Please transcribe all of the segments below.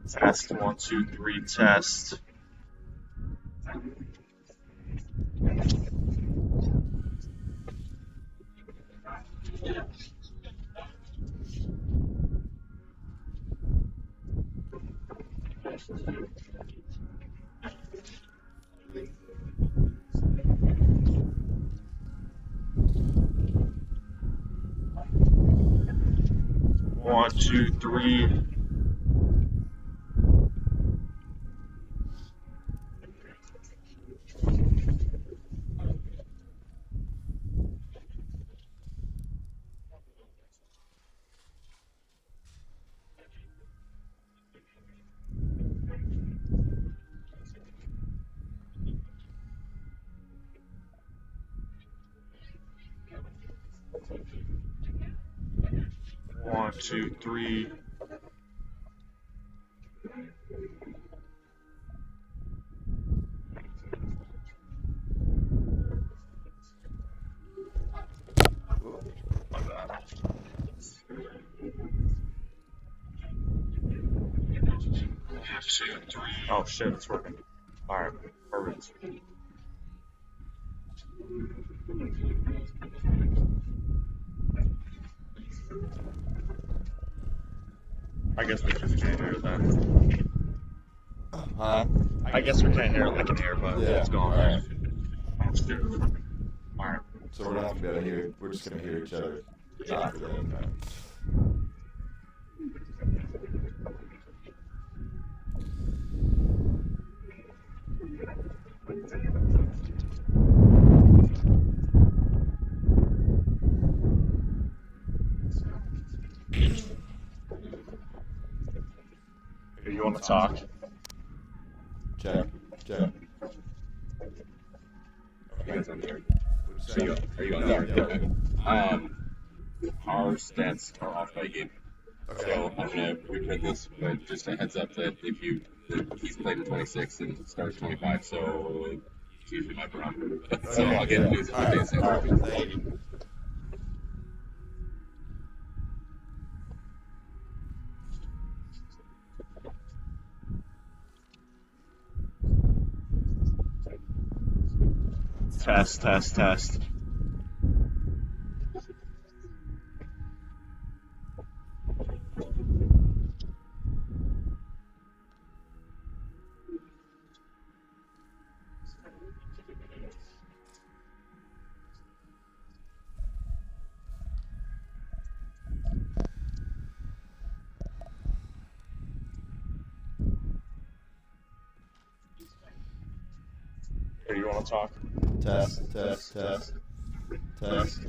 Test 1, 2, 3, test. One, two, three. One, two, three. My bad. Two, three. Oh shit, it's working. Alright, perfect. I guess we just can't hear that. Huh? I guess we can't hear it like an earbud. Yeah. It's gone. Alright. Let's do it. Alright. So we're not going to be able to hear. We're just going to hear each other. After that. Okay. You want to talk? Check. Check. You guys on here? What'd you say? Are you on here? Okay. Our stats are off by a game. Okay. So I'm going to reprint this, but just a heads up that he's played in 26 and starts 25, so it's usually my problem. So I'll get news All right. updates. All right. Thank you. Test, test, test. Hey, you want to talk? Test. Test. Test. Test.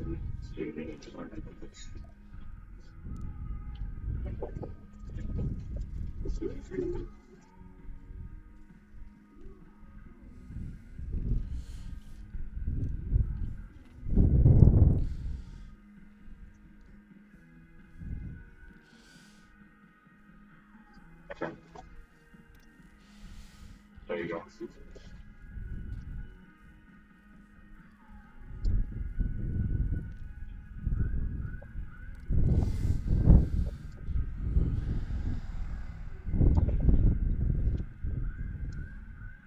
Okay. There you go.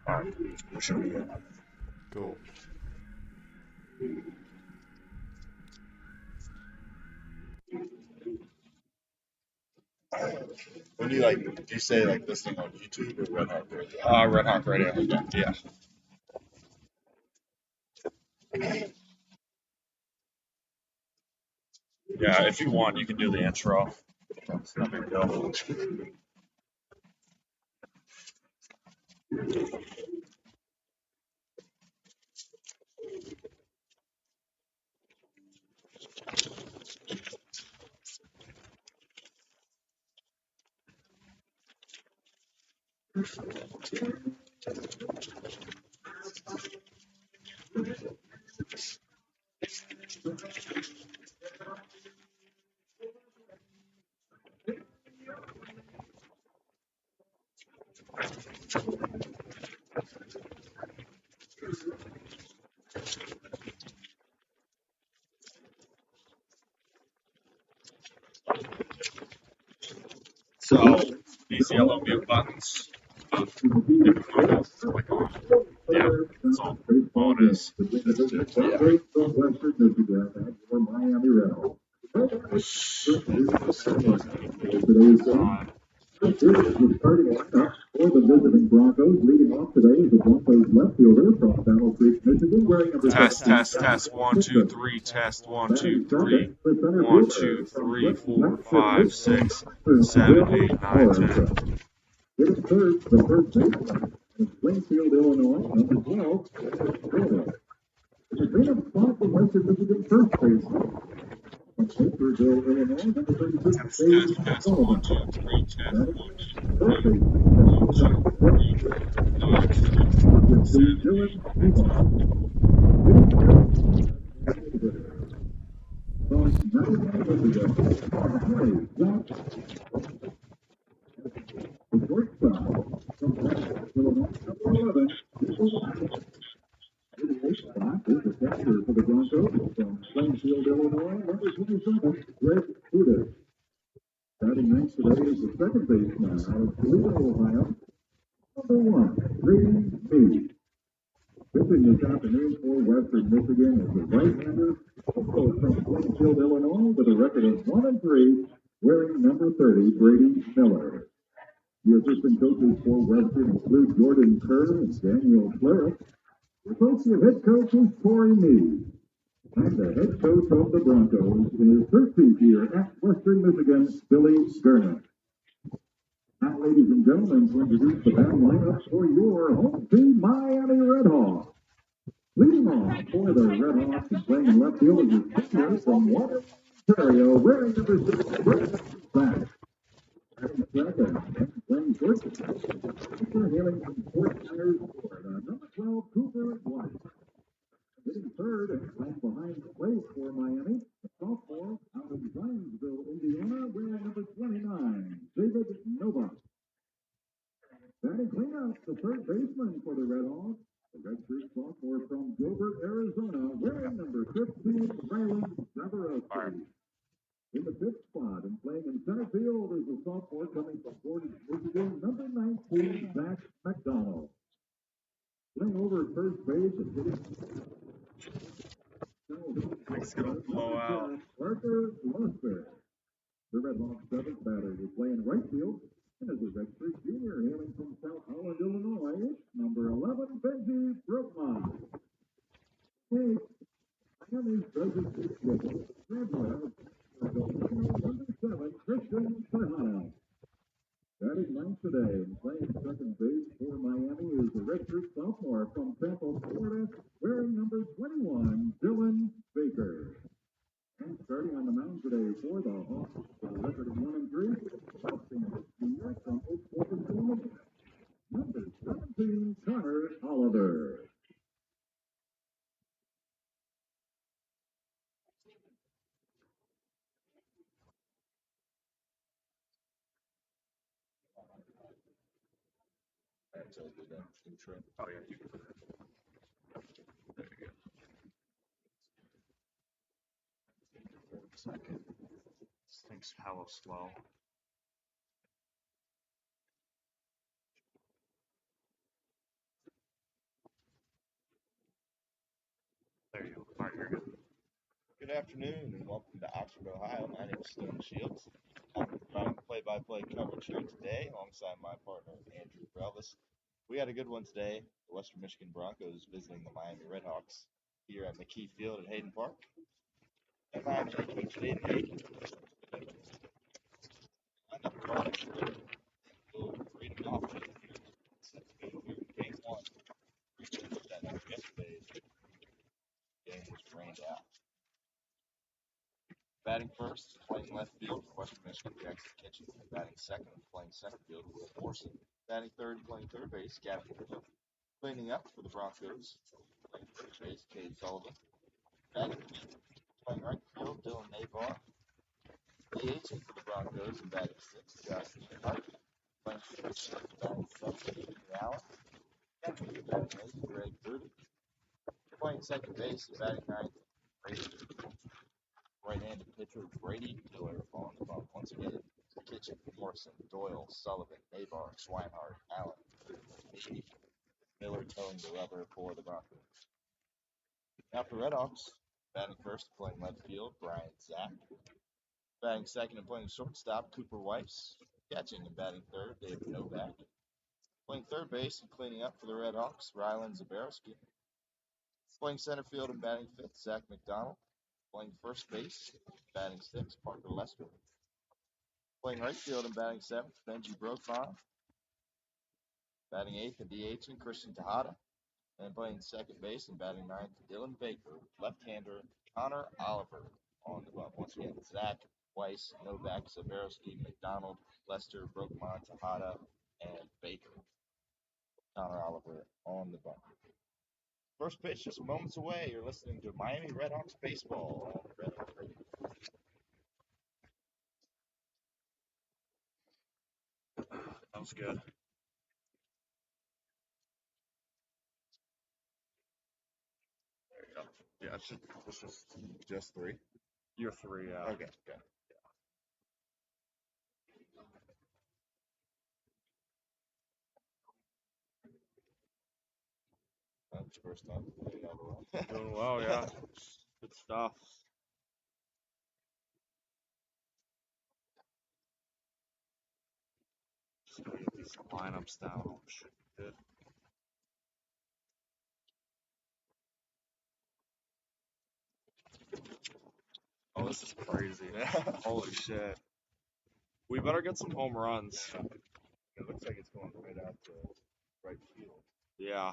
Alright, we should be good. Cool. When do you say this thing on YouTube or RedHawk Radio? RedHawk Radio. Yeah. Yeah, if you want, you can do the intro. It's no big deal. So, these yellow mute buttons. Different logos. Click on. Yeah, that's all it is. Miami RedHawks. The starting lineup for the visiting Broncos. Leading off today is the Broncos left fielder from Battle Creek, Michigan, wearing number Test. 1, 2, 3. Test. 1, 2, 3. 1, 2, 3, 4, 5, 6, 7, 8, 9, 10. Hitting third, the first baseman in Springfield, Illinois, number 12, Relvas. In the cleanup spot for Western Michigan first baseman. From Shaperville, Illinois, number 36, Hayden. Test. 1, 2, 3. Test. 1, 2, 3. Third baseman, for the Broncos from Springfield, Illinois, number 27, Greg Hayden. Batting next today is the second baseman out of Toledo, Ohio, number 1, Hayden Meade. Pitching this afternoon for Western Michigan is the right-hander, also from Springfield, Illinois, with a record of 1-3, wearing number 30, Brady Miller. The assistant coaches for Western include Jordan Kerr and Daniel Claret. The associate head coach is Corey Meade. And the head coach of the Broncos in his 13th year at Western Michigan, Billy Gurman. Now, ladies and gentlemen, to introduce the band lineup for your home team, Miami RedHawks. Leading off for the RedHawks and playing in left field is his pitcher from Waterloo, Ontario, wearing number 6, Brett Back. Second, and playing first, pitcher hailing from Fort Myers, Florida, number 12, Cooper White. Hitting third and playing behind the plate for Miami, the sophomore out of Zionsville, Indiana, wearing number 29, David Novak. Batting cleanup, the third baseman for the RedHawks, the redshirt sophomore from Gilbert, Arizona, wearing number 15, Ryland Zaborowski. In the fifth spot and playing in center field is the sophomore coming from Portage, Michigan, number 19, Zach McDonald. Playing over at first base and hitting. It's going to blow out. Parker Luster. The RedHawks' seventh batter will play in right field. And as a redshirt junior hailing from South Holland, Illinois, number 11, Benji Brookman. Miami's present schedule. Number 7, Christian Serrano. Batting ninth today and playing second base for Miami is the redshirt sophomore from Tampa, Florida, wearing number 21, Dylan Baker. And starting on the mound today for the Hawks, with a record of 1-3, outstanding senior from Oak Forest, Illinois, number 17, Connor Oliver. Oh, yeah, you can put it. There you go. Second. This thing's hella slow. There you go. All right, you're good. Good afternoon and welcome to Oxford, Ohio. My name is Stone Shields. I'm providing play-by-play coverage here today alongside my partner, Andrew Relvas. We had a good one today. The Western Michigan Broncos visiting the Miami RedHawks here at McKie Field at Hayden Park. And Miami coach Hayden will read them off here. Game one. Yesterday's game was rained out. Batting first, playing left field for Western Michigan, Jackson Kitchen. Batting second, playing center field, Will Morrison. Batting third, playing third base, Gavin Hill. Cleaning up for the Broncos, playing third base, Cade Sullivan. Batting playing right field, Dylan Navar. DHing for the Broncos and batting sixth, Justin Hart. Playing first, batting seventh, Ethan Allen. Batting eighth, Greg Rudy. Playing second base and batting ninth, Brady. Right-handed pitcher Brady Miller on the bump once again. Kitchen, Morrison, Doyle, Sullivan, Navar, Swinehart, Allen, Beatty, Miller towing the rubber for the Broncos. Now for RedHawks, batting first, playing left field, Brian Zack. Batting second and playing shortstop, Cooper Weiss. Catching and batting third, David Novak. Playing third base and cleaning up for the RedHawks, Rylan Zabarowski. Playing center field and batting fifth, Zach McDonald. Playing first base, batting sixth, Parker Lester. Playing right field and batting seventh, Benji Brokvon. Batting eighth and DHing, Christian Tejada. And playing second base and batting ninth, Dylan Baker, left-hander, Connor Oliver on the bump. Once again, Zach, Weiss, Novak, Zabarowski, McDonald, Lester, Brokvon, Tejada, and Baker. Connor Oliver on the bump. First pitch just moments away. You're listening to Miami RedHawks baseball on Red Hawk Radio. That was good. There you go. Yeah, it's just three. You're 3, yeah. Okay. That's your first time. Doing well, yeah. Good stuff. Just gonna get these lineups down. Oh, shit. Good. Oh, this is crazy. Holy shit. We better get some home runs. It looks like it's going right out to right field. Yeah.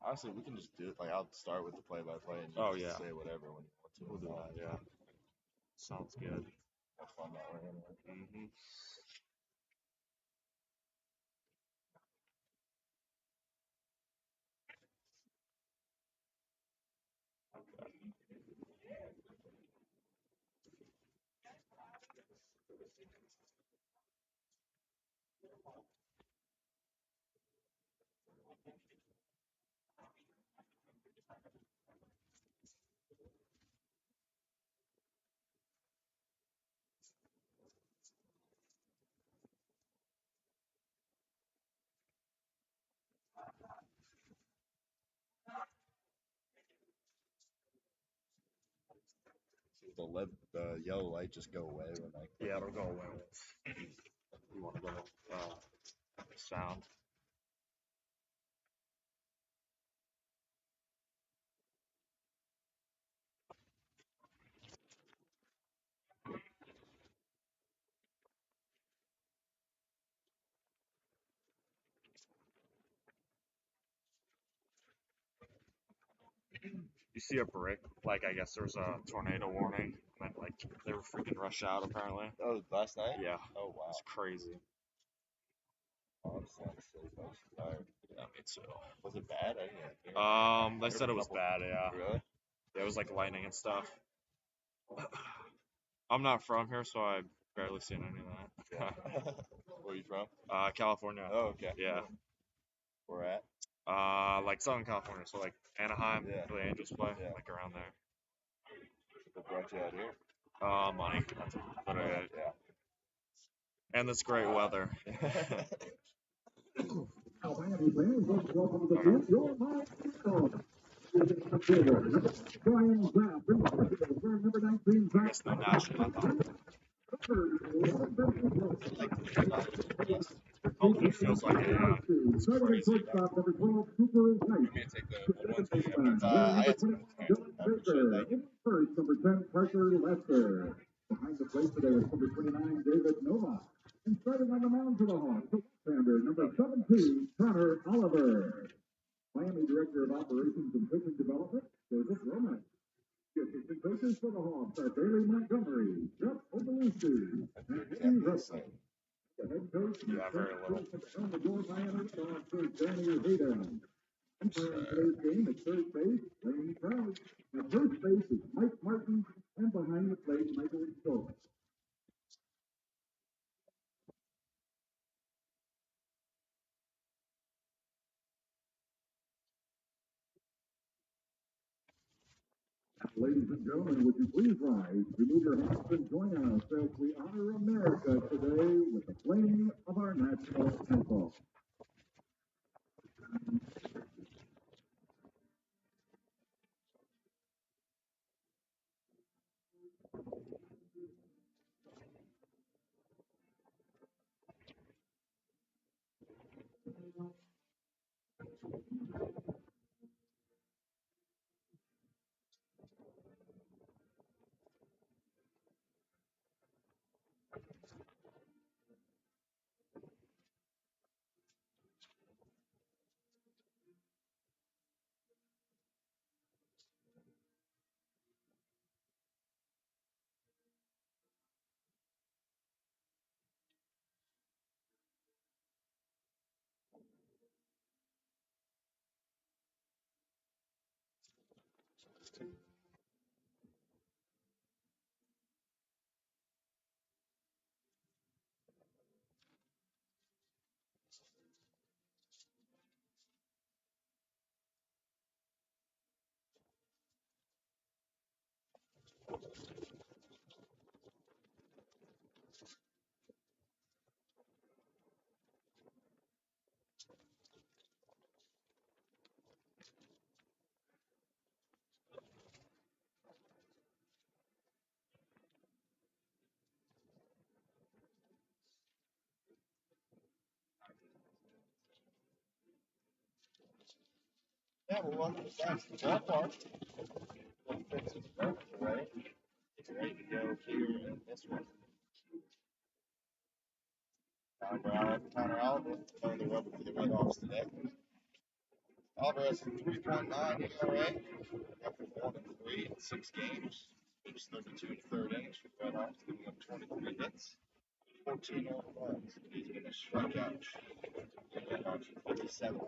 Honestly, we can just do it. Like, I'll start with the play-by-play and you just say whatever when you want to. We'll do that, yeah. Sounds good. Have fun that way anyway. Mm-hmm. The yellow light just go away when I. Yeah, it'll go away once you want to go sound. You see a brick, like I guess there's a tornado warning, and then like they were freaking rushed out apparently. Oh, last night? Yeah. Oh, wow. It's crazy. Oh, I'm sad to say, I was tired. Yeah, me too. Was it bad? I didn't hear. They said it was bad, yeah. Really? Yeah, it was like lightning and stuff. I'm not from here, so I've barely seen any of that. Where are you from? California. Oh, okay. Yeah. Where at? Like Southern California, so like Anaheim, Yeah. where the Angels play, Yeah. like around there. What brought you out here? Money. That's literally it. Yeah. And this great weather. Miami fans, let's welcome to the field your Miami RedHawks. Brian Zapp, number 19, I guess no national anthem. Hopefully it feels like it, yeah. It's crazy. Number 12, Cooper Weiss. You may take the ones we have. I had some First, number 10, Parker Lester. Behind the plate today is number 29, David Novak. And starting on the mound for the Hawks, the left-hander, number 17, Connor Oliver. Miami Director of Operations and Pitching Development, Joseph Roman. The assistant coaches for the Hawks are Bailey Montgomery, Jeff Obelusi, and Danny Russell. The head coach, Yeah, very little. on the door, Miami RedHawks, Danny Hayden. Umpiring today's game at third base, Lane Trout. At first base is Mike Martin, and behind the plate, Michael Stoll. Ladies and gentlemen, would you please rise, remove your hats, and join us as we honor America today with the playing of our national anthem. Yeah, well, welcome back to the ballpark. One fix is ready. It's ready to go here in this one. Connor Oliver throwing the rubber for the RedHawks today. Oliver has a 3.9 ERA after 1-3 in 6 games. Pitched 32 and third innings for the RedHawks, giving up 23 hits, 14 earned runs. He's been a strikeout. The RedHawks with 57.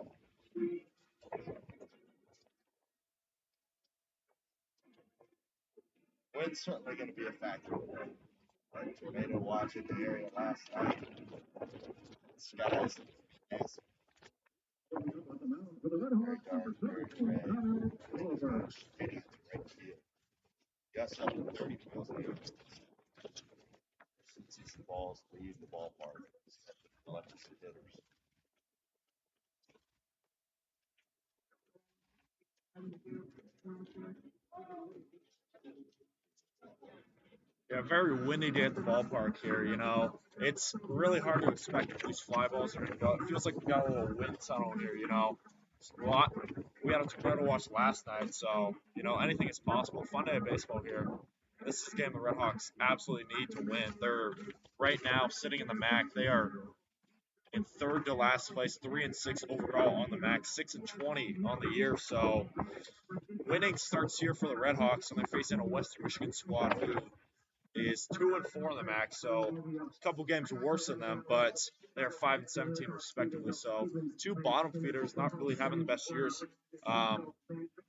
Wind's certainly going to be a factor today. Like tornado watch in the area last night. Skies nasty. For the RedHawks, number 17, Connor Relvas. Hitting at the right field. Gusts up to 30 miles an hour. Since the balls leave the ballpark, lefty hitters. Yeah, very windy day at the ballpark here. You know, it's really hard to expect if these fly balls are going to go. It feels like we got a little wind tunnel here. You know, it's a lot. We had a tornado watch last night, so you know anything is possible. Fun day of baseball here. This is a game the RedHawks absolutely need to win. They're right now sitting in the MAC. They are in third to last place, 3-6 overall on the MAC, 6-20 on the year. So winning starts here for the RedHawks, and they're facing a Western Michigan squad who is 2-4 on the MAC, so a couple games worse than them, but they're 5-17 respectively. So two bottom feeders not really having the best years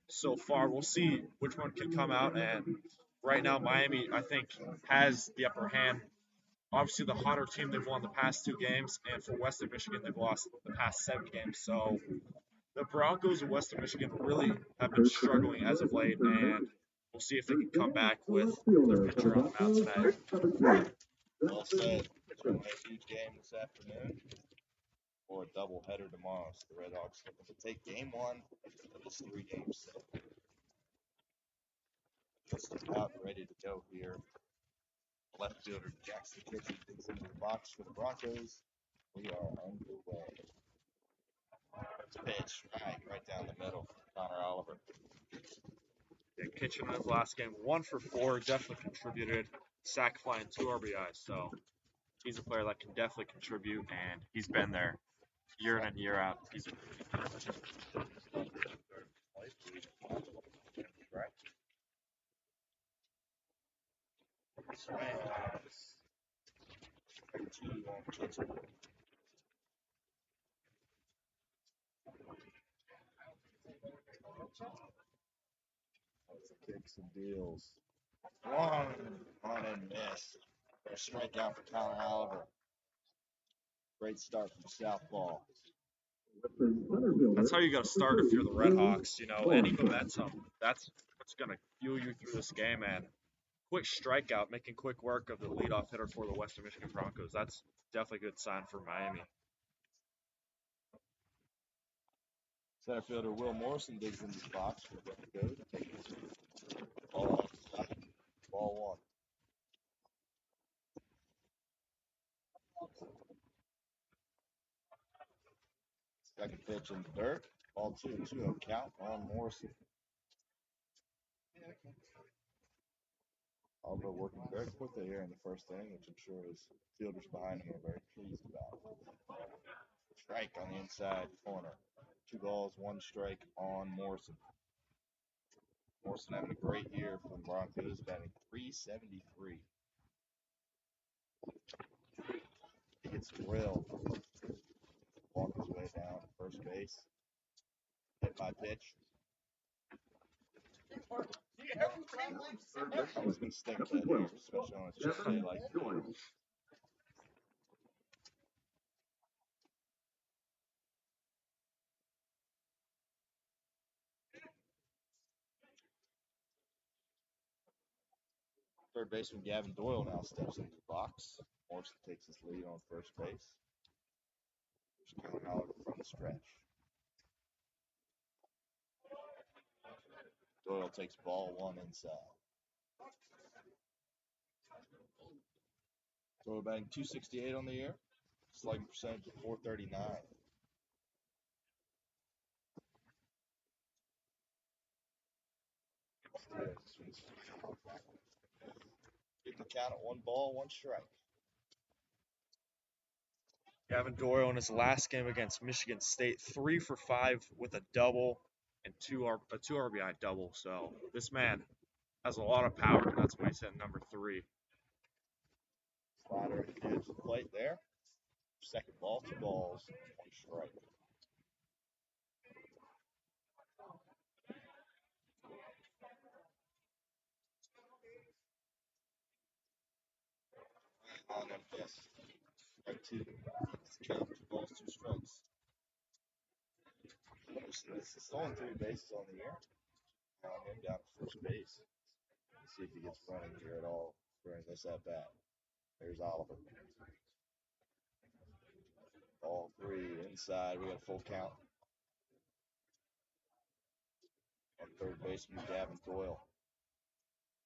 so far. We'll see which one can come out. And right now, Miami, I think, has the upper hand. Obviously, the hotter team, they've won the past 2 games, and for Western Michigan, they've lost the past 7 games. So the Broncos of Western Michigan really have been struggling as of late, and we'll see if they can come back with their pitcher on the mound tonight. Well said. It's going to be a huge game this afternoon or a doubleheader tomorrow. So the RedHawks looking to take game 1 of this 3-game set. Just about ready to go here. Left fielder Jackson Kitchen digs into the box for the Broncos. We are underway. Pitch right down the middle for Connor Oliver. Yeah, Kitchen in his last game, 1 for 4, definitely contributed. Sack fly and 2 RBIs. So he's a player that can definitely contribute, and he's been there year in and year out. He's a Right. Swings. 2 on Kitchen. Kicks and deals. 1 on and miss. A strikeout for Connor Oliver. Great start from Southpaw. That's how you got to start if you're the RedHawks. You know, any momentum, that's what's going to fuel you through this game, man. Quick strikeout, making quick work of the leadoff hitter for the Western Michigan Broncos. That's definitely a good sign for Miami. Center fielder Will Morrison digs into the box for the Broncos. Ball outside. Ball 1. Second pitch in the dirt. Ball 2-2 count on Morrison. Oliver working very quickly here in the first inning, which I'm sure his fielders behind him are very pleased about. Strike on the inside corner. 2 balls, 1 strike on Morrison. Morrison having a great year for the Broncos, batting .373. He gets drilled. Walk his way down to first base. Hit by pitch. I was going to stick that here, especially on a chest day like this. Third baseman Gavin Doyle now steps into the box. Morrison takes his lead on first base. Just coming out from the stretch. Doyle takes ball 1 inside. Doyle batting .268 on the year. Slugging percentage of .439. Getting the count at 1 ball, 1 strike. Gavin Doyle in his last game against Michigan State, 3 for 5 with a double and a 2 RBI double. So this man has a lot of power. That's why he's at number 3. Slider at the edge of the plate there. Second ball, 2 balls, 1 strike. On them, yes. Strike 2. Count 2 balls, 2 strikes. This is only 3 bases on the year. On him down to first base. Let's see if he gets running here at all during this at bat. There's Oliver. Ball 3 inside. We got a full count. On third baseman Gavin Doyle.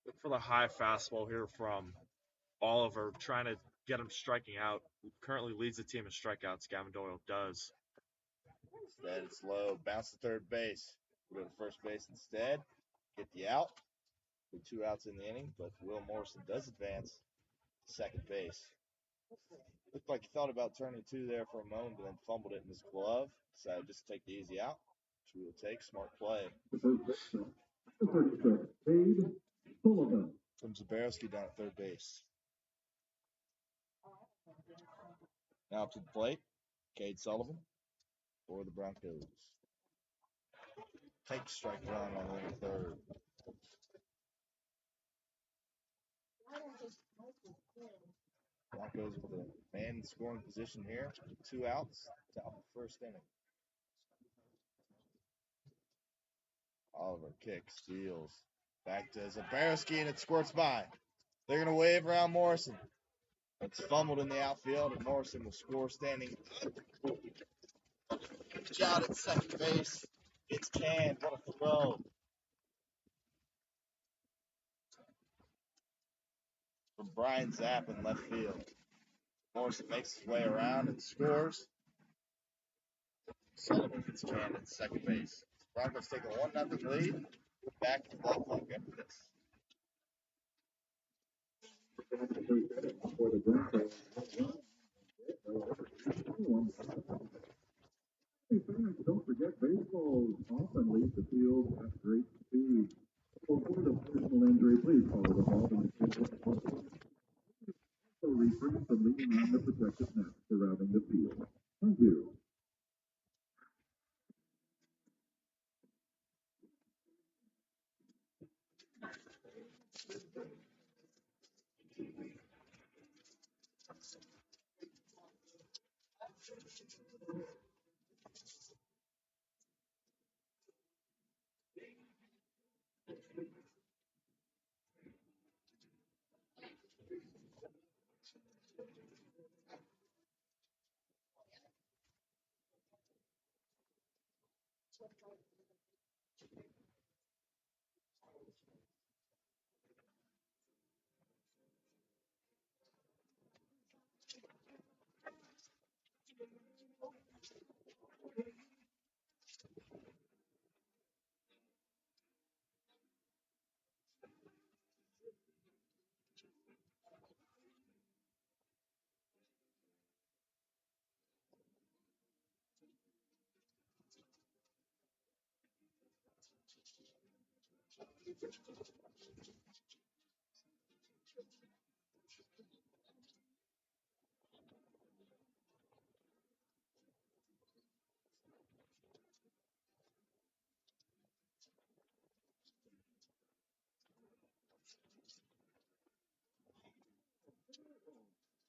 Look for the high fastball here from Oliver, trying to get him striking out. Currently leads the team in strikeouts. Gavin Doyle does. Instead, it's low. Bounce to third base. We go to first base instead. Get the out. With 2 outs in the inning, but Will Morrison does advance to second base. Looked like he thought about turning 2 there for a moment, but then fumbled it in his glove. Decided just to take the easy out, which we will take. Smart play. Hayden, Sullivan. From Zabarski down at third base. Now up to the plate, Cade Sullivan for the Broncos. Take strike run on the third. Broncos with a man in scoring position here. 2 outs, top of the first inning. Oliver kicks, steals. Back to Zabarski, and it squirts by. They're going to wave around Morrison. It's fumbled in the outfield, and Morrison will score standing up. Pitch out at second base. It's canned. What a throw. From Brian Zapp in left field. Morrison makes his way around and scores. Sullivan gets canned at second base. Broncos take a 1-0 lead. Back to the ballpark after this. For the Broncos. Hey fans, don't forget baseball often leaves the field at great speed. For the personal injury, please follow the ball in the field. So refrain from leaning on the protective net surrounding the field. Thank you.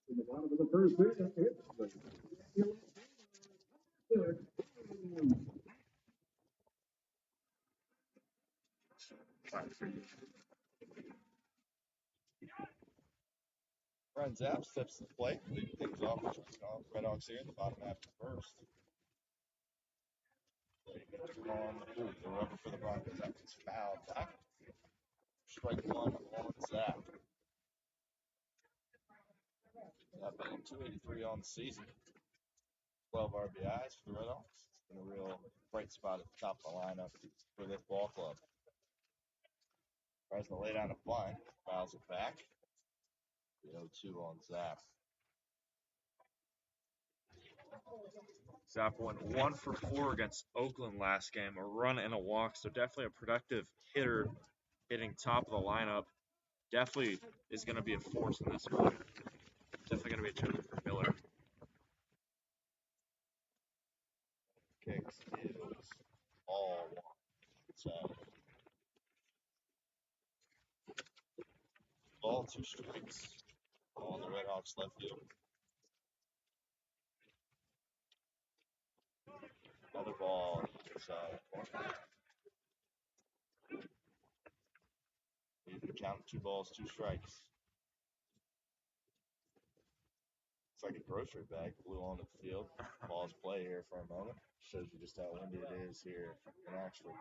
In the bottom of the first inning, it's Ryan Zapp steps to the plate, leading things off with RedHawks here in the bottom half of the first. The rubber for the Broncos. That gets fouled back. Strike one on Zapp. Zapp batting 283 on the season. 12 RBIs for the RedHawks. It's been a real bright spot at the top of the lineup for this ball club. Tries to lay down a bunt, fouls it back. The 0-2 on Zapp. Zapp went 1 for 4 against Oakland last game, a run and a walk, so definitely a productive hitter hitting top of the lineup. Definitely is going to be a force in this one. Definitely going to be a challenge for Miller. Kick steals all one. Ball, 2 strikes on the RedHawks left field. Another ball inside. You can count 2 balls, 2 strikes. It's like a grocery bag blew onto the field. Balls play here for a moment. Shows you just how windy it is here in Oxford.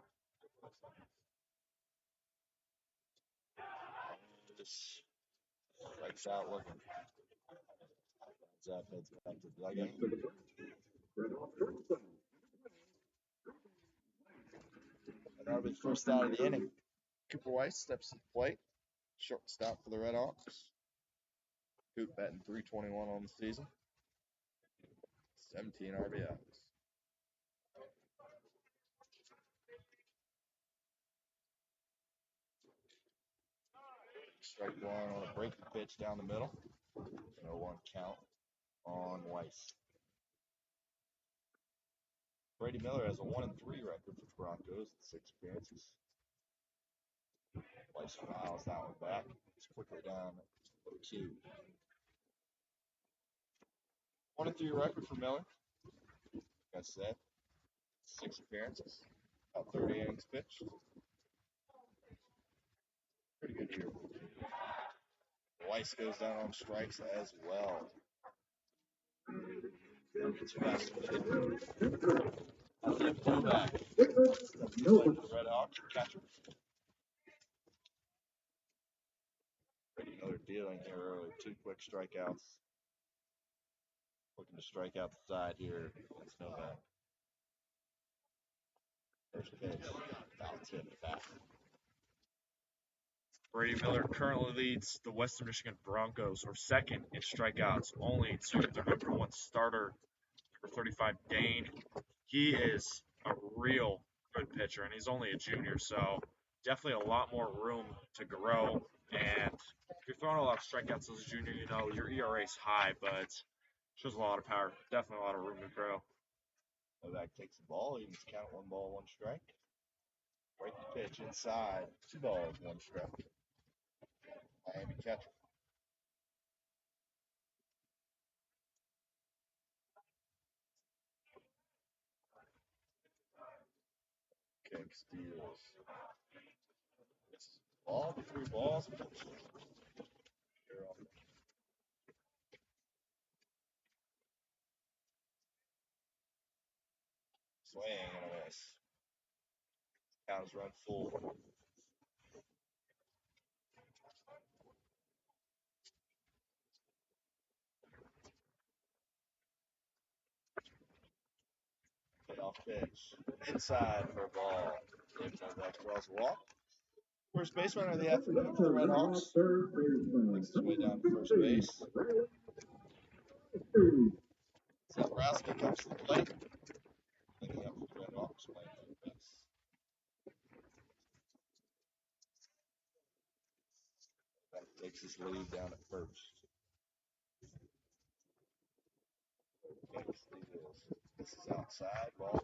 Just strikes out looking. Zapp heads back to the dugout. And that'll be the first out of the inning. Cooper Weiss steps to the plate. Shortstop for the RedHawks. Coop batting 321 on the season. 17 RBIs. Strike one on a breaking pitch down the middle. 0-1 count on Weiss. Brady Miller has a 1-3 record for the Broncos in 6 appearances. Weiss fouls that one back. It's quickly down 0-2. 1-3 record for Miller. Like I said, 6 appearances, about 30 innings pitched. Pretty good year. Weiss goes down on strikes as well. It's fast. Go back. The RedHawks catcher. Brady Miller dealing here early. 2 quick strikeouts. Looking to strike out the side here. It's no bad. First pitch. Foul tip back. Brady Miller currently leads the Western Michigan Broncos, or second in strikeouts, only to their number 1 starter, number 35, Dane. He is a real good pitcher, and he's only a junior, so definitely a lot more room to grow. And if you're throwing a lot of strikeouts as a junior, you know your ERA is high, but shows a lot of power. Definitely a lot of room to grow. Novak takes the ball. He can count 1 ball, 1 strike. Breaking pitch inside. 2 balls, 1 strike. Miami catcher. Kick steals. Ball, 3 balls. Swing and a miss. Count is run full. Payoff pitch. Inside for a ball. David Novak draws a walk. First base runner of the afternoon for the RedHawks. Makes his way down to first base. Zabrowski comes to the plate. Looking up for the RedHawks playing third base. That takes his lead down at first. This is outside. Ball.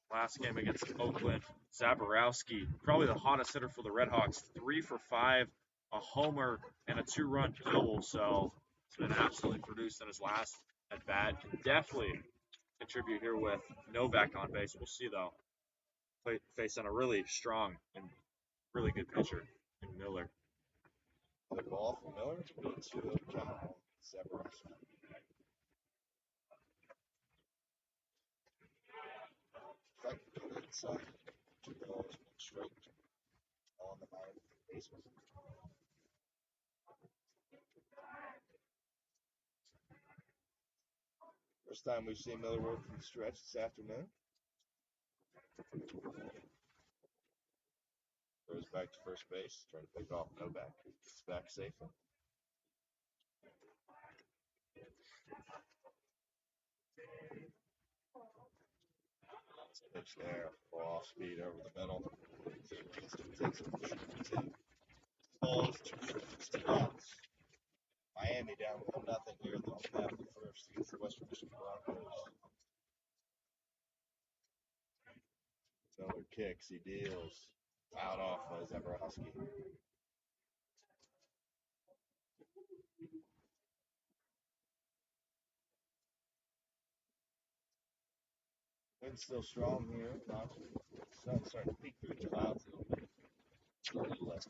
Last game against Oakland, Zaborowski, probably the hottest hitter for the RedHawks, 3 for 5, a homer, and a 2-run double. So he's been absolutely produced in his last at bat. Can definitely contribute here with Novak on base. We'll see though. Facing a really strong and really good pitcher in Miller. The ball from Miller. 2-0 count on Zaborowski. Second inside. 2 balls, 1 strike on the Miami baseman. First time we've seen Miller work from the stretch this afternoon. Goes back to first base, trying to pick off Novak. Gets back safely. Pitch there, off speed over the middle. Takes it for 2. Balls, 2 outs. Miami down 1-0 here in the half of the first against the Western Michigan Broncos. Miller kicks, he deals. Out off Zaborowski. Wind's still strong here. Sun's starting to peek through the clouds a little bit. A little less.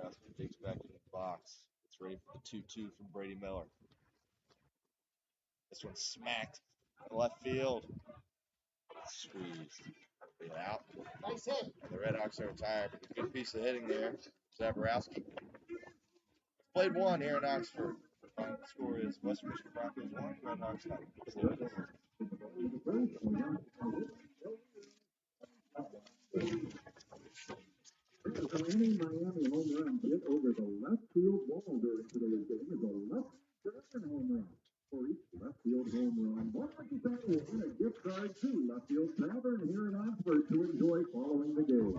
Zaborowski digs back in the box. It's ready for the 2-2 from Brady Miller. This one smacked in left field. Squeezed. Get out. Nice hit. And the RedHawks are retired, but a good piece of hitting there. Zaborowski. Played 1 here in Oxford. The final score is Western Michigan Broncos 1, RedHawks 9. Any Miami home run hit over the left field wall during today's game is a left home run. For each left field home run, one lucky fan will win a gift card to Left Field Tavern here in Oxford to enjoy following the game.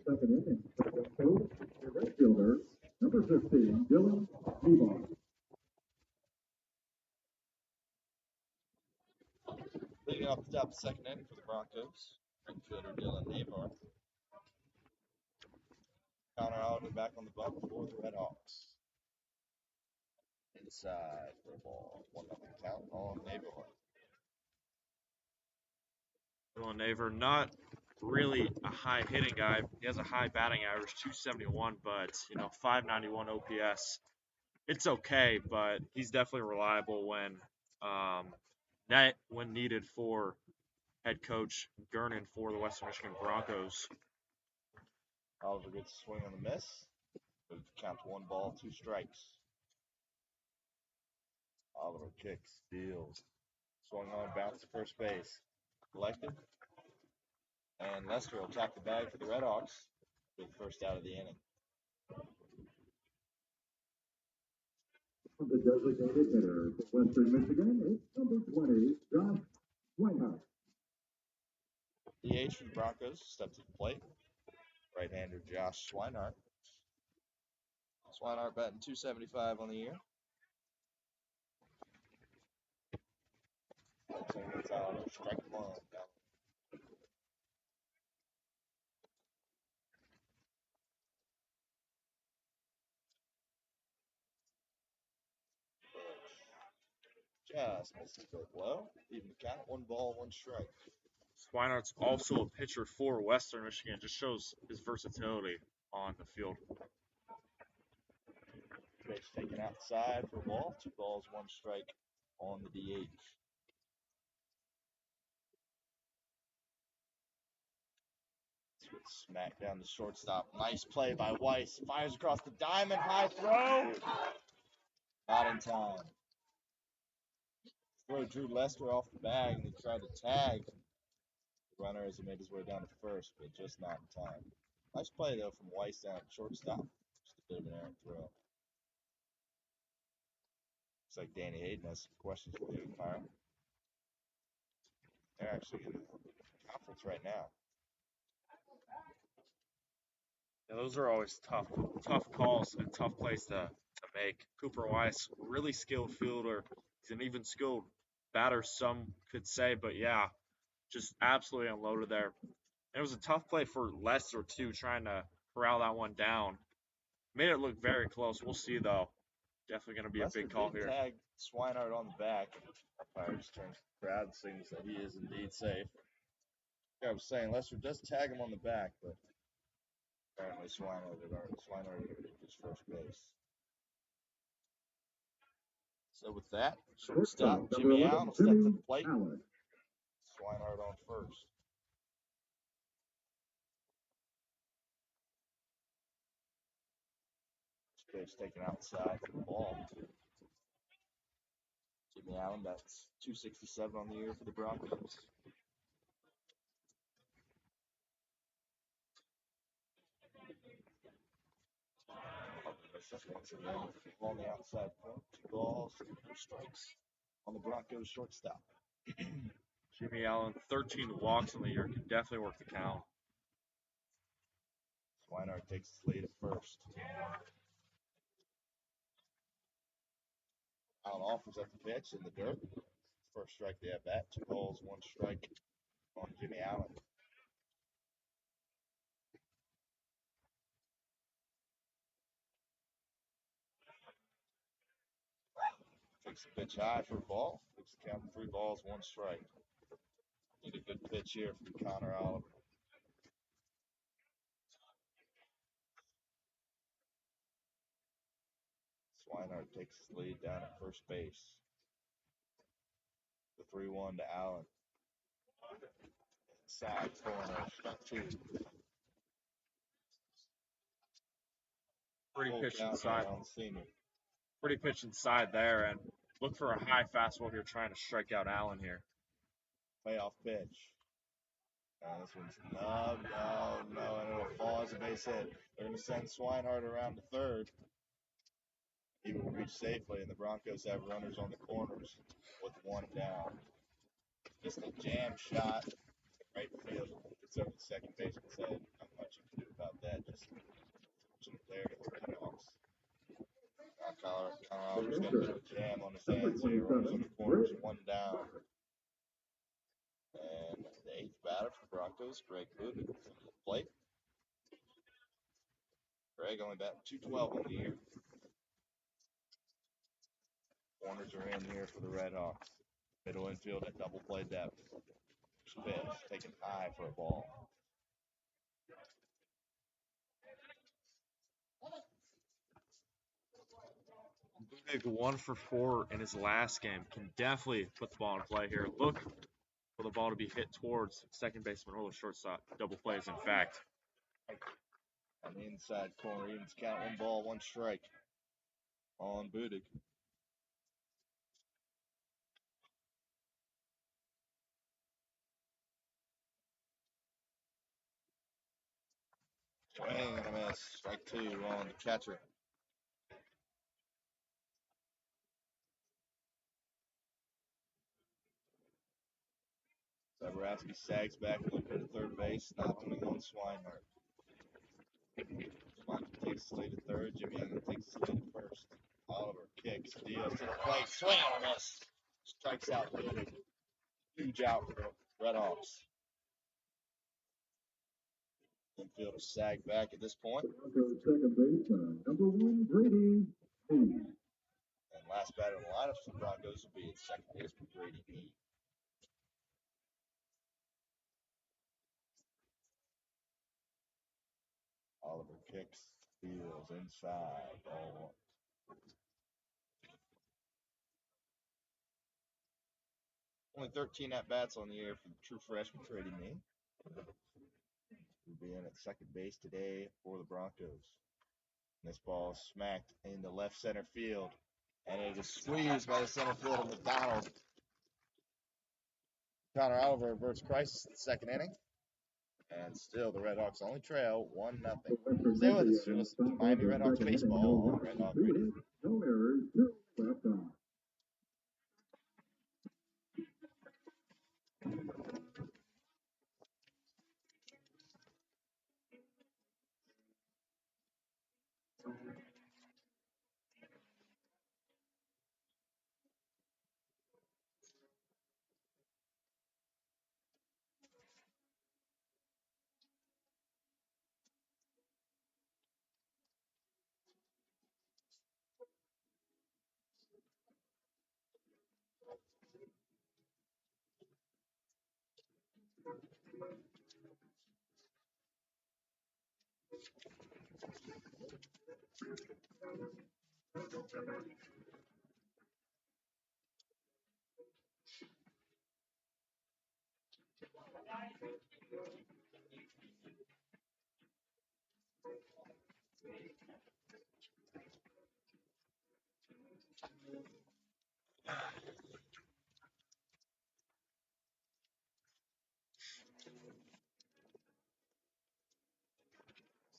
Second inning. Coach, the right fielder, number 15, Dylan Levon. Leading off the top of the second inning for the Broncos, infielder Dylan Navar. Connor Alden back on the bump for the RedHawks. Inside for a ball. 1-0 count on Navar. Dylan Navar not really a high hitting guy. He has a high batting average, 271, but 591 OPS. It's okay, but he's definitely reliable when needed for head coach Gernon for the Western Michigan Broncos. Oliver gets a swing on the miss. Move the count to 1 ball, 2 strikes. Oliver kicks, deals. Swung on, bounce to first base. Collected. And Lester will tap the bag for the RedHawks with the first out of the inning. The designated hitter for Western Michigan is number 20, Josh Swinehart. DH for the Broncos steps to the plate. Right-hander Josh Swinehart. Swinehart batting .275 on the year. Strike one. Just misses it low. Even the count, 1 ball, 1 strike. Swinehart's also a pitcher for Western Michigan. Just shows his versatility on the field. Pitch taken outside for a ball. 2 balls, 1 strike on the DH. Smack down the shortstop. Nice play by Weiss. Fires across the diamond. High throw. Not in time. Throw drew Lester off the bag and he tried to tag the runner as he made his way down to first, but just not in time. Nice play though from Weiss down at shortstop. Just a bit of an errant throw. Looks like Danny Hayden has some questions for you, Kyle. They're actually in the conference right now. Yeah, those are always tough calls and tough plays to make. Cooper Weiss, really skilled fielder. He's an even skilled batter, some could say, but yeah, just absolutely unloaded there. And it was a tough play for Lester too, trying to corral that one down. Made it look very close. We'll see though. Definitely going to be Lester a big call did here. tag Swinehart on the back. Umpire just turns to the crowd and sings that he is indeed safe. I was saying Lester does tag him on the back, but apparently Swinehart had already reached first base. So with that, shortstop Jimmy Allen will step to the plate. Swinehart on first. Pitch taken outside for the ball. Jimmy Allen, that's .267 on the year for the Broncos. On the outside front, 2 balls, 2 strikes on the Broncos shortstop. Jimmy Allen, 13 walks on the year, can definitely work the count. Swinehart takes his lead at first. Allen offers up the pitch in the dirt. First strike the at bat, 2 balls, 1 strike on Jimmy Allen. Takes the pitch high for a ball. Takes the count 3 balls, 1 strike. Need a good pitch here from Connor Oliver. Swinehart takes his lead down at first base. The 3-1 to Allen. Inside corner, strike 2. Pretty Full pitch count inside. on senior. Pretty pitch inside there, and look for a high fastball here, trying to strike out Allen here. Payoff pitch. This one's no, and it'll fall as a base hit. They're going to send Swinehart around to third. He will reach safely, and the Broncos have runners on the corners with 1 down. Just a jam shot, right field. It's over the second baseman's head. Not much you can do about that. Just there to the RedHawks. Connor got a bit of a jam on his hands here. Runners on the corners, 1 down. And the 8th batter for the Broncos, Greg Hood, at the plate. Greg only batting .212 on the year. Corners are in here for the RedHawks. Middle infield at double play depth. Pitch taken high for a ball. Big 1 for 4 in his last game. Can definitely put the ball in play here. Look for the ball to be hit towards second baseman or the shortstop. Double plays, in fact. On the inside corner, Evans count 1 ball, 1 strike on Budig. Swing and a miss. Strike 2 on the catcher. Zabrowski sags back a little bit at third base, not only on Swinehart. Swinehart takes his lead at third. Jimmy Young takes his lead at first. Oliver kicks, deals to the plate, swing and a miss. Strikes out Budig. Huge out for the RedHawks. Infielder sag back at this point. Broncos second baseman, number 1, Brady Hayden. And last batter in the lineup for the Broncos will be at second baseman Brady Hayden. Oliver kicks, deals inside, ball 1. Only 13 at-bats on the year for the true freshman Brady Hayden. Will be in at second base today for the Broncos. This ball smacked into left center field, and it is squeezed by the center fielder McDonald. Connor Oliver reverts crisis in the second inning, and still the RedHawks only trail 1-0. Stay with us. You're listening to Miami RedHawks baseball on Red Hawk Radio. No errors, 2 left on.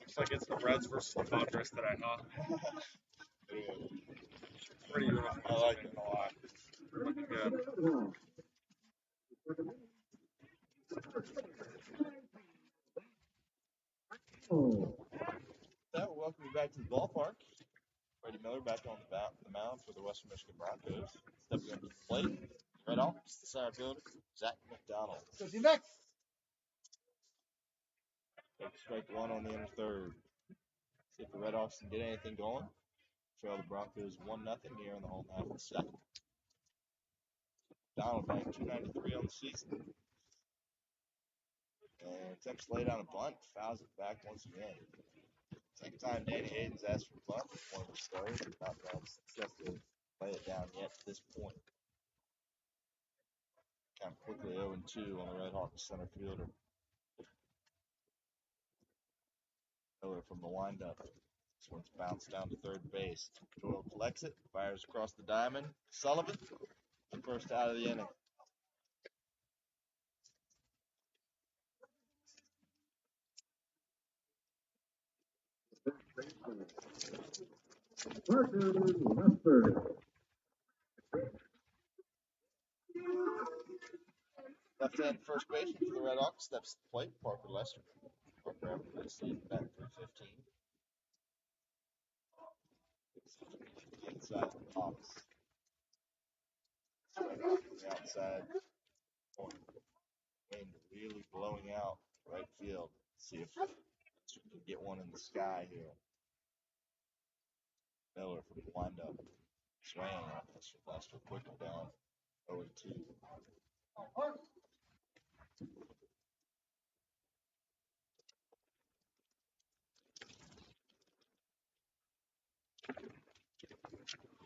Looks like it's the Reds versus the Padres today, huh? Pretty rough. I like it a lot. Looking good. Oh, That will welcome you back to the ballpark. Freddie Miller back on the mound for the Western Michigan Broncos. Stepping up to the plate, RedHawks, the center fielder, Zach McDonald. So see you next. Take strike 1 on the inner third. See if the RedHawks can get anything going. Trail the Broncos 1-0 here in the home half of the second. Donald batting .293 on the season. And attempts to lay down a bunt, fouls it back once again. Second time Danny Hayden's asked for a bunt, one of the stars, but not found success to lay it down yet at this point. Kind of quickly 0-2 on the RedHawks center fielder. Miller from the windup. This one's bounced down to third base. Doyle collects it, fires across the diamond. Sullivan, the first out of the inning. Parker Lester. Left-hand first baseman for the RedHawks steps to the plate. Parker Lester. Parker after this season batting .315. Inside the pops. Straight off from the outside corner. Wind really blowing out right field. See if we can get one in the sky here. Miller from the windup. Swing. Lester quick one down. 0-2.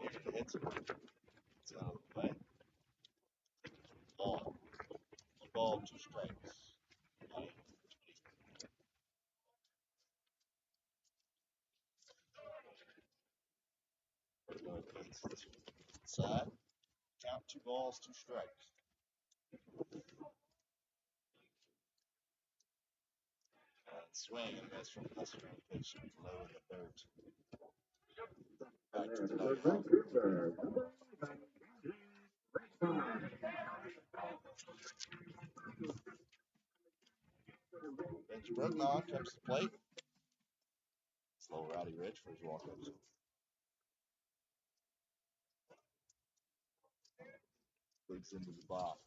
Hayden hits it. It's out of the way. Ball. 1 ball, 2 strikes. Inside. Count 2 balls, 2 strikes. And swing and miss from Custer. Pitch low in the dirt. Back to the dugout. Benji Brugnon comes to the plate. Slow Rowdy Rich for his walk-ups. Leads into the box.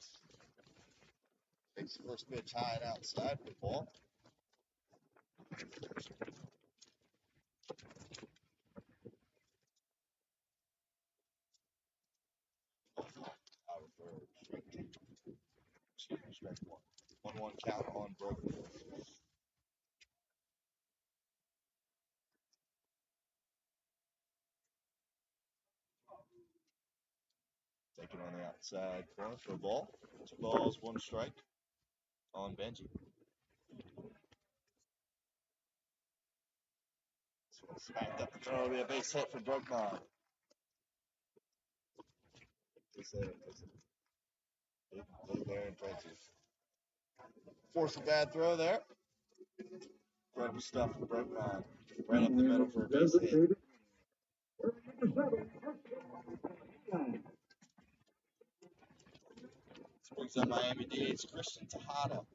Takes the first pitch high and outside for the ball. Out of third. Strike 1. 1-1 count on Broken. Taking on the outside corner for a ball. 2 balls, 1 strike on Benji. This one smacked up the throw. It'll be a base hit for Brugman. There in Benji. Force a bad throw there. Incredible stuff from Brugman. Right up the middle for a base hit. This brings up Miami DH Christian Tejada.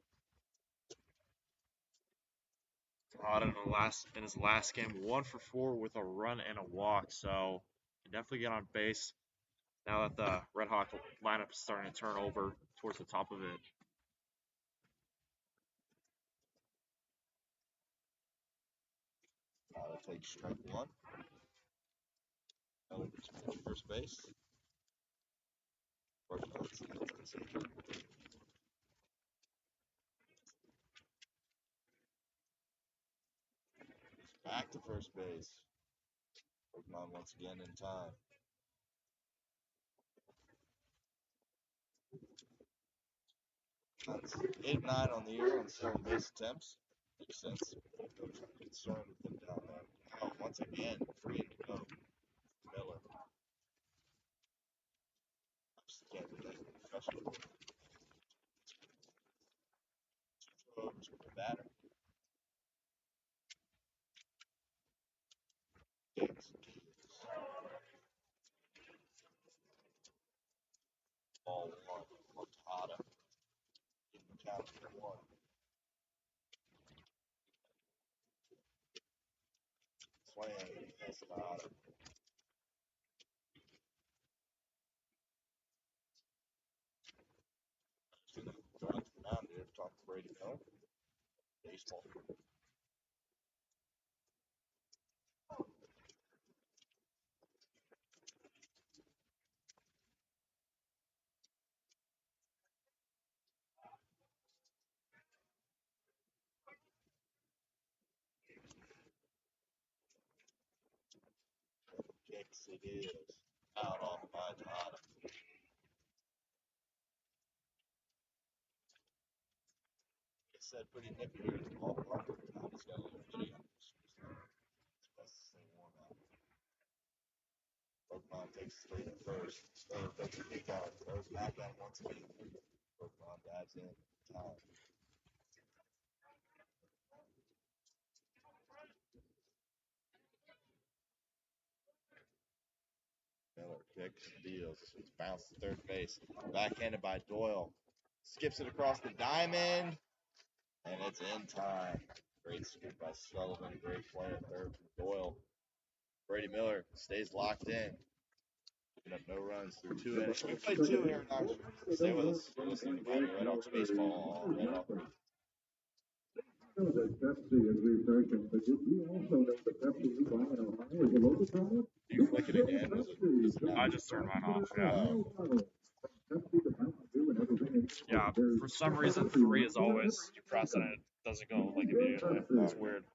Tejada in his last game, 1 for 4 with a run and a walk. So can definitely get on base now that the RedHawk lineup is starting to turn over towards the top of it. Tejada takes strike 1. Another pitch first base. Back to first base. Brugman once again in time. 8-9 on the year on stolen base attempts. Makes sense. Coach concerned with them down there. Oh, once again, 3 to go. Miller. Just can't be that professional. 2 throws for the batter. Ball 1 for Tejada. Getting the count for 1. Swing against Tejada. Going to the mound here to talk to Brady Miller. Baseball. Kicks it is. Out off by Tejada. It's said pretty nippy here at the ballpark. Tejada's got a little video. That's the same one out. Brugman takes 3 at first. Third takes a kick out. Throws back at him once again. Brugman dives in. Time. Miller kicks, deals. It's bounced to third base. Backhanded by Doyle. Skips it across the diamond. And it's in time. Great scoop by Sullivan. Great play at third from Doyle. Brady Miller stays locked in. Picking up no runs through 2 innings. We played 2 here in Oxford. Stay with us. You're listening to Miami RedHawks baseball on Red Hawk. You know that Pepsi is researching, but did you also know that Pepsi you buy in Ohio is a local product? Do you flick it again? Was it I just turned mine off, yeah. Yeah, for some reason 3 is always, you press it and it doesn't go like immediately. It's weird.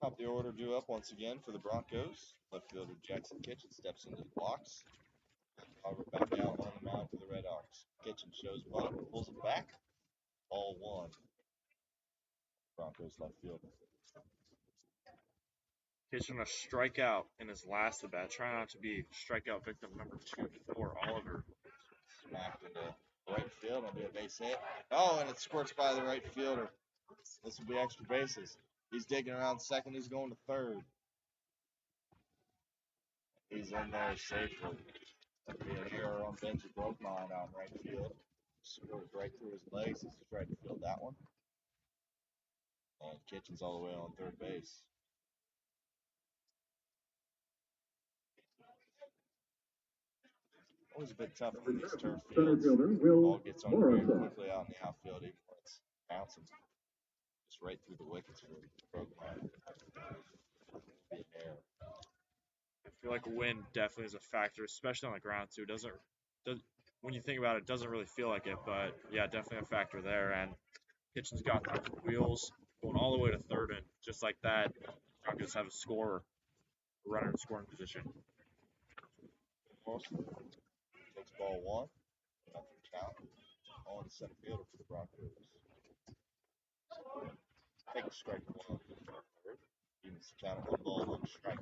Top of the order due up once again for the Broncos. Left fielder Jackson Kitchen steps into the box. However, back out on the mound for the RedHawks. Kitchen shows bunt, pulls it back. Ball one. Broncos left fielder. Kitchen a strikeout in his last at bat. Try not to be strikeout victim number 2 for Oliver. Smacked into right field. It'll be a base hit. Oh, and it squirts by the right fielder. This will be extra bases. He's digging around second. He's going to third. He's in there safely. That'll be an error on Benji Brokmine out in right field. Squirted right through his legs as he tried to field that one. And Kitchen's all the way on third base. Always a bit tough in these turf fields. Ball gets on very quickly out in the outfield, even when it's bouncing. Just right through the wickets for Brokmine. Be an error. I feel like wind definitely is a factor, especially on the ground too. When you think about it, doesn't really feel like it, but yeah, definitely a factor there. And Kitchen's got the wheels going all the way to third, and just like that, Broncos have a runner in scoring position. Wilson takes ball one. Nothing count. On center fielder for the Broncos. Take strike one. Evens the count of 1-1 strike.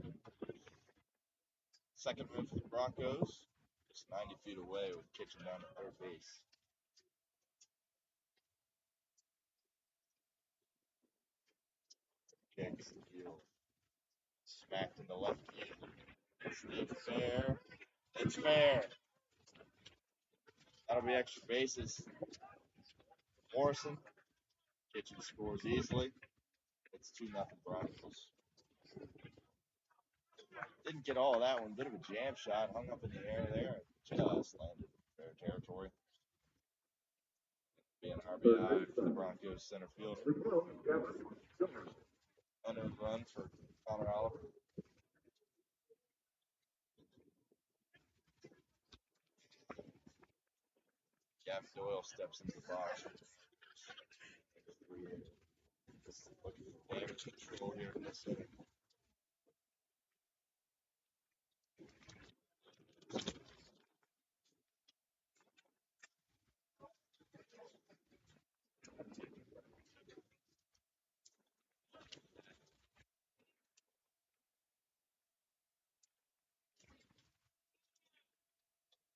Second move for the Broncos. Just 90 feet away with Kitchen down at third base. Kicks the field. Smacked in the left field. It's fair. It's fair. That'll be extra bases. Morrison. Kitchen scores easily. It's 2-0 Broncos. Didn't get all of that one. Bit of a jam shot. Hung up in the air there. Just landed in fair territory. Be an RBI for the Broncos center fielder. Unearned run for Connor Oliver. Gavin Doyle steps into the box. Just looking for damage control here in this inning.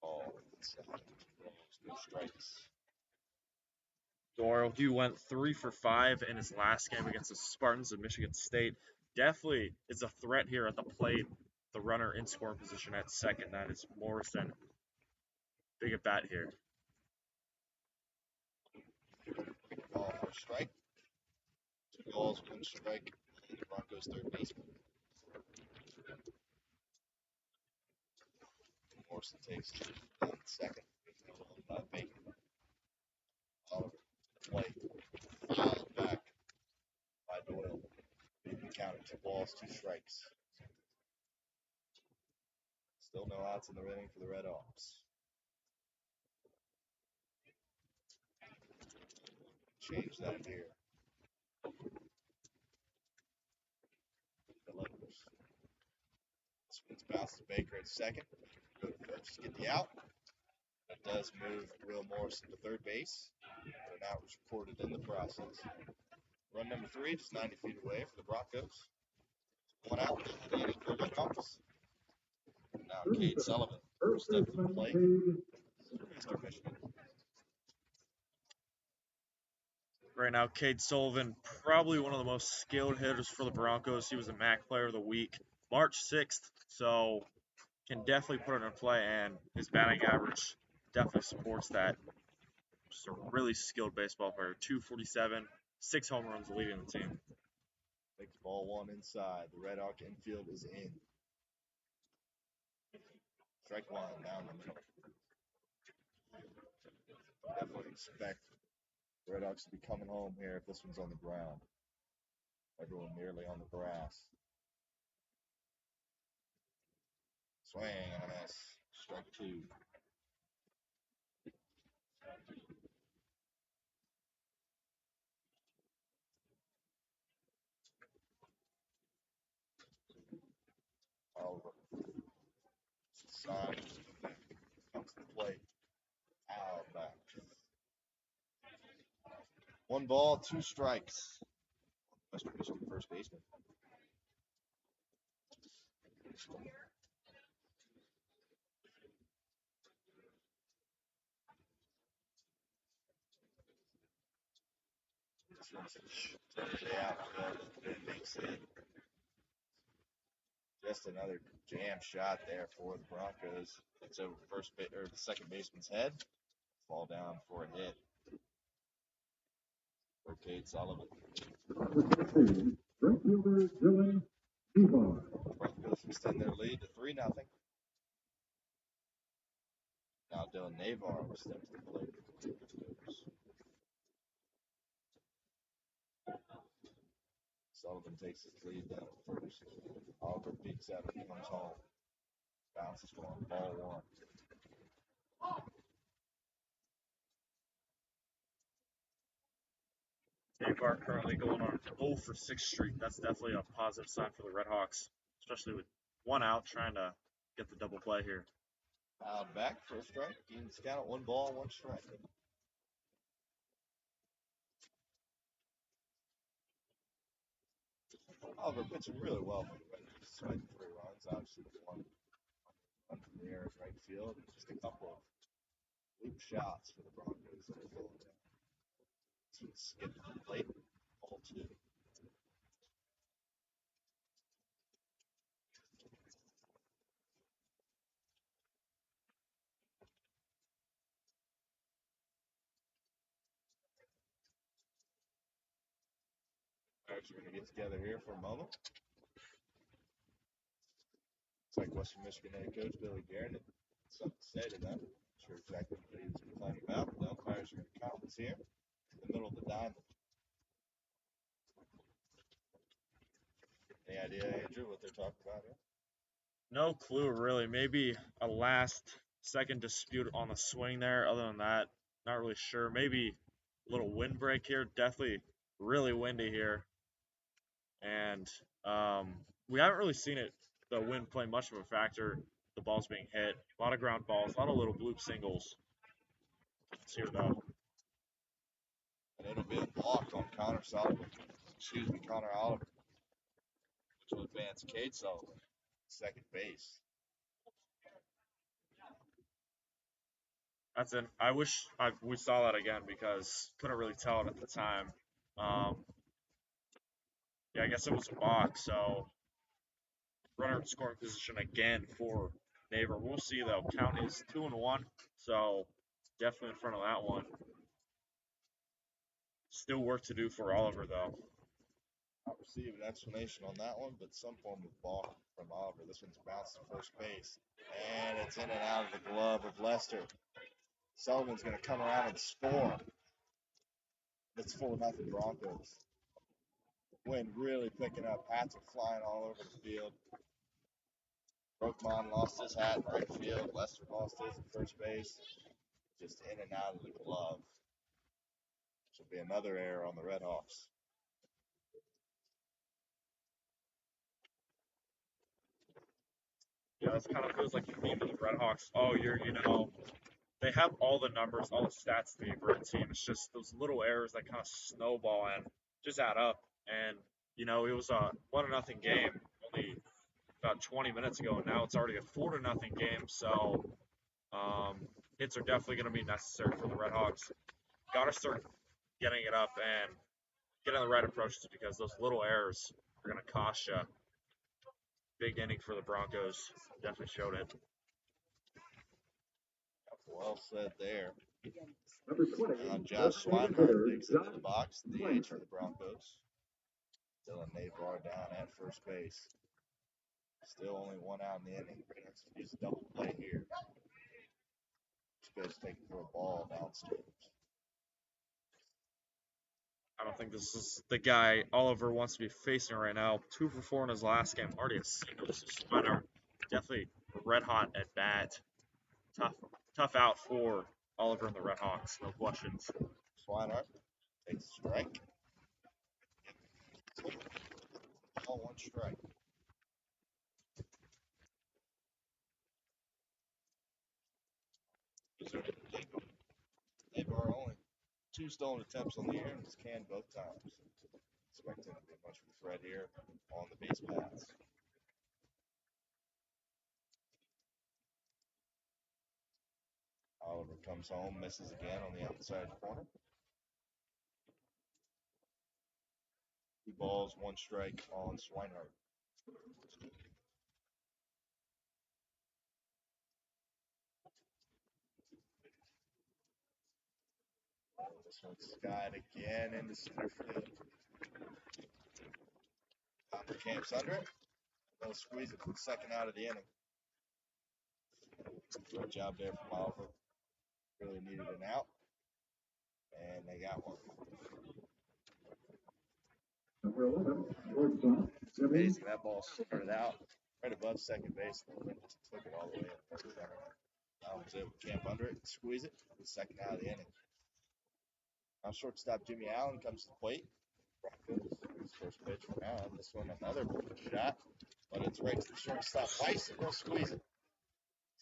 Ball. No strikes. Doyle, he went 3 for 5 in his last game against the Spartans of Michigan State. Definitely is a threat here at the plate. The runner in scoring position at second. That is Morrison. Big at bat here. Ball for a strike. 2 balls, 1 strike. The Broncos third baseman. Morrison takes second. By Baker. Oliver play. Fouled back by Doyle. Even counted 2 balls, 2 strikes. Still no outs in the inning for the RedHawks. Change that here. The Levers. This one's bounced to Baker at second. Go to first, get the out. That does move Will Morrison to third base. But an out was recorded in the process. Run number 3, just 90 feet away for the Broncos. One out in the inning for the Broncos. Now Cade Sullivan, first step to the plate. Mr. Michigan. Right now, Cade Sullivan, probably one of the most skilled hitters for the Broncos. He was the MAC Player of the Week, March 6th, so can definitely put it in play, and his batting average definitely supports that. Just a really skilled baseball player. 247, 6 home runs leading the team. Takes ball one inside. The Red Hawk infield is in. Strike one down the middle. Definitely expect the Red Hawks to be coming home here if this one's on the ground. Everyone nearly on the grass. Swing and a miss. Strike two. Oliver. Side. Comes to the plate. Out back. 1 ball, 2 strikes. Western Michigan first baseman. Makes it. Just another jam shot there for the Broncos. It's over the second baseman's head. Fall down for a hit. For Cade Sullivan. Right fielder Dylan Devon. Broncos extend their lead to 3-0. Now Dylan Navar will step to the plate. Sullivan takes his lead down at first. Oliver peeks out and comes home. Bounces one, ball one. Navar currently going on 0 for 6 streak. That's definitely a positive sign for the RedHawks, especially with 1 out trying to get the double play here. Out back for a strike. Keenan's count at 1 ball, 1 strike. Oliver pitching really well for the Red Hawks. 3 runs, obviously the one from the air is right field. Just a couple of loop shots for the Broncos that are going down. So skip the plate, ball 2. All right, we're going to get together here for a moment. It's like Western Michigan head coach Billy Garrett had something to say to them. Not sure exactly what he was complaining about, but the umpires are in conference here in the middle of the diamond. Any idea, Andrew, what they're talking about here? No clue, really. Maybe a last-second dispute on the swing there. Other than that, not really sure. Maybe a little windbreak here. Definitely really windy here. And we haven't really seen the wind play much of a factor. The ball's being hit. A lot of ground balls, a lot of little bloop singles. It's here, though. And it'll be a block on Connor Oliver, which will advance Cade Sullivan, second base. That's it. I wish we saw that again because couldn't really tell it at the time. Yeah, I guess it was a balk, so runner in scoring position again for Navar. We'll see, though. Count is 2-1, so definitely in front of that one. Still work to do for Oliver, though. Not receive an explanation on that one, but some form of balk from Oliver. This one's bounced to first base, and it's in and out of the glove of Lester. Sullivan's going to come around and score. It's 4-0 Broncos. Wind really picking up. Hats are flying all over the field. Brokman lost his hat in right field. Lester lost his at first base. Just in and out of the glove. This will be another error on the RedHawks. Yeah, this kind of feels like the theme of the RedHawks. Oh, they have all the numbers, all the stats to be a great team. It's just those little errors that kind of snowball and just add up. And, it was a 1-0 game. Only about 20 minutes ago, and now it's already a 4-0 game. So hits are definitely going to be necessary for the RedHawks. Got to start getting it up and getting the right approaches because those little errors are going to cost you. Big inning for the Broncos. Definitely showed it. Well said there. Number 20. Josh Swinehart digs into the box, DH for the Broncos. Dylan Navar down at first base. Still only one out in the inning. Let's use a double play here. First base taking for a ball downstairs. I don't think this is the guy Oliver wants to be facing right now. 2 for 4 in his last game. Already a single. This is Swinehart. Definitely red hot at bat. Tough out for Oliver and the RedHawks. No questions. Swinehart takes a strike. All one strike. Navar only 2 stolen attempts on the year and was canned both times. Expecting to be much of a threat here on the base paths. Oliver comes home, misses again on the outside corner. 2 balls, 1 strike on Swinehart. This one's skied again into center field. Hopper camps under it. They'll squeeze it for the second out of the inning. Good job there from Oliver. Really needed an out. And they got one. Number 11. Shortstop. It's amazing. That ball started out right above second base and then just took it all the way up first center. I was able to camp under it and squeeze it for the second out of the inning. Now shortstop Jimmy Allen comes to the plate. Broncos, his first pitch for Allen. This one another shot, but it's right to the shortstop. Weiss will squeeze it.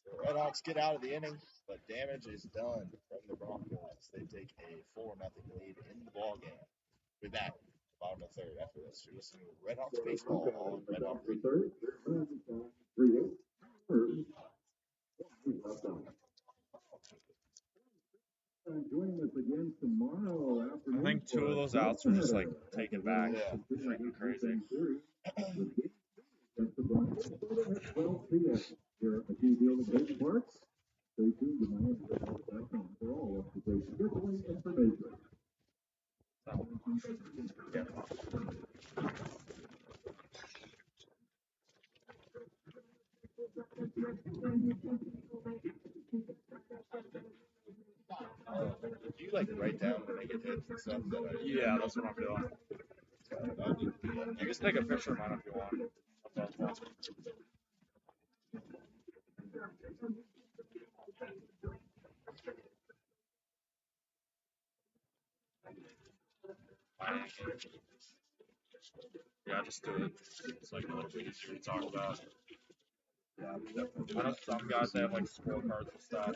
So the RedHawks get out of the inning, but damage is done from the Broncos. They take a 4-0 lead in the ball game. We'll be back bottom of the third after this. You're listening to RedHawks baseball on RedHawk Radio. Joining us again tomorrow afternoon. I think 2 of those outs were just like taken back. Yeah. Freaking crazy. That's the Broncos at 12 p.m. here at McKie Field of Base Parks. Stay tuned to MiamiRedHawks.com for all up-to-date giveaway information. Do you like write down when they get hits and stuff? Yeah, that's what I'm doing. You can take a picture of mine if you want. Yeah, just do it. It's like a little bit easier to talk about. Yeah, definitely. I know some guys they have like scorecards and stuff.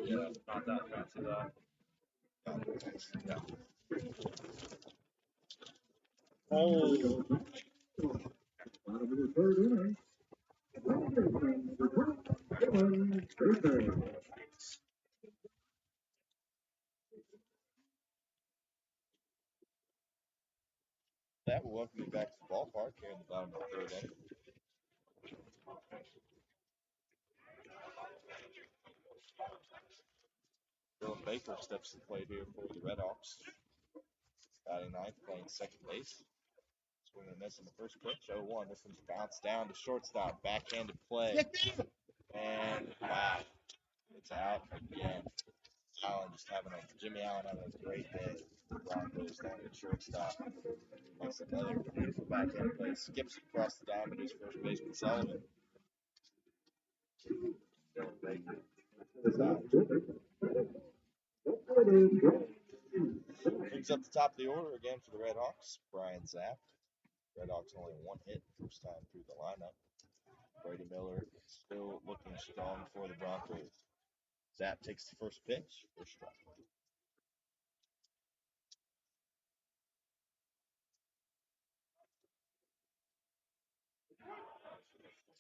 Yeah, not that fancy though. Yeah. Oh. Bottom of the third inning. That will welcome you back to the ballpark here in the bottom of the third inning. Dylan Baker steps to the plate here for the RedHawks. Batting ninth, playing second base. Swing and miss in the first pitch. 0-1. This one's bounced down to shortstop. Backhanded play. And wow. It's out again. Jimmy Allen having a great day. The Broncos down at shortstop. Makes another beautiful backhand play. Skips across the diamond to his first baseman Sullivan. Dylan Baker. Moves up the top of the order again for the RedHawks. Brian Zapp. RedHawks only 1 hit first time through the lineup. Brady Miller still looking strong for the Broncos. Zapp takes the first pitch for strike.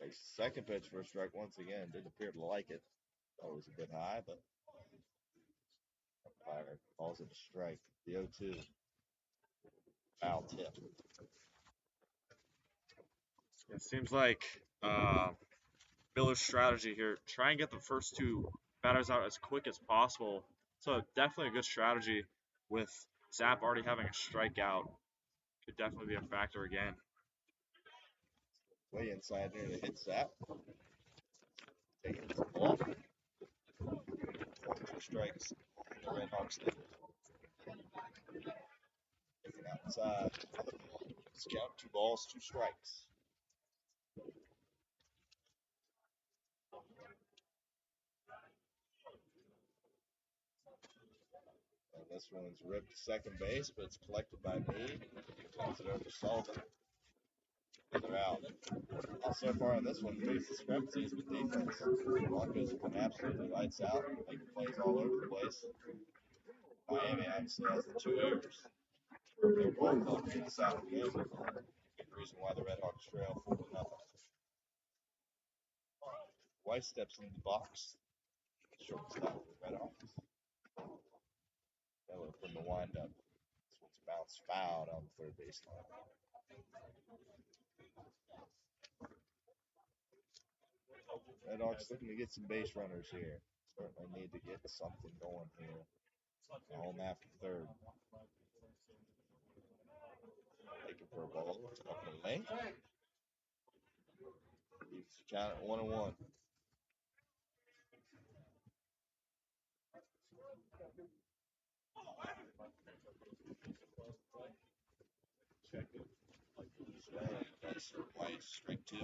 Takes the second pitch for a strike once again. Didn't appear to like it. Thought it was a bit high, but umpire calls it a strike. The 0-2. Foul tip. It seems like Miller's strategy here, try and get the first two batters out as quick as possible. So definitely a good strategy with Zap already having a strikeout. Could definitely be a factor again. Way inside there to hit Zap. Taking the ball. 2 strikes. The RedHawks lead. Taking outside. Count 2 balls, 2 strikes. And this one's ripped to second base, but it's collected by me. Toss it over to Sullivan. They're out. So far on this one, the biggest discrepancy is with defense. The Broncos have been absolutely lights out, making plays all over the place. Miami obviously has the 2 errors. Their ball club in this afternoon. Big reason why the RedHawks trail 4-0. Weiss steps into the box. Shortstop for the RedHawks. Miller from the windup. This one's bounced foul on the third baseline. RedHawks looking to get some base runners here. Certainly need to get something going here. Home after third. Taking for a ball. Up in the lane. Keeps the count at 1-1. Check it. That's Weiss, strike 2.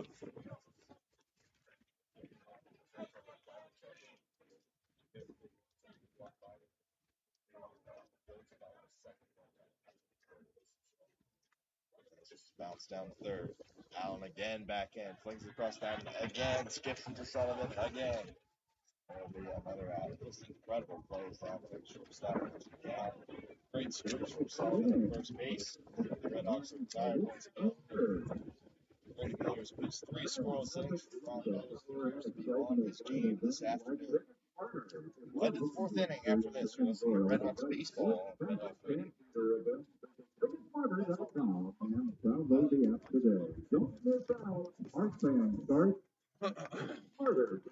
Just bounce down third. Allen again, back end. Flings it across down again. Skips into Sullivan again. There'll be another out. Just incredible plays down there. Shortstop. Yeah. Great switch from Sullivan at first base. The RedHawks are retired once again. Brady Miller's pitched 3 scoreless innings for the Broncos. He appears to be on his game this afternoon. We'll head to the 4th inning after this. You're listening to RedHawks baseball on Red Hawk Radio. Carter.com and download the app today. Don't miss out. Our fans start Carter.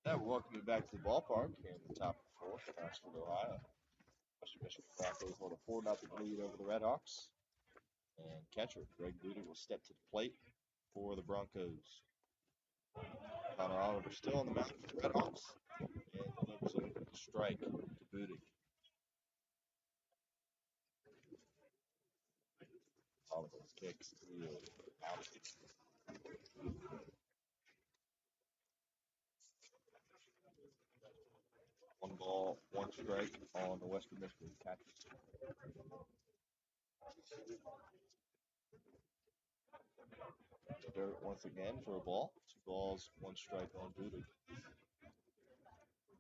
Now, welcome you back to the ballpark here in the top of the 4th, Ashford, Ohio. Western Michigan Broncos hold a 4-0 lead over the RedHawks. And catcher Greg Booty will step to the plate for the Broncos. Connor Oliver still on the mound for the RedHawks. And delivers a strike to Booty. Oliver's kicks out. 1 ball, 1 strike on the Western Michigan catcher. Dirt once again for a ball. 2 balls, 1 strike on Booty.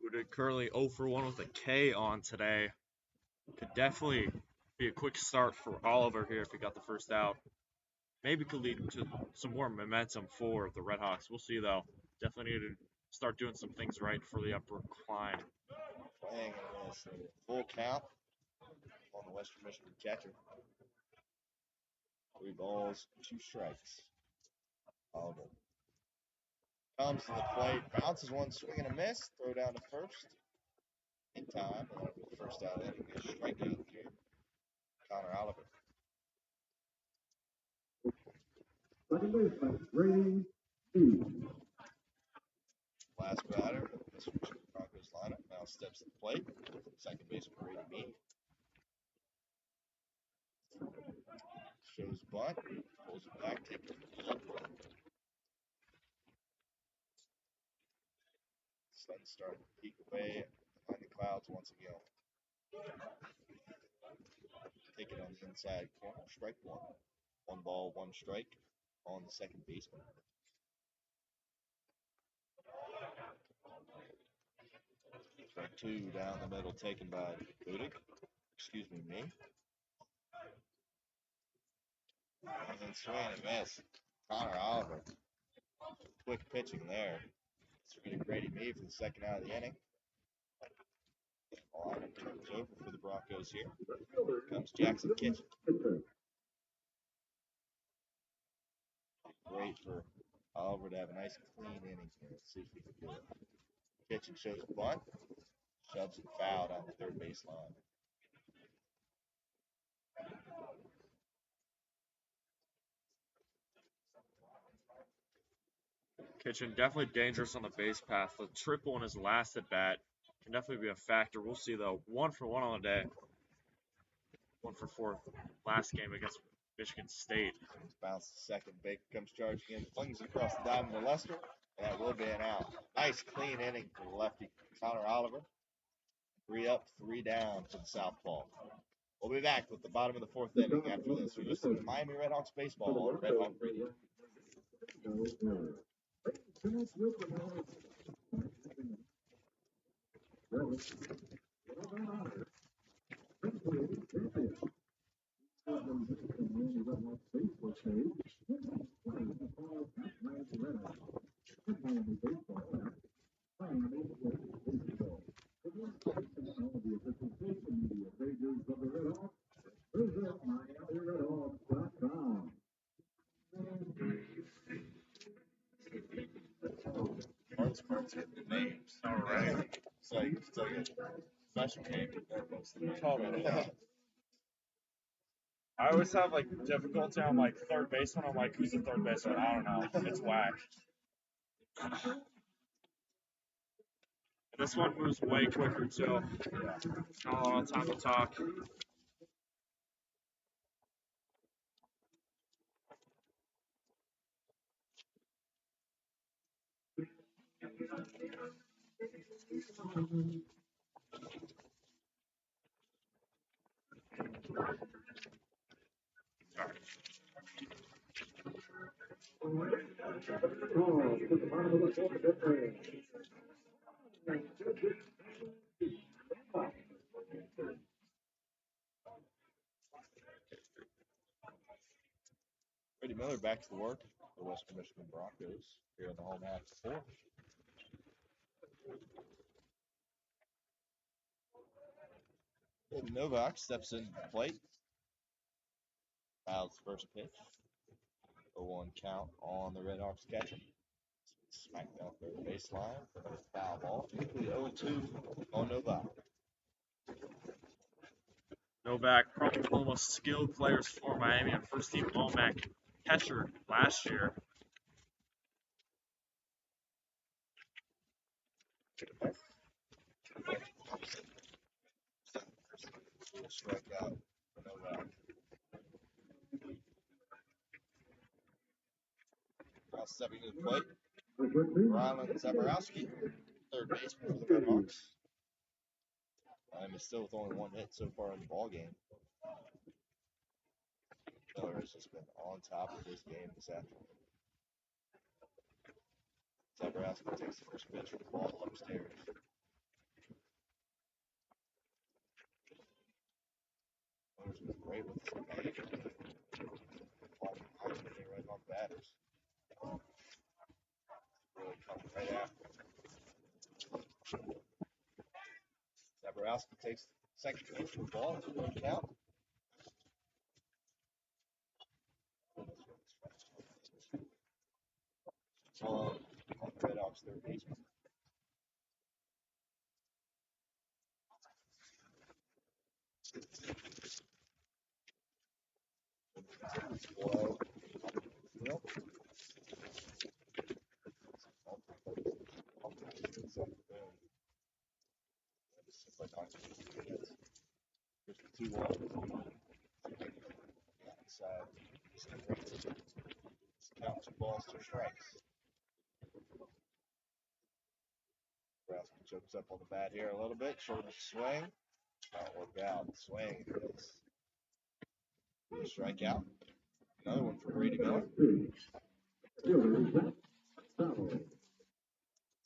Booty currently 0 for 1 with a K on today. Could definitely be a quick start for Oliver here if he got the first out. Maybe could lead to some more momentum for the RedHawks. We'll see, though. Definitely need to start doing some things right for the upward climb. Playing a full count on the Western Michigan catcher. 3 balls, 2 strikes. Oliver comes to the plate, bounces one, swing and a miss, throw down to first. In time, and that'll be the first out of the inning. A strikeout here. Connor Oliver. Second baseman, Grady Mead. Last batter for the Michigan Broncos lineup. Now steps to the plate. Second baseman, Brady Mead. Shows bunt. Pulls it back, takes it. Sun starting to peek away behind the clouds once again. Take it on the inside corner. Strike one. 1 ball, 1 strike on the second baseman. Strike 2 down the middle, taken by Budick. Excuse me. And then swing and miss. Connor Oliver. Quick pitching there. Swinging Brady Mead for the second out of the inning. On turns over for the Broncos here. Comes Jackson Kitchen. Great for Oliver to have a nice clean inning here. Let's see if we can do it. Kitchen shows a bunt. Shoves it foul down the third base line. Kitchen definitely dangerous on the base path. The triple in his last at bat can definitely be a factor. We'll see though. 1 for 1 on the day. 1 for 4 last game against Michigan State. Bounce to second. Baker comes charging in, flings it across the diamond to Lester, and that will be an out. Nice clean inning for the lefty Connor Oliver. 3 up, 3 down for the Southpaw. We'll be back with the bottom of the 4th inning after this. You're listening to Miami RedHawks baseball on Red Hawk Radio. Visit MiamiRedHawks.com. Parts get the names. All right. It's like a special game. I always have like difficulty on like third baseman. I'm like, who's the third baseman? I don't know. It's whack. This one moves way quicker too. Not a lot of time to talk. Brady Miller back to work for the Western Michigan Broncos here in the home half of the 4th. Novak steps in the plate. Fouls first pitch. 0-1 count on the RedHawks catcher. Smacked down third baseline for another foul ball. 0-2 on Novak. Novak, probably one of the most skilled players for Miami and first team All-MAC catcher last year. Strikeout for Novak. Now stepping to the plate, Rylan Zaborowski, third baseman for the RedHawks. Miami still with only 1 hit so far in the ball game. Miller has just been on top of his game this afternoon. Zaborowski takes the first pitch with the ball upstairs. Miller's been great with his command. Ball behind the RedHawk batters. Really coming right after. Zaborowski takes the second pitch for the ball. 2-1 count. ball on the RedHawks third baseman. Slow. Well, it's like on there's the 2-1. Outside. Count 2 balls, 2 strikes. Nebraska chokes up on the bat here a little bit. Short swing. Not work out. Swing. Strikeout. Another one for Brady Miller.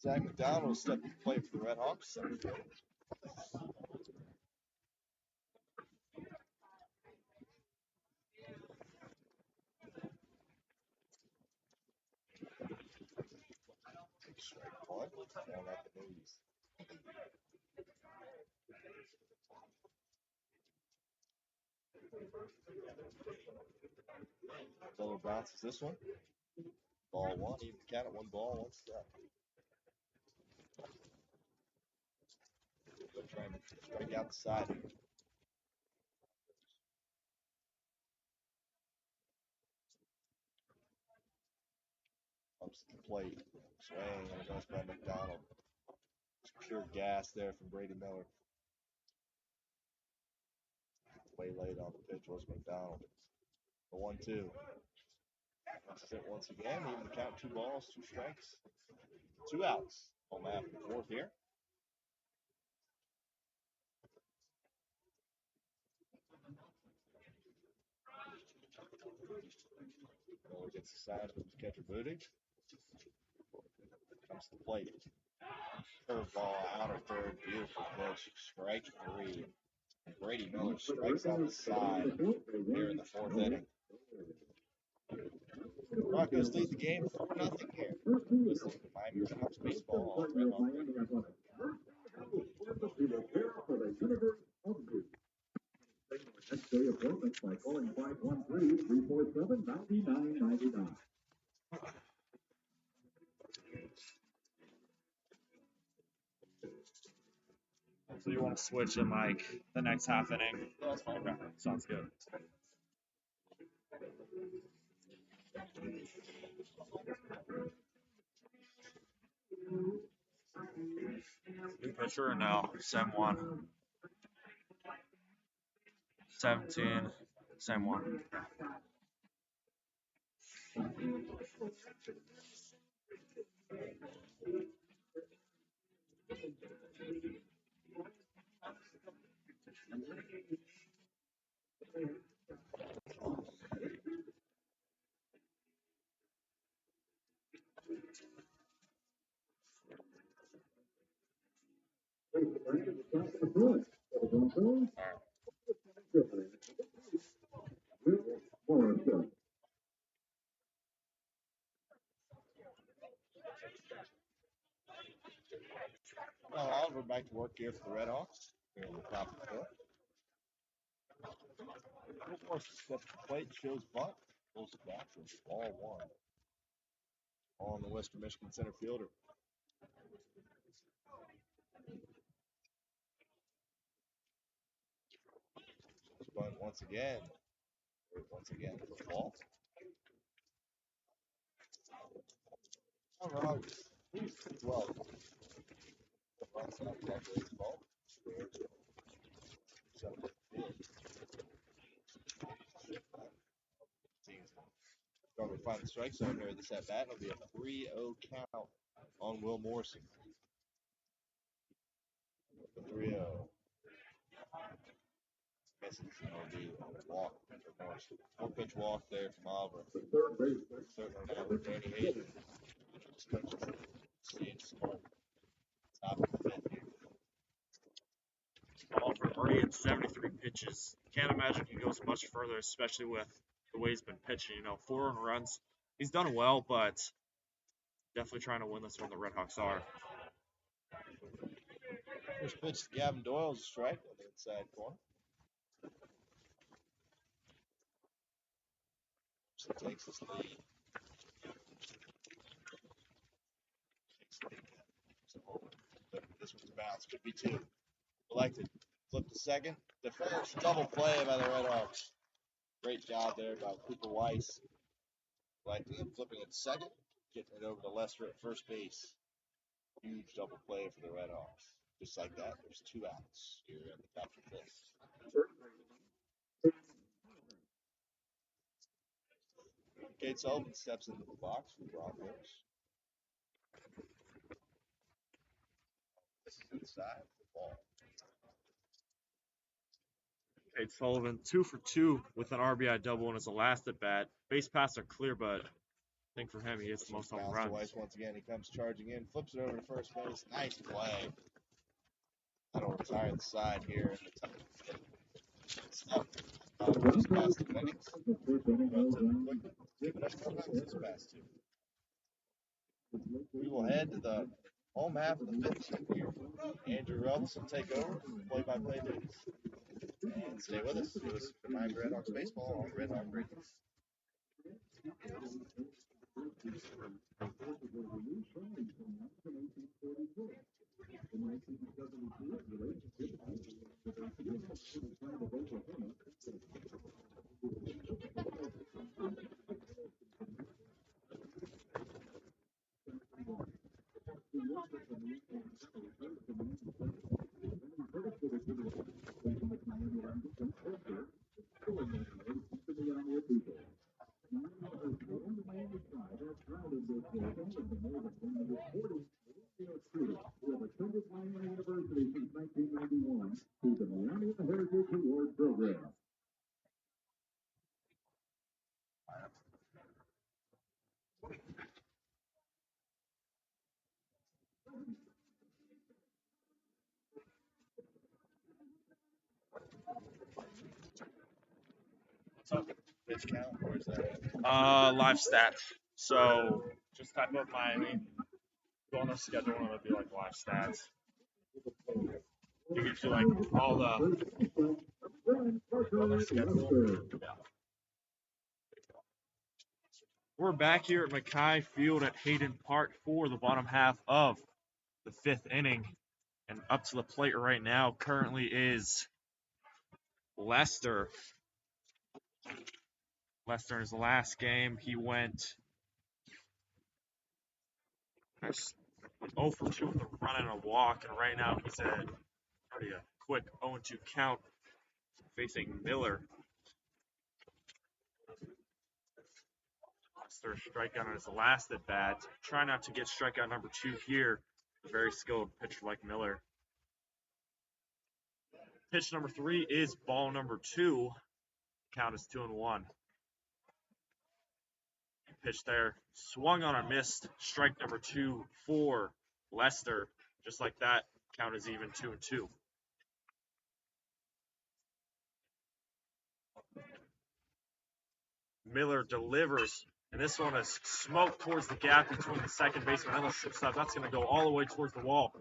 Zach McDonald will step to the plate for the RedHawks. Center field. Strike one. Down at the knees. Miller bounces this one. Ball one. Even count it. 1 ball, 1 step. They're trying to strike out the side. Comes to the plate. Swing and a miss by McDonald. It's pure gas there from Brady Miller. Way late on the pitch was McDonald. The 1-2. That's it once again. Even to count 2 balls, 2 strikes, 2 outs. Home after the 4th here. Miller gets the side from his catcher Booty. Comes to the plate. Curveball, outer third, beautiful pitch. Strike 3. Brady Miller strikes out the side here in the 4th inning. Broncos lead the game 4-0 here. Listening to Miami RedHawks baseball on Red Hawk Radio. Next day appointments by calling 513-347-9999. So you want to switch in like the next half inning? Yeah, that's fine. Okay, sounds good. New pitcher or no? Same one. 17, same one. Well, Oliver back to work here for the RedHawks. Here in the top of the 4th. Wilmore steps to the plate, shows bunt, pulls it back for ball 1. On the Western Michigan center fielder. Bunt once again. Once again for the ball. All right. 12. Runs out there for his ball. Struggle to find the strike zone here. This at bat will be a 3-0 count on Will Morrison. The 3-0. Guess it's going to be a walk for Morrison. 4-pitch walk there from Oliver. Certainly now with Danny Hayden. Top of the 5th here. Oliver already at 73 pitches. Can't imagine he goes much further, especially with the way he's been pitching. 4 earned runs. He's done well, but definitely trying to win this one. The RedHawks are. First pitch to Gavin Doyle's a strike on the inside corner. So takes his lead. this with the bounce. Could be 2. Collected. Flip to second. The first double play by the RedHawks. Great job there by Cooper Weiss. Collecting and flipping it second. Getting it over to Lester at first base. Huge double play for the RedHawks. Just like that, there's 2 outs here at the top of the list. Gates Sullivan steps into the box for the Broncos. This is inside the ball. Hayden Sullivan, 2 for 2 with an RBI double in his last at bat. Base paths are clear, but I think for him he hits the most home runs. Weiss once again. He comes charging in, flips it over to first base. Nice play. That'll retire the side here in the top. Stuff. Just past the innings. Giving us more runs this past 2. We will head to the home half of the 5th inning here. Andrew Relvas will take over play-by-play duties. And stay with us. It was Miami RedHawks baseball on Red Hawk Radio. Pitch count, or is that? Live stat. So just type up Miami. Go on the schedule and it'll be like live stats. It gives you like all the schedule. Yeah. We're back here at McKie Field at Hayden Park for the bottom half of the 5th inning. And up to the plate right now currently is Lester. Lester in his last game, he went 0 for 2 with a run and a walk, and right now he's at already a quick 0-2 count facing Miller. Lester strikeout on his last at bat. Try not to get strikeout number 2 here. A very skilled pitcher like Miller. Pitch number 3 is ball number 2. Count is 2-1. Pitch there, swung on a missed. Strike number 2 for Lester. Just like that, count is even 2-2. Miller delivers, and this one is smoked towards the gap between the second baseman and the shortstop. That's going to go all the way towards the wall.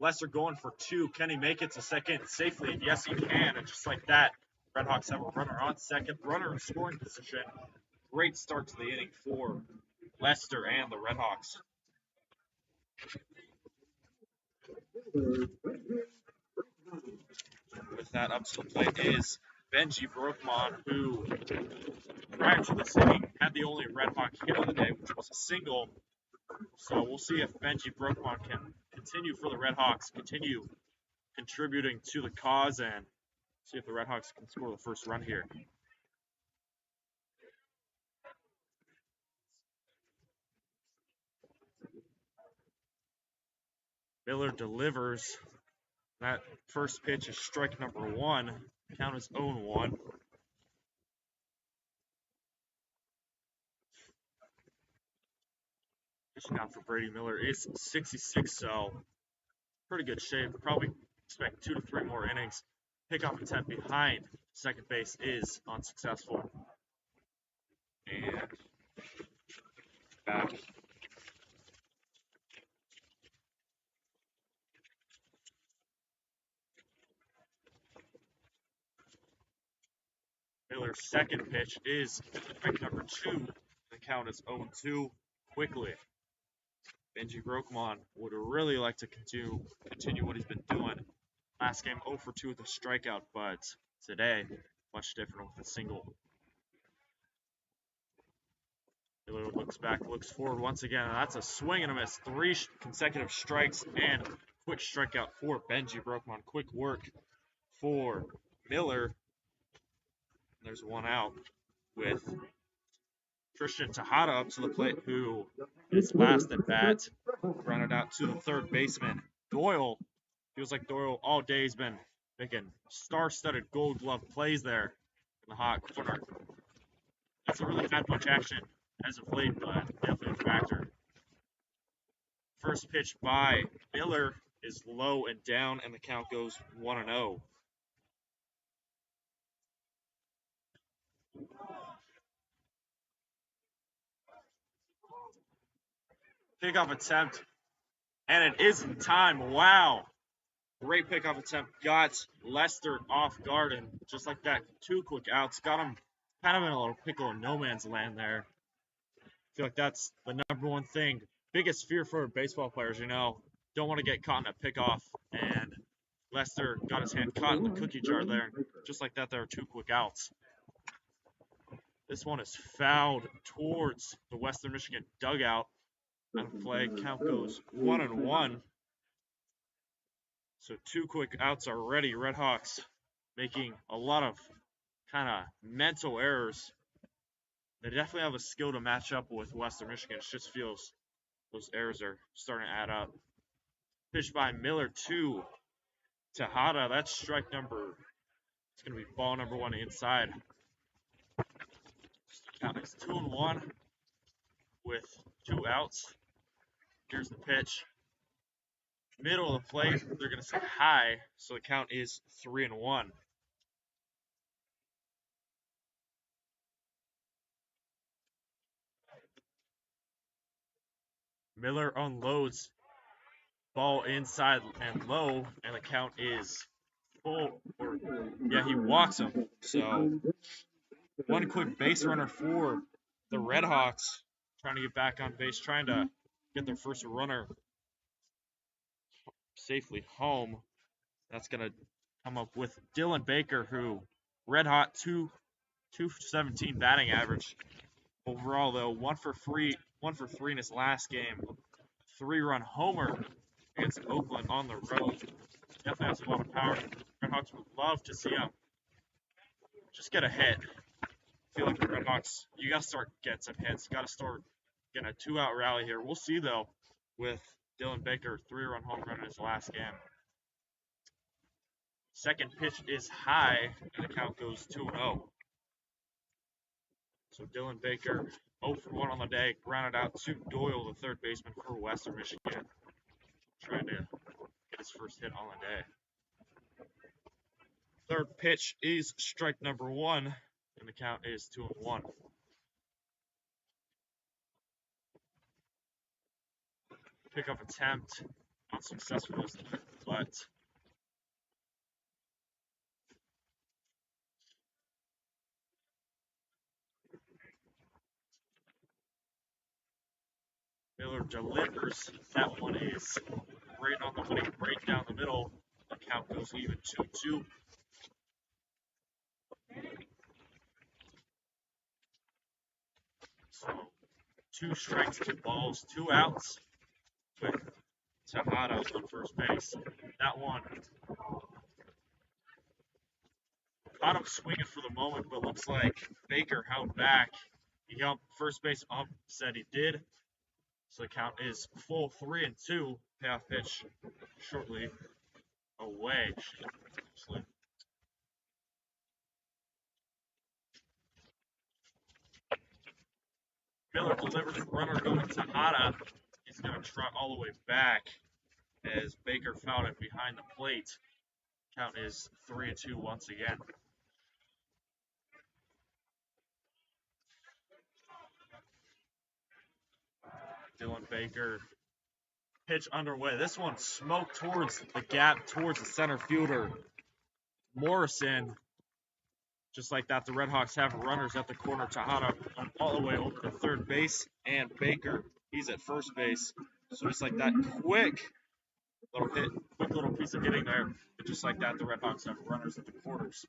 Lester going for 2. Can he make it to second safely? Yes, he can. And just like that, RedHawks have a runner on second, runner in scoring position. Great start to the inning for Lester and the RedHawks. With that, up to the plate is Benji Brookman, who prior to this inning had the only RedHawk hit of the day, which was a single. So we'll see if Benji Brookman can continue for the RedHawks, continue contributing to the cause, and see if the RedHawks can score the first run here. Miller delivers. That first pitch is strike number 1. Count is 0-1. Pitch count for Brady Miller is 66, so pretty good shape. Probably expect 2 to 3 more innings. Pickoff attempt behind second base is unsuccessful. And back. Miller's second pitch is strike number 2. The count is 0-2 quickly. Benji Brokemon would really like to continue what he's been doing. Last game 0 for 2 with a strikeout, but today, much different with a single. Miller looks back, looks forward once again, and that's a swing and a miss. 3 consecutive strikes and quick strikeout for Benji Brokemon. Quick work for Miller. There's one out with Christian Tejada up to the plate, who his last at bat grounded out to the third baseman. Doyle, feels like Doyle all day has been making star-studded Gold Glove plays there in the hot corner. Hasn't really had much action as of late, but definitely a factor. First pitch by Miller is low and down, and the count goes 1-0. Pickoff attempt, and it is in time. Wow. Great pickoff attempt. Got Lester off guard, and just like that, 2 quick outs. Got him kind of in a little pickle in no man's land there. I feel like that's the number one thing. Biggest fear for baseball players, don't want to get caught in a pickoff. And Lester got his hand caught in the cookie jar there. Just like that, there are 2 quick outs. This one is fouled towards the Western Michigan dugout. On the flag, count goes 1-1. So 2 quick outs already. RedHawks making a lot of kind of mental errors. They definitely have a skill to match up with Western Michigan. It just feels those errors are starting to add up. Pitch by Miller to Tejada. That's strike number. It's going to be ball number 1 inside. Count is 2-1 with 2 outs. Here's the pitch. Middle of the plate, they're going to say high, so the count is 3-1. Miller unloads, ball inside and low, and the count is full. He walks him. So 1 quick base runner for the RedHawks, trying to get back on base, trying to get their first runner safely home. That's going to come up with Dylan Baker, who red hot 217 batting average. Overall, though, 1 for 3 in his last game. 3-run homer against Oakland on the road. Definitely has a lot of power. RedHawks would love to see him just get a hit. I feel like the RedHawks, you got to start getting some hits. Got to start getting a 2-out rally here. We'll see, though, with Dylan Baker, 3-run home run in his last game. Second pitch is high, and the count goes 2-0. So Dylan Baker, 0 for 1 on the day, grounded out to Doyle, the third baseman for Western Michigan, trying to get his first hit on the day. Third pitch is strike number 1, and the count is 2-1. Pickoff attempt, unsuccessful, but Miller delivers. That one is right on the money, right down the middle. The count goes even 2-2. So 2 strikes, 2 balls, 2 outs with Tejada on first base. That one caught him swinging for the moment, but looks like Baker held back. He held first base up, said he did. So the count is full 3-2. Payoff pitch shortly away. Miller delivers, runner going to Tejada. He's going to trot all the way back as Baker fouled it behind the plate. Count is 3-2 once again. Dylan Baker, pitch underway. This one smoked towards the gap, towards the center fielder, Morrison. Just like that, the RedHawks have runners at the corner. Tejada all the way over to third base, and Baker, he's at first base. So just like that, quick little piece of hitting there. But just like that, the RedHawks have runners at the corners.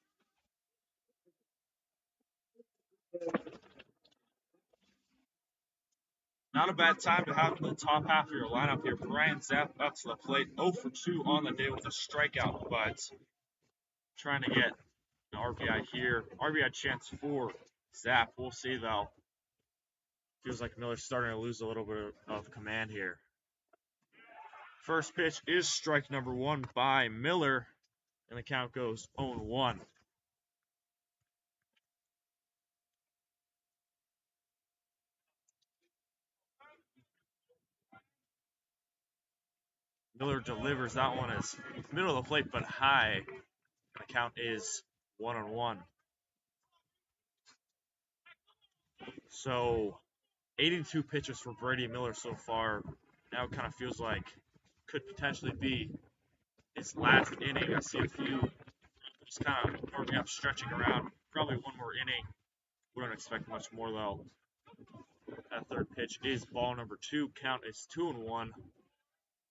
Not a bad time to have the top half of your lineup here. Brian Zapp up to the plate, 0 for 2 on the day with a strikeout, but trying to get an RBI here. RBI chance for Zapp. We'll see though. Feels like Miller's starting to lose a little bit of command here. First pitch is strike number 1 by Miller, and the count goes 0-1. Miller delivers. That one is middle of the plate, but high. The count is 1-1. So 82 pitches for Brady Miller so far. Now it kind of feels like could potentially be his last inning. I see a few just kind of warming up, stretching around. Probably one more inning. We don't expect much more though. That third pitch is ball number 2. Count is 2-1.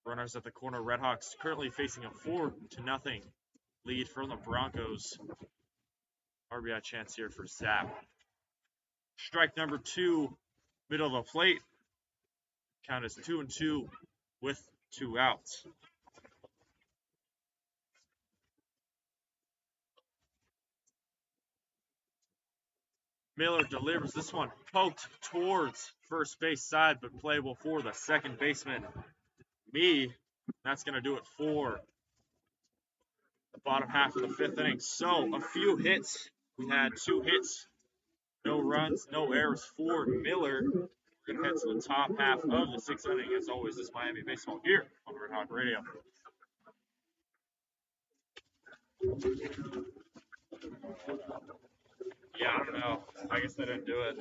Runners at the corner. RedHawks currently facing a 4-0 lead from the Broncos. RBI chance here for Zapp. Strike number 2, middle of the plate. Count is 2-2 with 2 outs. Miller delivers this one, poked towards first base side, but playable for the second baseman, McKie. That's going to do it for the bottom half of the 5th inning. So a few hits. We had 2 hits, no runs, no errors for Miller. We're going to head to the top half of the 6th inning. As always, this Miami baseball here on Red Hawk Radio. Yeah, I don't know. I guess they didn't do it.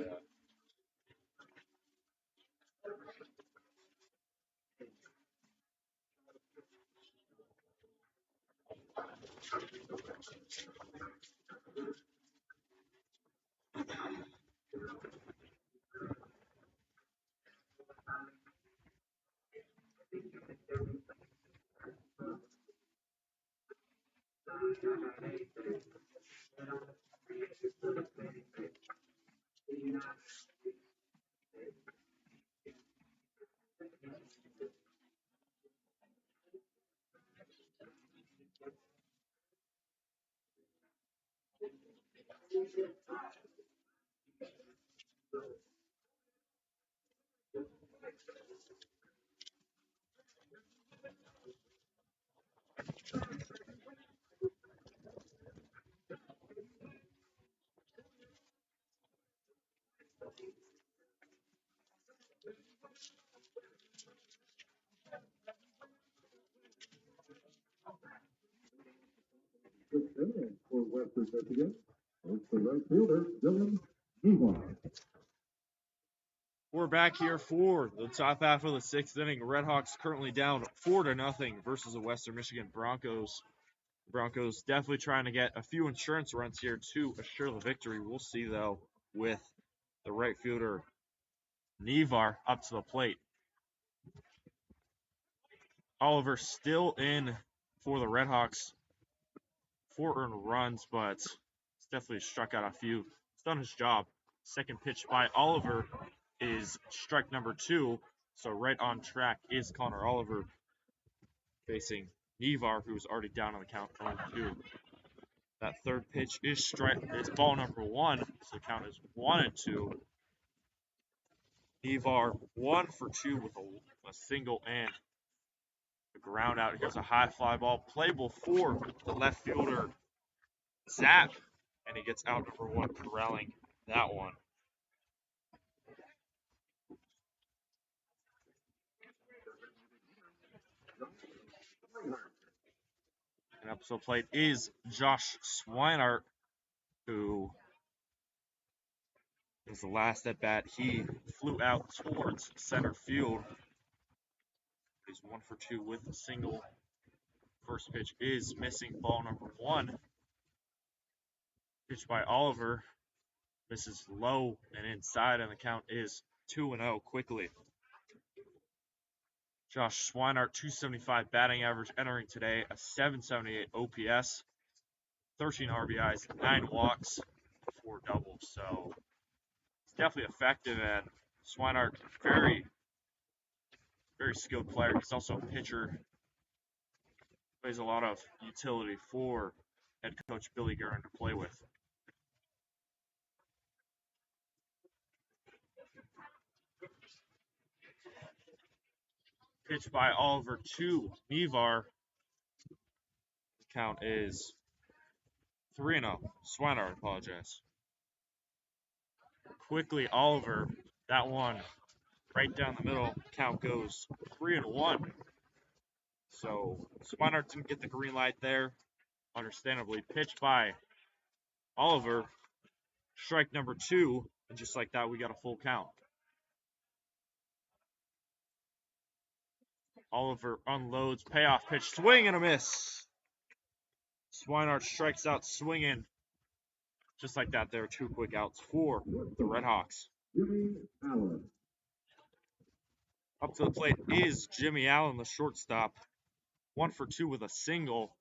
For Western Michigan, it's the right fielder, Dylan Nivar. We're back here for the top half of the 6th inning. RedHawks currently down 4-0 versus the Western Michigan Broncos. Broncos definitely trying to get a few insurance runs here to assure the victory. We'll see though with the right fielder Nivar up to the plate. Oliver still in for the RedHawks. 4 earned runs, but it's definitely struck out a few. It's done his job. Second pitch by Oliver is strike number 2. So right on track is Connor Oliver facing Nivar, who's already down on the count 0-2. That third pitch is ball number 1, so the count is 1-2. Nivar 1 for 2 with a single and a ground out. Here's a high fly ball, playable for the left fielder Zapp, and he gets out number 1, corralling that one. And up to the plate is Josh Swinehart, who is the last at bat. He flew out towards center field. He's 1 for 2 with a single. First pitch is missing, ball number 1. Pitch by Oliver. Misses low and inside, and the count is 2-0 quickly. Josh Swinart, 275 batting average, entering today, a 778 OPS, 13 RBIs, 9 walks, 4 doubles. So it's definitely effective, and Swinart, very, very skilled player. He's also a pitcher. Plays a lot of utility for head coach Billy Guerin to play with. Pitch by Oliver to Nevar. The count is 3-0. Swinart, I apologize. Quickly, Oliver, that one right down the middle. Count goes 3-1. So Swinart didn't get the green light there. Understandably, pitch by Oliver. Strike number 2, and just like that, we got a full count. Oliver unloads, payoff pitch, swing and a miss. Swinart strikes out swinging. Just like that, there are 2 quick outs for the RedHawks. Jimmy Allen. Up to the plate is Jimmy Allen, the shortstop. 1 for 2 with a single.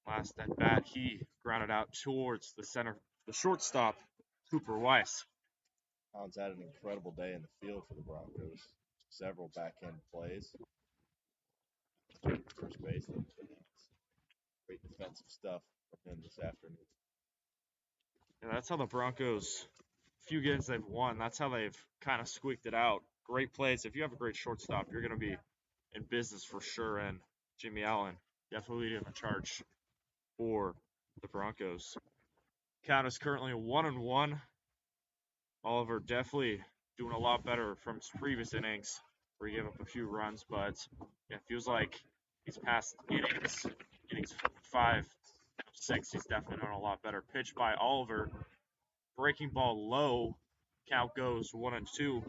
Last at bat, he grounded out towards the center, the shortstop, Cooper Weiss. Allen's had an incredible day in the field for the Broncos. Several backhand plays. First base. Great defensive stuff from him this afternoon. And that's how the Broncos, few games they've won, that's how they've kind of squeaked it out. Great plays. If you have a great shortstop, you're going to be in business for sure. And Jimmy Allen definitely leading the charge for the Broncos. Count is currently 1-1. Oliver definitely doing a lot better from his previous innings where he gave up a few runs, but yeah, it feels like these past innings 5, 6, he's definitely doing a lot better. Pitch by Oliver, breaking ball low, count goes 1-2.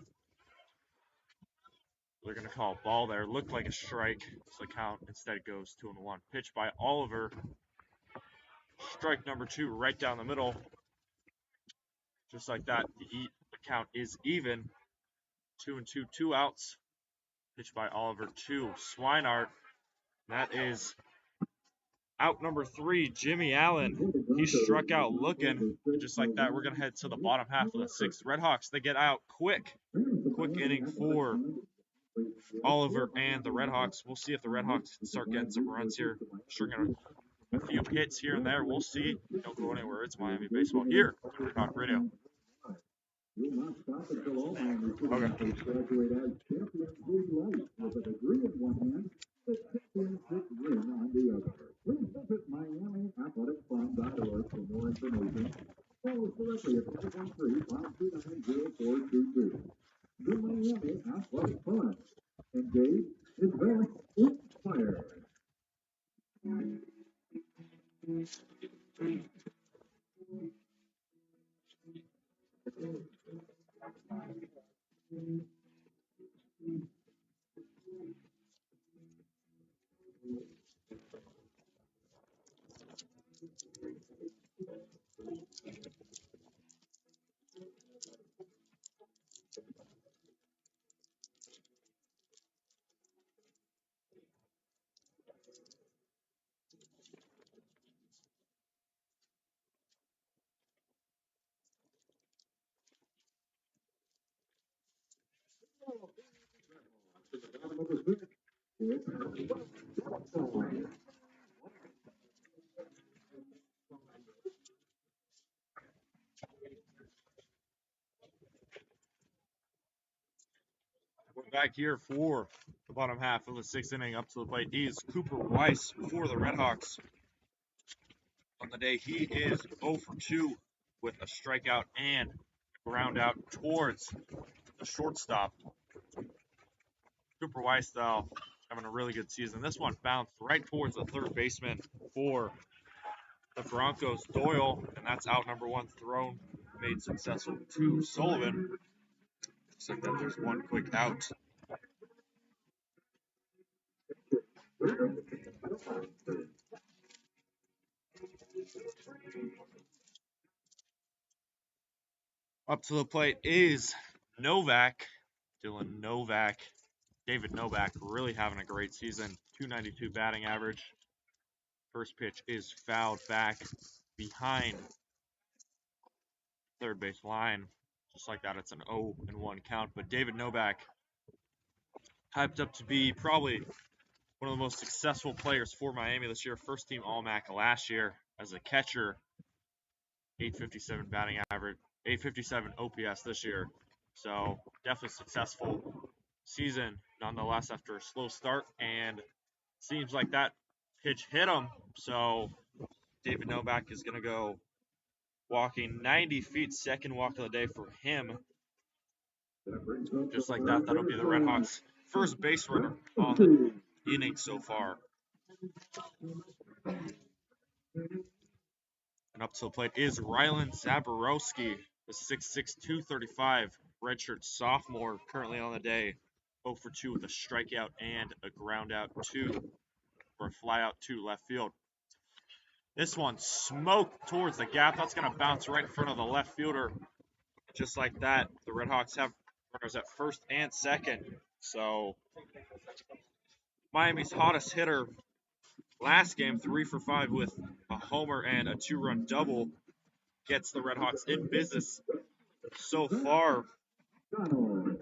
They're going to call a ball there. Looked like a strike, so the count instead goes 2-1. Pitch by Oliver, strike number 2 right down the middle. Just like that, the count is even. 2-2, 2 outs. Pitch by Oliver to Swinart. That is out number 3, Jimmy Allen. He struck out looking. And just like that, we're going to head to the bottom half of the 6th. RedHawks, they get out quick. Quick inning for Oliver and the RedHawks. We'll see if the RedHawks can start getting some runs here. Stringing a few hits here and there. We'll see. Don't go anywhere. It's Miami Baseball here on Red Hawk Radio. Will not stop until all Miami Okay. graduate as champions league life with a degree in one hand, the championship ring on the other. Please visit MiamiAthleticFund.org for more information. Call us directly at 513-529-0422. The Miami Athletic Fund. Engage, advance, inspire. We're back here for the bottom half of the 6th inning. Up to the plate is Cooper Weiss for the RedHawks. On the day, he is 0 for 2 with a strikeout and ground out towards the shortstop. Cooper Weiss, though, having a really good season. This one bounced right towards the third baseman for the Broncos, Doyle, and that's out number 1 thrown, made successful to Sullivan. So that there's 1 quick out. Up to the plate is Novak, Dylan Novak. David Novak really having a great season. 292 batting average. First pitch is fouled back behind third base line. Just like that, it's an 0-1 count. But David Novak, hyped up to be probably one of the most successful players for Miami this year. First team All-MAC last year as a catcher. 857 batting average, 857 OPS this year. So definitely successful season nonetheless after a slow start. And seems like that pitch hit him. So David Novak is going to go walking 90 feet, second walk of the day for him. Just like that, that'll be the RedHawks' first base runner on the inning so far. And up to the plate is Rylan Zaborowski, the 6'6", 235 redshirt sophomore, currently on the day. 0 for 2 with a strikeout and a ground out 2, or a fly out 2 left field. This one smoked towards the gap. That's going to bounce right in front of the left fielder. Just like that, the RedHawks have runners at first and second. So Miami's hottest hitter last game, 3 for 5 with a homer and a 2-run double, gets the RedHawks in business so far.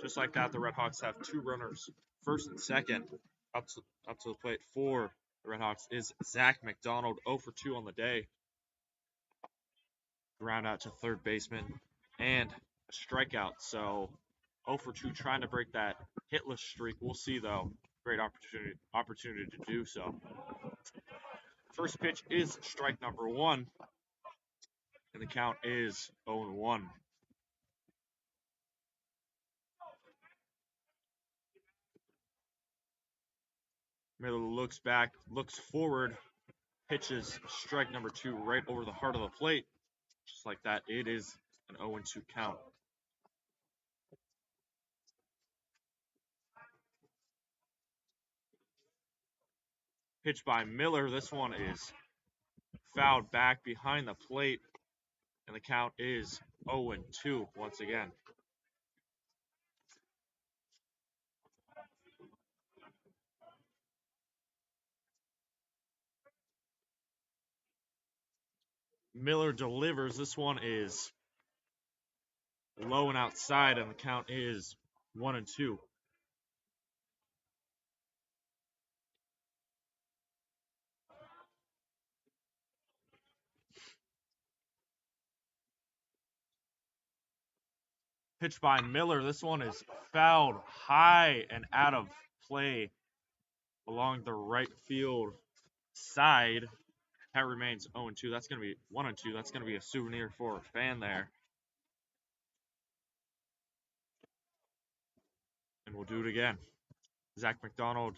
Just like that, the RedHawks have 2 runners, first and second. Up to the plate for the RedHawks is Zach McDonald, 0 for 2 on the day. Ground out to third baseman and a strikeout. So 0 for 2 trying to break that hitless streak. We'll see though. Great opportunity to do so. First pitch is strike number 1. And the count is 0-1. Miller looks back, looks forward, pitches strike number 2 right over the heart of the plate. Just like that, it is an 0-2 count. Pitch by Miller. This one is fouled back behind the plate, and the count is 0-2 once again. Miller delivers. This one is low and outside, and the count is 1-2. Pitch by Miller. This one is fouled high and out of play along the right field side. Count remains 0-2. That's going to be 1-2. That's going to be a souvenir for a fan there. And we'll do it again. Zach McDonald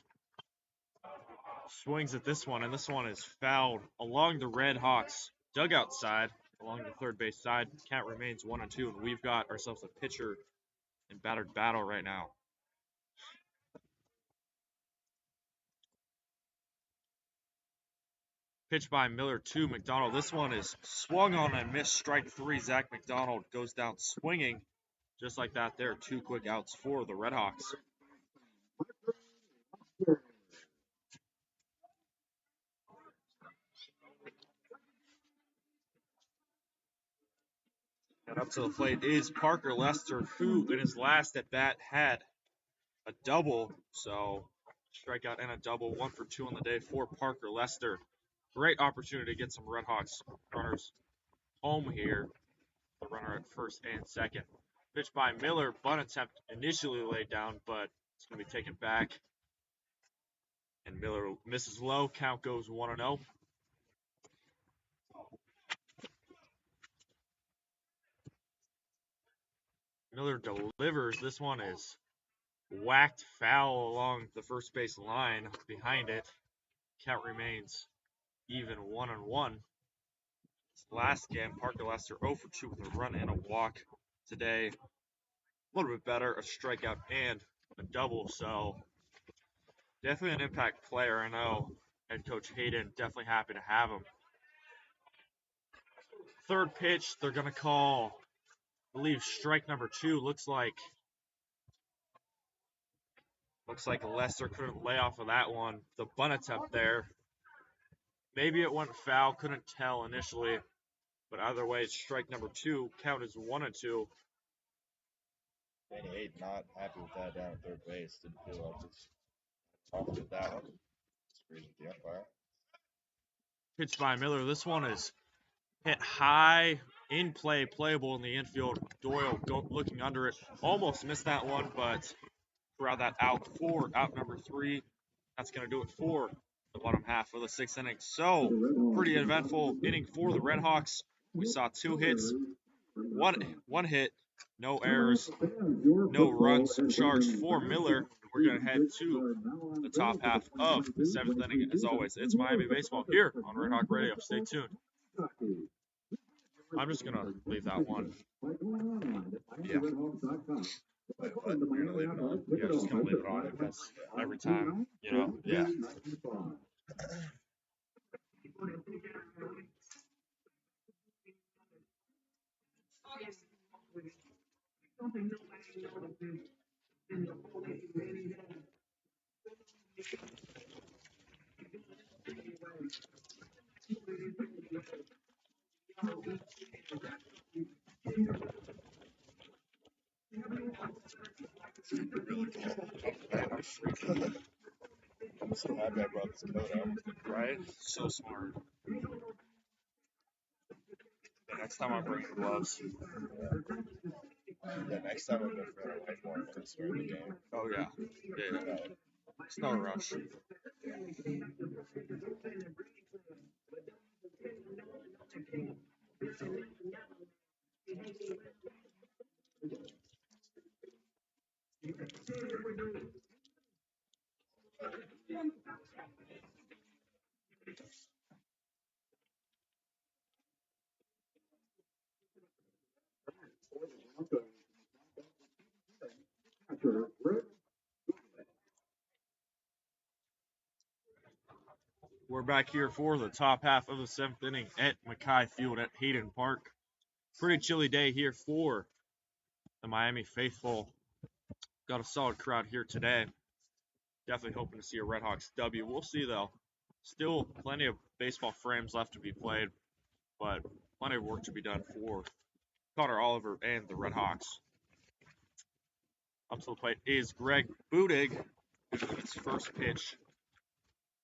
swings at this one, and this one is fouled along the RedHawks dugout side, along the third base side. Count remains 1-2, and we've got ourselves a pitcher in battered battle right now. Pitch by Miller to McDonald. This one is swung on and missed. Strike 3. Zach McDonald goes down swinging. Just like that, there are 2 quick outs for the RedHawks. And up to the plate is Parker Lester, who in his last at bat had a double. So strikeout and a double, 1 for 2 on the day for Parker Lester. Great opportunity to get some RedHawks runners home here. The runner at first and second. Pitch by Miller, bunt attempt initially laid down, but it's going to be taken back. And Miller misses low. Count goes 1-0. Miller delivers. This one is whacked foul along the first base line behind it. Count remains even 1-1. Last game, Parker Lester 0 for 2 with a run and a walk. Today, a little bit better, a strikeout and a double. So definitely an impact player. I know head coach Hayden definitely happy to have him. Third pitch, they're going to call, I believe, strike number 2. Looks like Looks like Lester couldn't lay off of that one. The bunt attempt there. Maybe it went foul, couldn't tell initially. But either way, it's strike number 2. Count is 1-2. Danny Hayden not happy with that down at third base. Didn't feel like it's off with that one. Just agrees with the umpire. Pitched by Miller. This one is hit high, in play, playable in the infield. Doyle looking under it. Almost missed that one, but crowd that out for out number 3. That's going to do it for the bottom half of the 6th inning. So, pretty eventful inning for the RedHawks. We saw 2 hits, one hit, no errors, no runs charged for Miller. We're going to head to the top half of the 7th inning. As always, it's Miami Baseball here on Red Hawk Radio. Stay tuned. I'm just going to leave that one. Yeah. Wait, what? You're gonna leave it on? Yeah, just going to leave it on because every time, you know. Yeah. I'm so happy I brought this coat out. Right? So smart. The next time I bring gloves. Yeah, next time I'll go for a white one when it's during the game. Oh, yeah. Yeah. It's no rush. We're back here for the top half of the 7th inning at McKie Field at Hayden Park. Pretty chilly day here for the Miami faithful. Got a solid crowd here today. Definitely hoping to see a RedHawks W. We'll see, though. Still plenty of baseball frames left to be played, but plenty of work to be done for Connor Oliver and the RedHawks. Up to the plate is Greg Budig. His first pitch.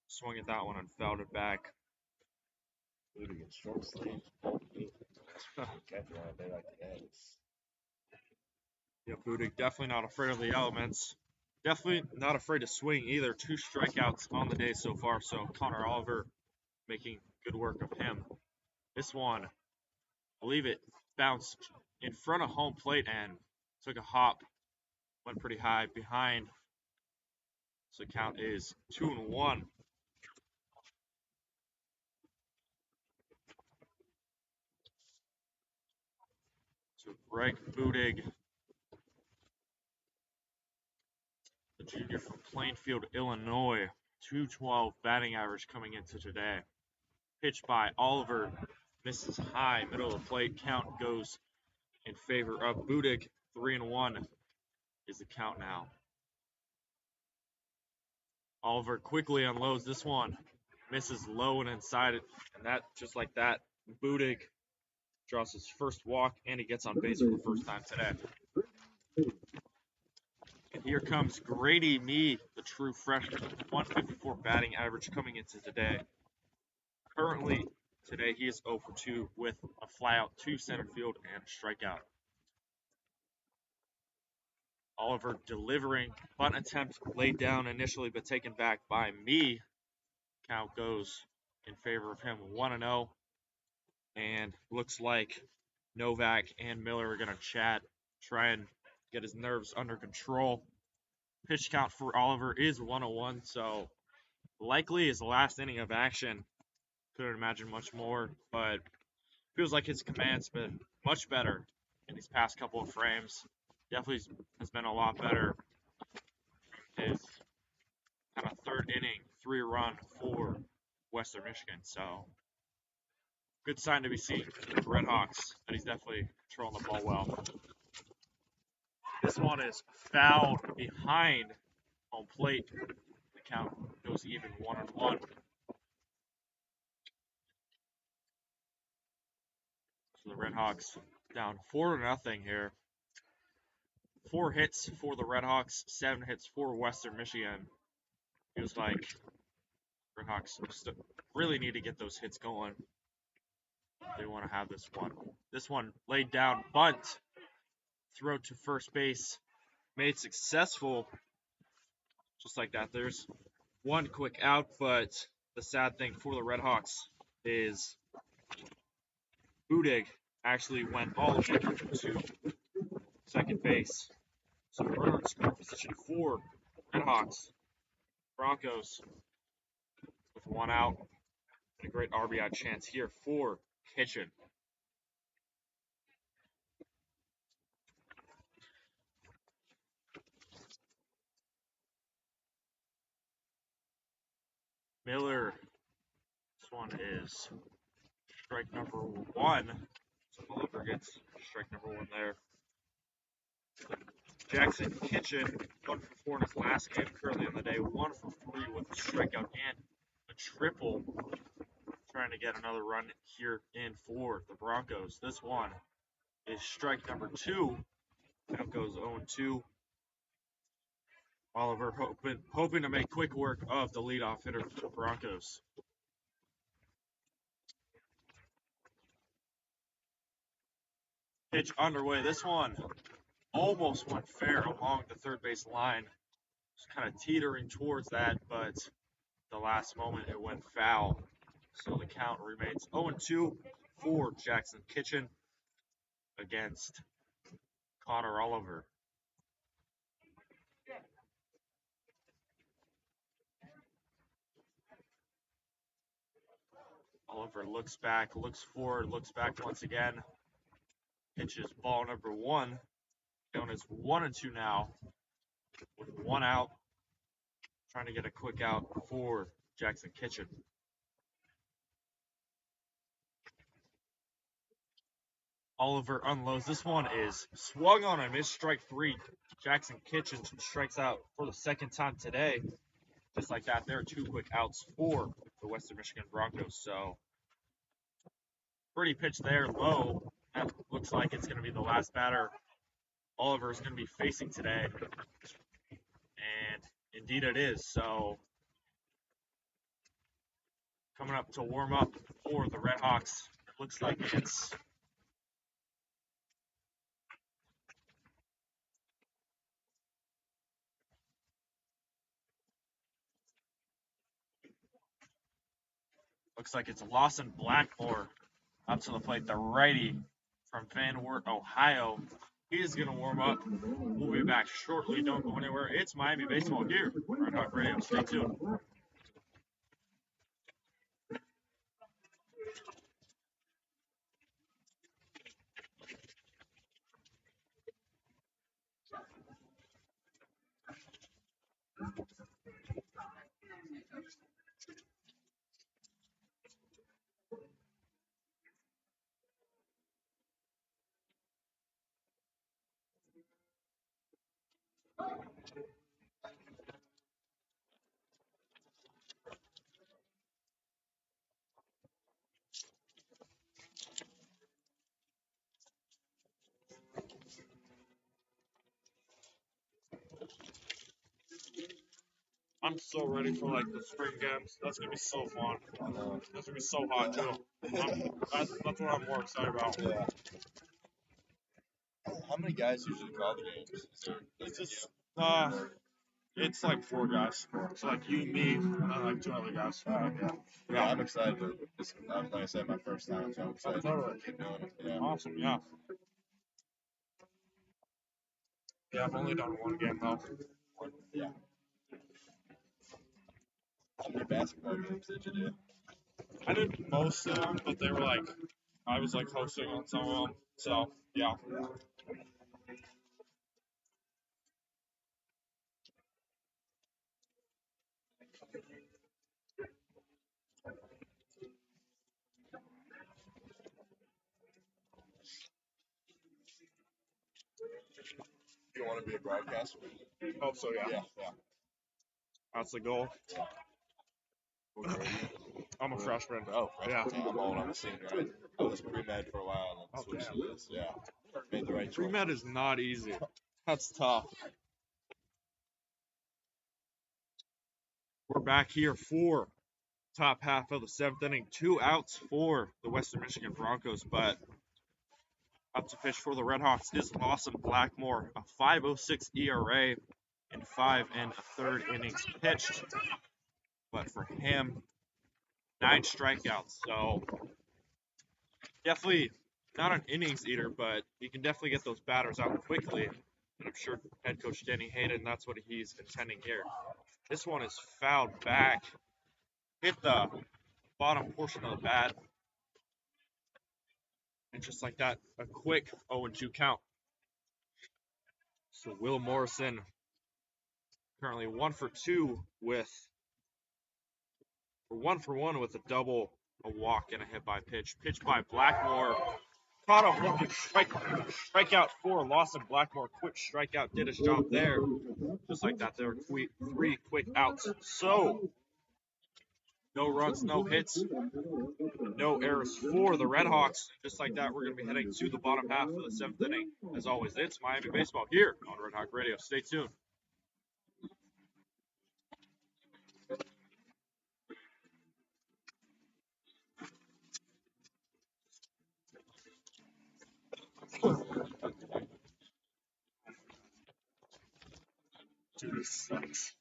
Swung at that one and fouled it back. Budig in short sleeve. Catcher on a day like today. Yeah, Budig definitely not afraid of the elements. Definitely not afraid to swing either. 2 strikeouts on the day so far, so Connor Oliver making good work of him. This one, I believe it bounced in front of home plate and took a hop. Went pretty high behind. So the count is 2-1. So Greg Budig, the junior from Plainfield, Illinois, 212 batting average coming into today. Pitched by Oliver, misses high, middle of the plate. Count goes in favor of Budig. 3-1 is the count now. Oliver quickly unloads this one, misses low and inside it, and that just like that, Budig draws his first walk and he gets on base for the first time today. And here comes Grady Mee, the true freshman, 154 batting average coming into today. Currently, today he is 0 for 2 with a flyout to center field and a strikeout. Oliver delivering, bunt attempt laid down initially but taken back by Mee. Count goes in favor of him, 1-0. And looks like Novak and Miller are going to chat, try and get his nerves under control. Pitch count for Oliver is 101, so likely his last inning of action. Couldn't imagine much more, but feels like his command's been much better in these past couple of frames. Definitely has been a lot better. His kind of 3rd inning, 3-run for Western Michigan, so good sign to be seen with the RedHawks, that he's definitely controlling the ball well. This one is fouled behind home plate. The count goes even 1-1. So the RedHawks down 4-0 here. 4 hits for the RedHawks, 7 hits for Western Michigan. Feels like RedHawks really need to get those hits going. They want to have this one. This one laid down, bunt, throw to first base, made successful. Just like that, there's one quick out, but the sad thing for the RedHawks is Budig actually went all the way to second base. So runner in scoring position for RedHawks. Broncos with 1 out and a great RBI chance here for Kitchen. Miller, this one is strike number 1. So Oliver gets strike number 1 there. Jackson Kitchen, 1 for 4 in his last game, currently on the day, 1 for 3 with a strikeout and a triple. Trying to get another run here in for the Broncos. This one is strike number 2. Now goes 0-2. Oliver hoping to make quick work of the leadoff hitter for the Broncos. Pitch underway. This one almost went fair along the third base line. Just kind of teetering towards that, but the last moment it went foul. So the count remains 0-2 for Jackson Kitchen against Connor Oliver. Oliver looks back, looks forward, looks back once again. Pitches ball number 1. Count is 1-2 now with 1 out. Trying to get a quick out for Jackson Kitchen. Oliver unloads. This one is swung on and missed strike 3. Jackson Kitchen strikes out for the second time today. Just like that, there are 2 quick outs for the Western Michigan Broncos. So, pretty pitch there, low. That looks like it's going to be the last batter Oliver is going to be facing today. And indeed it is. So, coming up to warm up for the RedHawks. Looks like it's Lawson Blackmore up to the plate, the righty from Van Wert, Ohio. He is going to warm up. We'll be back shortly. Don't go anywhere. It's Miami Baseball here on Red Hawk Radio. Stay tuned. I'm so ready for like the spring games. That's gonna be so fun. That's gonna be so hot too. That's what I'm more excited about. Yeah. How many guys usually call the games? It's just it's like 4 guys. It's like you, me, and like 2 other guys. Yeah, I'm excited. Like I said, my first time, so I'm excited to keep doing it. Yeah. Awesome, yeah. Yeah, I've only done 1 game though. Yeah. How many basketball games did you do? I did most of them, but they were like, I was like hosting on some of them. So, yeah. You want to be a broadcaster? Hope so, yeah. Yeah. That's the goal. I'm a freshman. Oh, Yeah. I'm old. I'm a senior. I was pre-med for a while and switched to this. Yeah. Made the right choice. Pre-med is not easy. That's tough. We're back here for top half of the 7th inning. 2 outs for the Western Michigan Broncos, but up to pitch for the RedHawks is Lawson Blackmore, a 5.06 ERA in 5 1/3 innings pitched. But for him, 9 strikeouts. So definitely not an innings eater, but he can definitely get those batters out quickly. And I'm sure head coach Danny Hayden, that's what he's intending here. This one is fouled back. Hit the bottom portion of the bat. And just like that, a quick 0-2 count. So Will Morrison currently 1 for 1 with a double, a walk, and a hit by pitch. Pitch by Blackmore. Caught a walking strikeout for Lawson Blackmore. Quick strikeout, did his job there. Just like that, there were 3 quick outs. So, no runs, no hits, no errors for the RedHawks. Just like that, we're going to be heading to the bottom half of the 7th inning. As always, it's Miami Baseball here on Red Hawk Radio. Stay tuned. Dude, this sucks.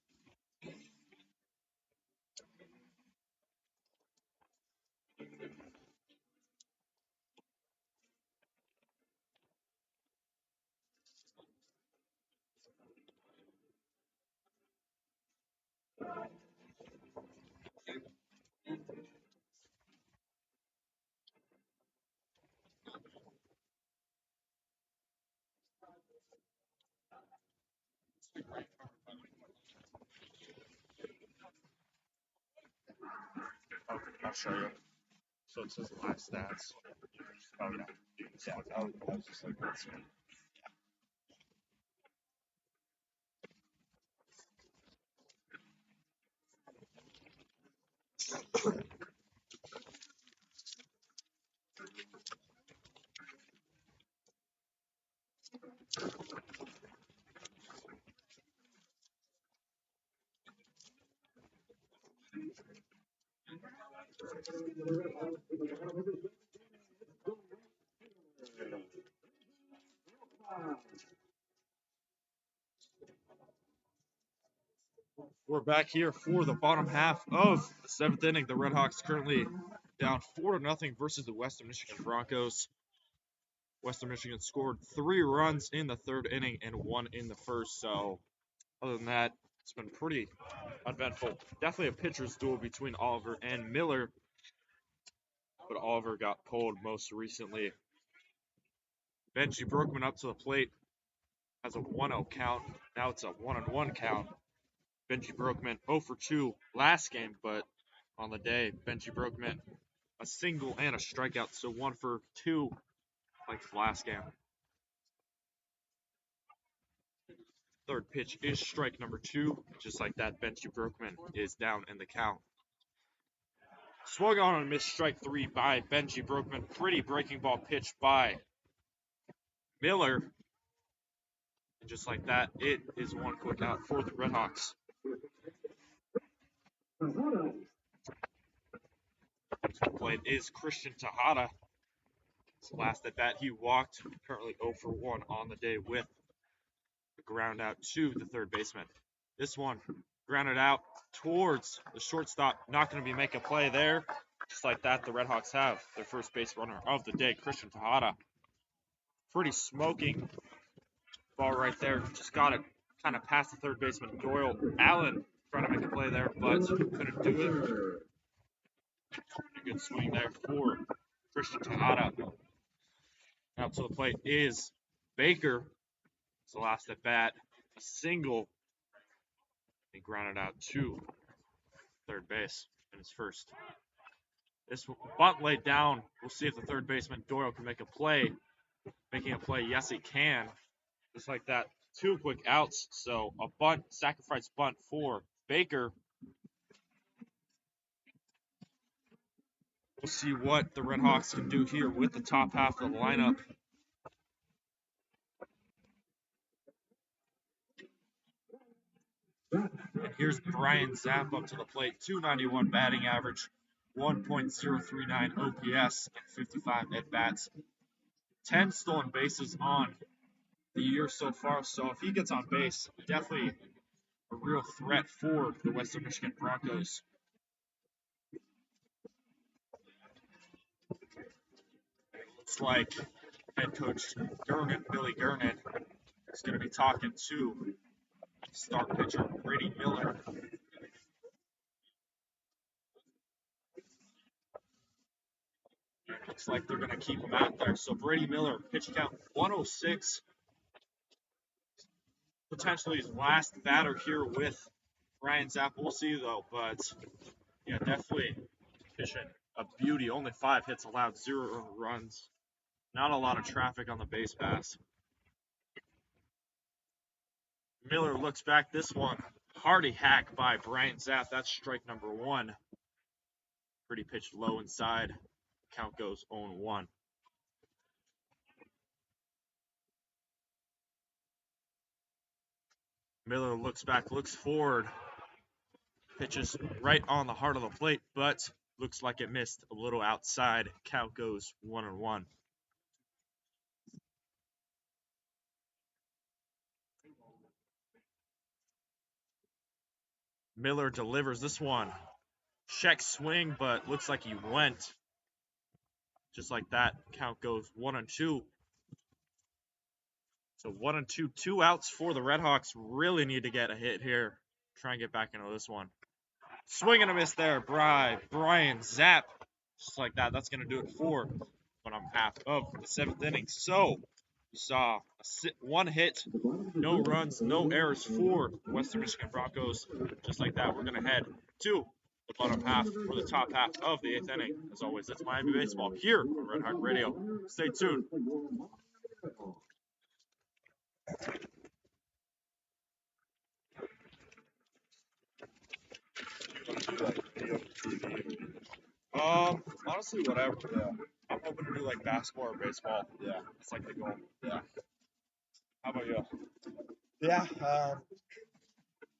Okay, I'll show you. So it says live stats. Oh, yeah. Yeah, I was just like, that's me. We're back here for the bottom half of the 7th inning. The RedHawks currently down 4-0 versus the Western Michigan Broncos. Western Michigan scored 3 runs in the 3rd inning and 1 in the 1st. So other than that, it's been pretty uneventful. Definitely a pitcher's duel between Oliver and Miller, but Oliver got pulled most recently. Benji Brookman up to the plate, has a 1-0 count. Now it's a 1-1 count. Benji Brookman 0 for 2 last game, but on the day, Benji Brookman a single and a strikeout, so 1 for 2 like last game. Third pitch is strike number 2. Just like that, Benji Brookman is down in the count. Swung on and missed strike 3 by Benji Brookman. Pretty breaking ball pitch by Miller. And just like that, it is 1 quick out for the RedHawks. The plate is Christian Tejada. His last at bat, he walked. Currently 0 for 1 on the day with a ground out to the third baseman. This one grounded out towards the shortstop. Not going to be making a play there. Just like that, the RedHawks have their first base runner of the day, Christian Tejada. Pretty smoking ball right there. Just got it kind of past the third baseman, Doyle Allen, trying to make a play there, but couldn't do it. A good swing there for Christian Tejada. Out to the plate is Baker. It's the last at bat. A single. He grounded out to third base in his first. This bunt laid down. We'll see if the third baseman Doyle can make a play. Making a play, yes he can. Just like that, 2 quick outs. So a bunt, sacrifice bunt for Baker. We'll see what the RedHawks can do here with the top half of the lineup. And here's Brian Zapp up to the plate, 291 batting average, 1.039 OPS, and 55 at-bats. 10 stolen bases on the year so far, so if he gets on base, definitely a real threat for the Western Michigan Broncos. Looks like head coach Billy Gurnon, is going to be talking to star pitcher Brady Miller. Looks like they're going to keep him out there. So Brady Miller, pitch count 106. Potentially his last batter here with Brian Zapp. We'll see though, but yeah, definitely pitching a beauty. Only 5 hits allowed, 0 earned runs. Not a lot of traffic on the base pass. Miller looks back this one. Hardy hack by Brian Zapp. That's strike number 1. Pretty pitched low inside. Count goes 0-1. Miller looks back, looks forward. Pitches right on the heart of the plate, but looks like it missed a little outside. Count goes 1-1. Miller delivers this one. Check swing, but looks like he went. Just like that, count goes 1-2. So 1-2, 2 outs for the RedHawks. Really need to get a hit here. Try and get back into this one. Swing and a miss there by Brian Zapp. Just like that, that's going to do it for 1/2 of the 7th inning. So you saw 1 hit, no runs, no errors for the Western Michigan Broncos. Just like that, we're going to head to the bottom half or the top half of the 8th inning. As always, it's Miami Baseball here on Red Hawk Radio. Stay tuned. Honestly, whatever. Yeah. I'm hoping to do like basketball or baseball. Yeah. It's like the goal. Yeah. How about you? Yeah,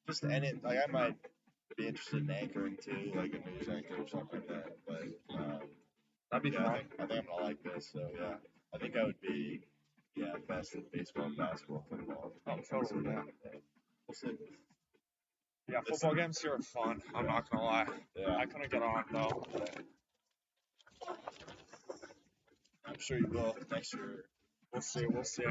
just any, like, I might be interested in anchoring too, like a news anchor or something like that. But That'd be yeah, fun. I think I'm gonna like this. So yeah, I think I would be best in baseball, basketball, football. Totally. Yeah. We'll see. Yeah, football games here are fun. I'm not gonna lie. Yeah, I couldn't get on though. I'm sure you will next year. We'll see. We'll see.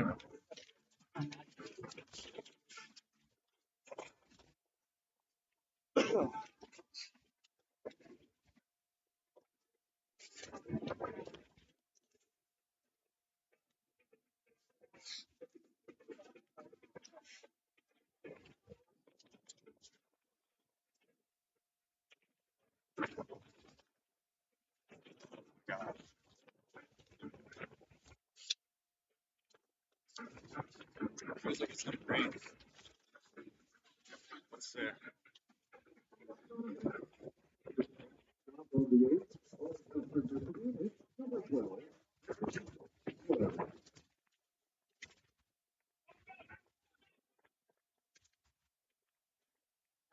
God. Feels like it's gonna rain. Let's see.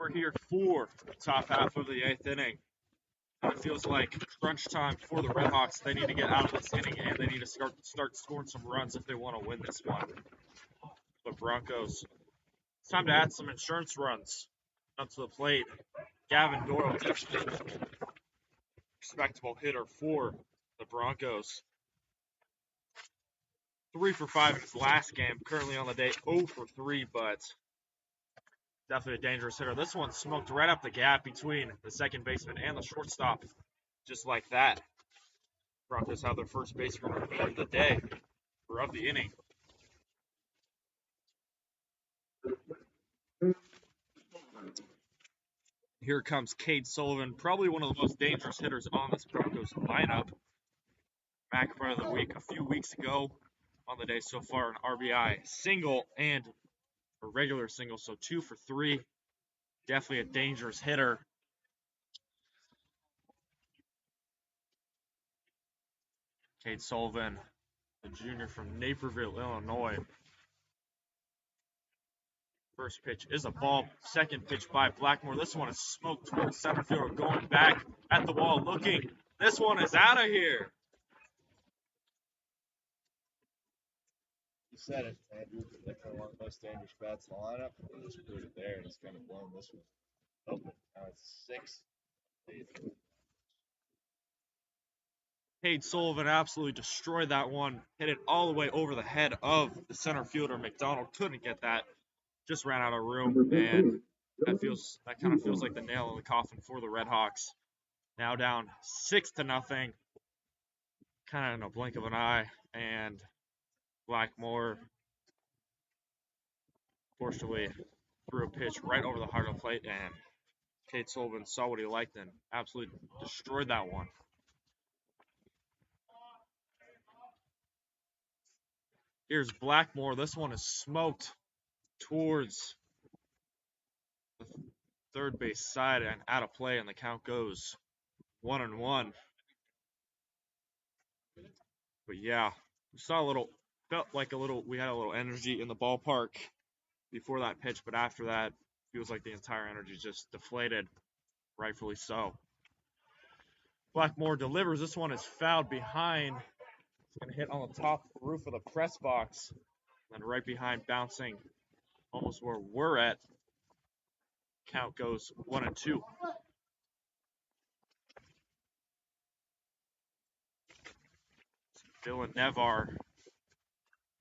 We're here for the top half of the 8th inning. And it feels like crunch time for the RedHawks. They need to get out of this inning and they need to start scoring some runs if they want to win this one. The Broncos. It's time to add some insurance runs up to the plate. Gavin Doyle, definitely respectable hitter for the Broncos. 3 for 5 in his last game. Currently on the day 0 for 3, but definitely a dangerous hitter. This one smoked right up the gap between the second baseman and the shortstop. Just like that. Broncos have their first base runner of the day, or of the inning. Here comes Cade Sullivan, probably one of the most dangerous hitters on this Broncos lineup. McKie of the week a few weeks ago on the day so far, an RBI single and a regular single, so 2 for 3. Definitely a dangerous hitter. Cade Sullivan, the junior from Naperville, Illinois. First pitch is a ball. Second pitch by Blackmore. This one is smoked towards center field, going back at the wall, looking. This one is out of here. You said it, Andrew. Definitely one of the most dangerous bats in the lineup. And just put it there, and it's kind of blown this one open. Now it's 6. Cade Sullivan absolutely destroyed that one. Hit it all the way over the head of the center fielder. McDonald couldn't get that. Just ran out of room, and that kind of feels like the nail in the coffin for the RedHawks. Now down 6-0, kind of in a blink of an eye, and Blackmore fortunately threw a pitch right over the heart of the plate, and Cade Sullivan saw what he liked and absolutely destroyed that one. Here's Blackmore. This one is smoked towards the third base side and out of play, and the count goes 1-1. But yeah, we saw felt like we had a little energy in the ballpark before that pitch, but after that, feels like the entire energy just deflated, rightfully so. Blackmore delivers. This one is fouled behind. It's going to hit on the top roof of the press box, and right behind, bouncing almost where we're at. Count goes 1-2. Dylan Nevar,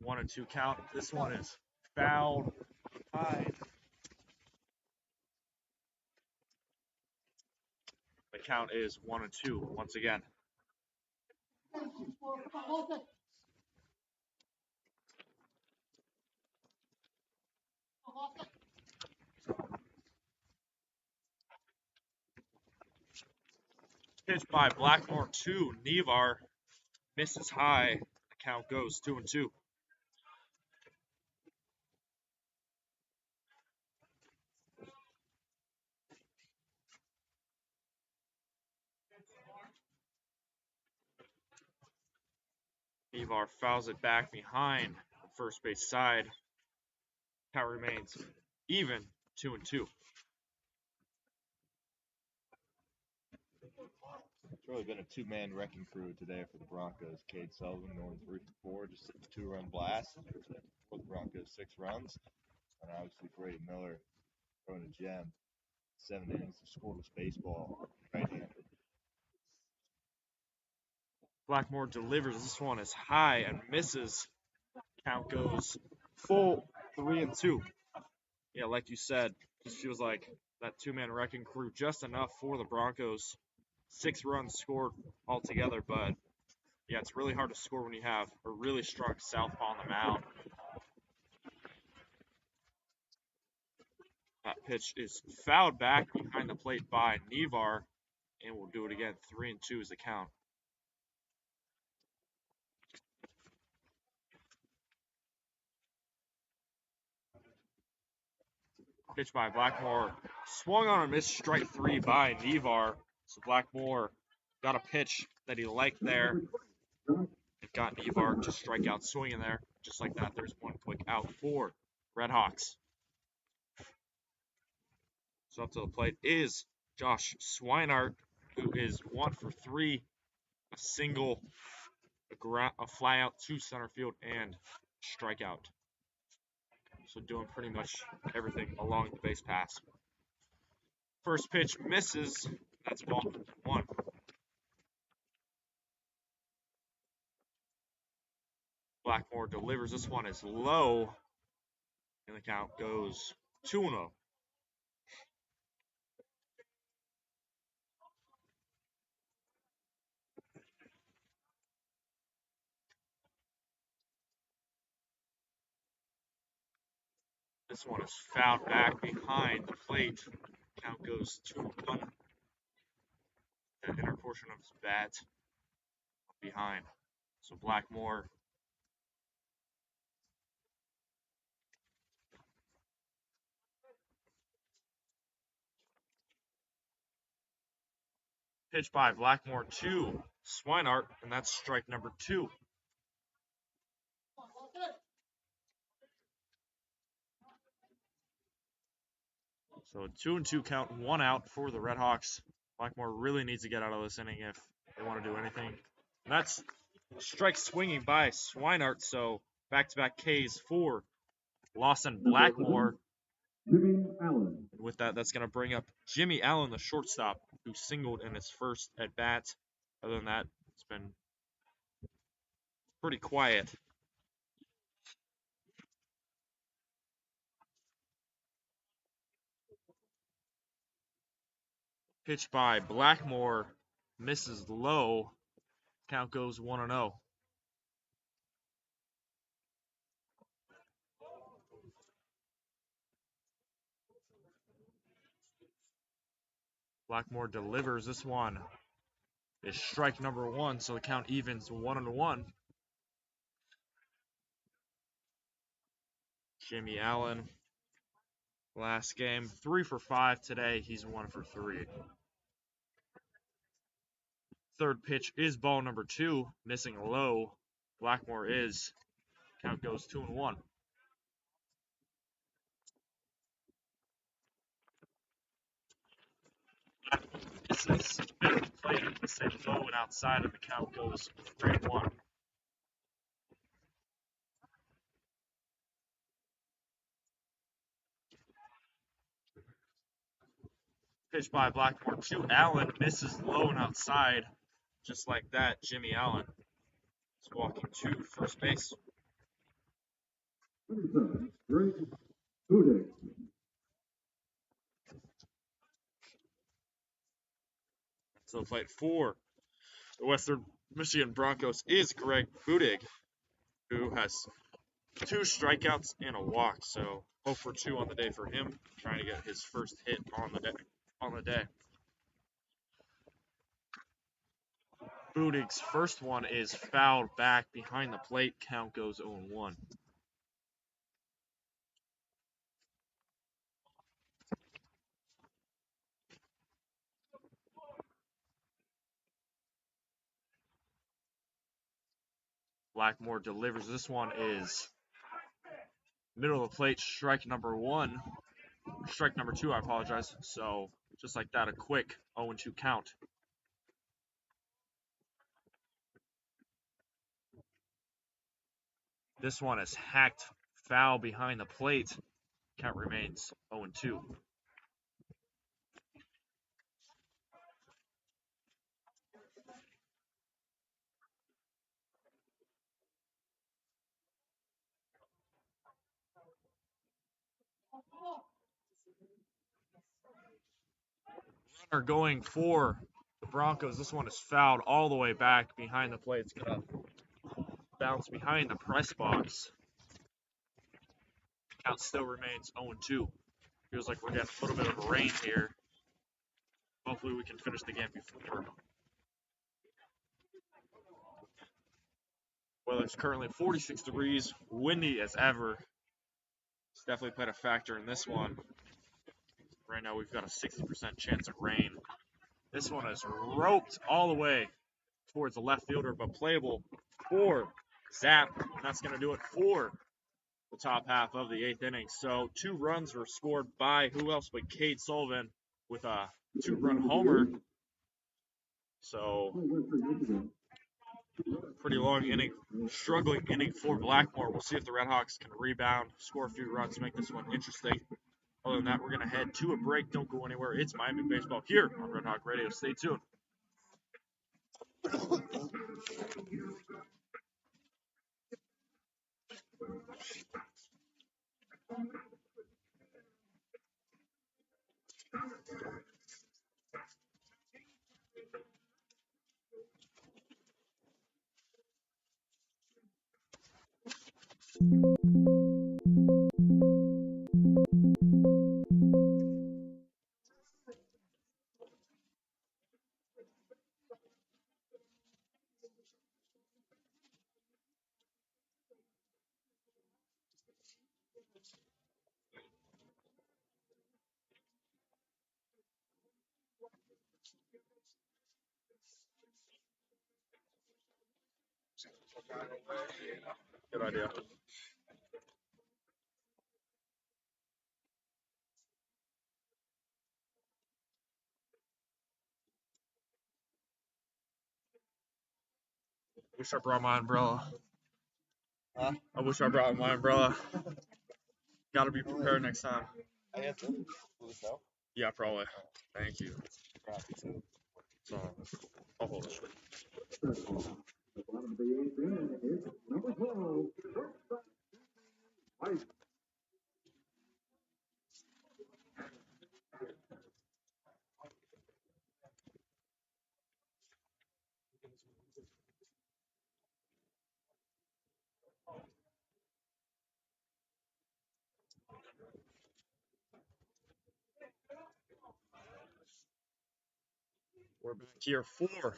1-2 count. This one is fouled behind. The count is 1-2 once again. Pitch by Blackmore to Nevar. Misses high. The count goes 2-2. Nevar fouls it back behind the first base side. Count remains even, 2-2. It's really been a two-man wrecking crew today for the Broncos. Cade Sullivan going 3 for 4, just a 2-run blast for the Broncos, 6 runs. And obviously Brady Miller throwing a gem. 7 innings of scoreless baseball. Right-handed. Blackmore delivers. This one is high and misses. Count goes full 3-2. Yeah, like you said, just feels like that two-man wrecking crew just enough for the Broncos. 6 runs scored altogether, but yeah, it's really hard to score when you have a really strong southpaw on the mound. That pitch is fouled back behind the plate by Nevar, and we'll do it again. 3-2 is the count. Pitch by Blackmore. Swung on a missed, strike 3 by Nevar. So Blackmore got a pitch that he liked there. It got Nevar to strike out swinging there. Just like that, there's one quick out for RedHawks. So up to the plate is Josh Swinart, who is 1 for 3. A single, a fly out to center field, and strikeout. So doing pretty much everything along the base pass. First pitch misses. That's ball 1. Blackmore delivers. This one is low, and the count goes 2-0. This one is fouled back behind the plate. Count goes 2-1. The inner portion of his bat behind. So Blackmore Pitch by Blackmore to Swinehart, and that's strike number 2. So a 2-2 count, 1 out for the RedHawks. Blackmore really needs to get out of this inning if they want to do anything. And that's strike swinging by Swinehart, so back-to-back Ks for Lawson Blackmore. Jimmy Allen. And with that, that's going to bring up Jimmy Allen, the shortstop, who singled in his first at-bat. Other than that, it's been pretty quiet. Pitch by Blackmore, misses low. Count goes 1-0. Blackmore delivers this one. It's strike number 1, so the count evens 1-1. Jimmy Allen, last game, 3 for 5 today. He's 1 for 3. Third pitch is ball number 2, missing low. Blackmore is. Count goes 2-1. This is played the same low and outside, and the count goes 3-1. Pitch by Blackmore to Allen, misses low and outside. Just like that, Jimmy Allen is walking to first base. Greg Budig. So the plate for the Western Michigan Broncos is Greg Budig, who has 2 strikeouts and a walk. So 0 for 2 on the day for him, trying to get his first hit on the day. Budig's first one is fouled back behind the plate. Count goes 0-1. Blackmore delivers. This one is middle of the plate, strike number 2, I apologize. So just like that, a quick 0-2 count. This one is hacked foul behind the plate. Count remains 0-2. Runner going for the Broncos. This one is fouled all the way back behind the plate. It's going to bounce behind the press box. Count still remains 0-2. Feels like we're getting a little bit of rain here. Hopefully we can finish the game before. Weather's currently 46 degrees, windy as ever. It's definitely played a factor in this one. Right now we've got a 60% chance of rain. This one is roped all the way towards the left fielder, but playable for Zap. That's going to do it for the top half of the 8th inning. So 2 runs were scored by who else but Cade Sullivan with a 2-run homer. So pretty long inning, struggling inning for Blackmore. We'll see if the RedHawks can rebound, score a few runs, make this one interesting. Other than that, we're going to head to a break. Don't go anywhere. It's Miami Baseball here on Red Hawk Radio. Stay tuned. Good idea. Wish I brought my umbrella. Huh? I wish I brought my umbrella. Gotta be prepared next time. I have to pull this out. Yeah, probably. Thank you. So, I'll hold it. The bottom of the 8th inning is number 12. White. We're back here for the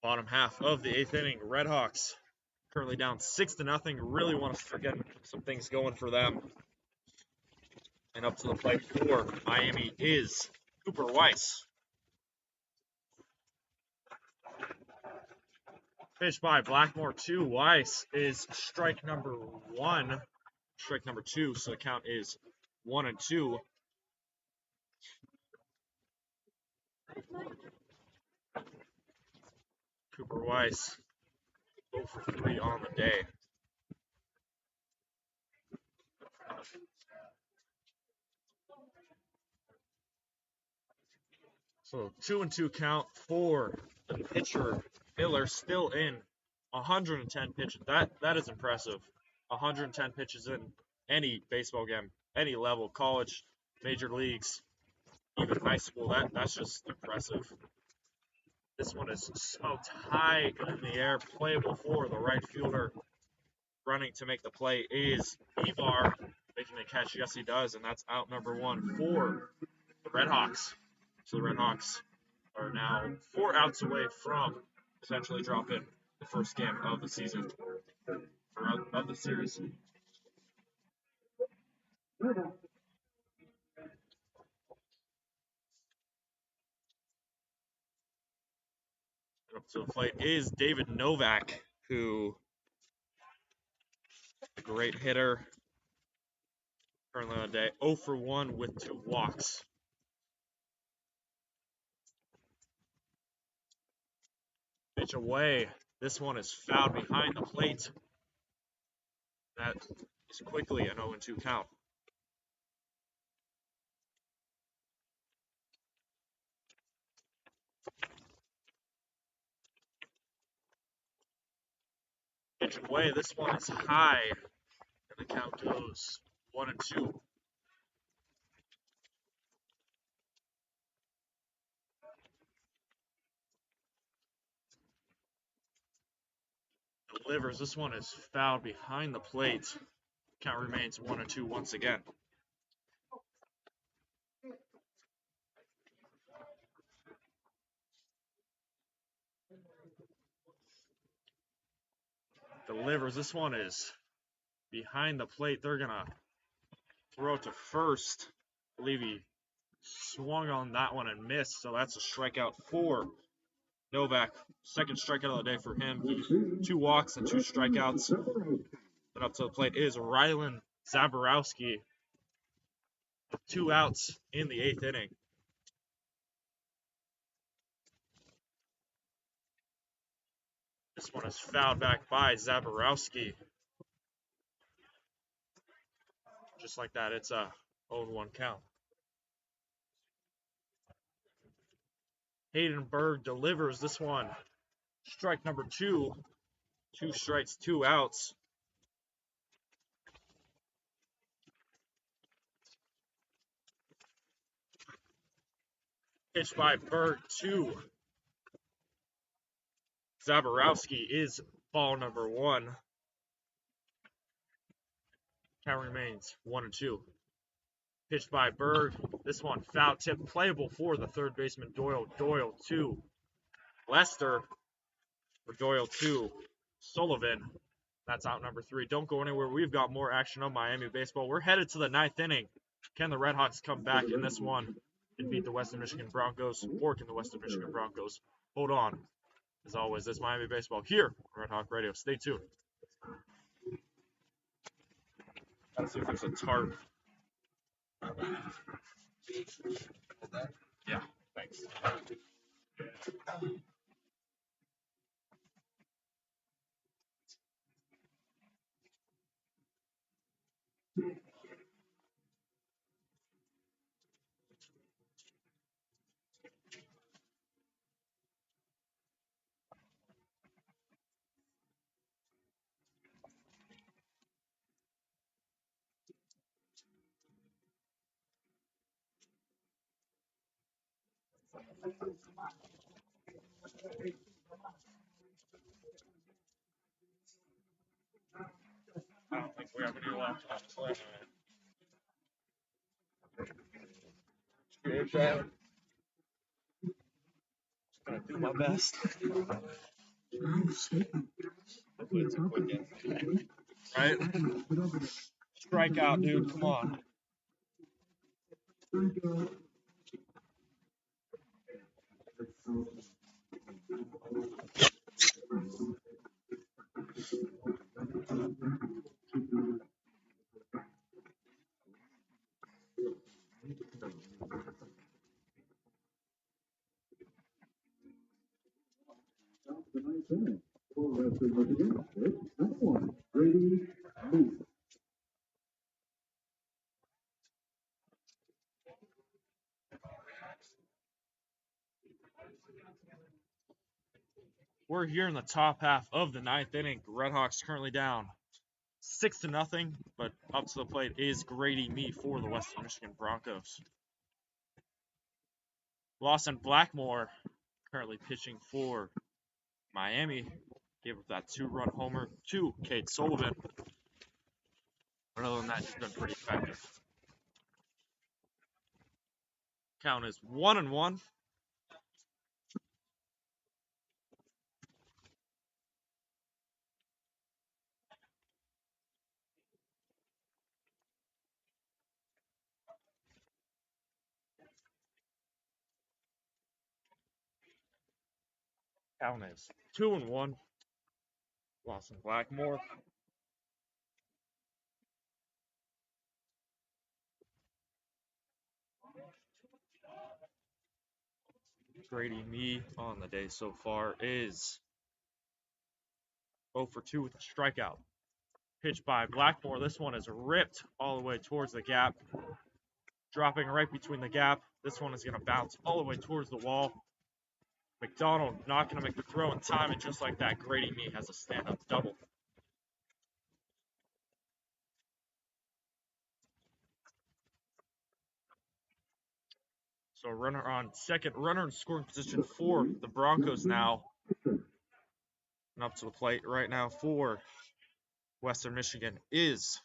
bottom half of the 8th inning. RedHawks currently down 6-0. Really want to get some things going for them. And up to the plate for Miami is Cooper Weiss. Pitch by Blackmore to Weiss is strike number 1. Strike number 2, so the count is 1-2. Cooper Weiss 0 for 3 on the day. So 2-2 count for the pitcher. Miller still in 110 pitches. That is impressive. 110 pitches in any baseball game, any level, college, major leagues, even high school. That's just impressive. This one is smoked high in the air, playable for the right fielder. Running to make the play is Ibar, making a catch. Yes, he does, and that's out number 1 for the RedHawks. So the RedHawks are now 4 outs away from potentially dropping the first game of the season, or of the series. Up to the plate is David Novak, who a great hitter. Currently on the day 0 for 1 with 2 walks. Pitch away. This one is fouled behind the plate. That is quickly an 0-2 count. Pitch away. This one is high, and the count goes 1-2. Delivers. This one is fouled behind the plate. Count remains 1-2 once again. Delivers. This one is behind the plate. They're going to throw it to first. I believe he swung on that one and missed, so that's a strikeout for Novak. Second strikeout of the day for him. 2 walks and 2 strikeouts. And up to the plate is Rylan Zaborowski with 2 outs in the 8th inning. This one is fouled back by Zaborowski. Just like that, it's a 0-1 count. Hayden Berg delivers this one. Strike number 2. 2 strikes, 2 outs. Pitch by Berg to Zaborowski is ball number 1. Count remains 1-2. Pitched by Berg. This one foul tip, playable for the third baseman Doyle. Doyle to Lester. For Doyle to Sullivan. That's out number 3. Don't go anywhere. We've got more action on Miami baseball. We're headed to the 9th inning. Can the RedHawks come back in this one and beat the Western Michigan Broncos? Or can the Western Michigan Broncos hold on As always, this Miami baseball here on Red Hawk Radio. Stay tuned. Gotta see if there's a tarp. Yeah, thanks. I don't think we have any laptops left. Just gonna do my best. Hopefully it's a quick game. Right? Strikeout, dude. Come on. The ninth inning for Western Michigan. It's number 1, Grady Meade. We're here in the top half of the ninth inning. RedHawks currently down 6-0, but up to the plate is Grady Meade for the Western Michigan Broncos. Lawson Blackmore currently pitching for Miami. Gave up that 2-run homer to Cade Sullivan. But other than that, he's been pretty effective. Count is 1-1. Count is 2-1. Lawson Blackmore. Grady Meade on the day so far is 0 for 2 with a strikeout. Pitch by Blackmore. This one is ripped all the way towards the gap. Dropping right between the gap. This one is going to bounce all the way towards the wall. McDonald not going to make the throw in time, and just like that, Grady Meade has a stand-up double. So runner on second, runner in scoring position for the Broncos now. And up to the plate right now for Western Michigan is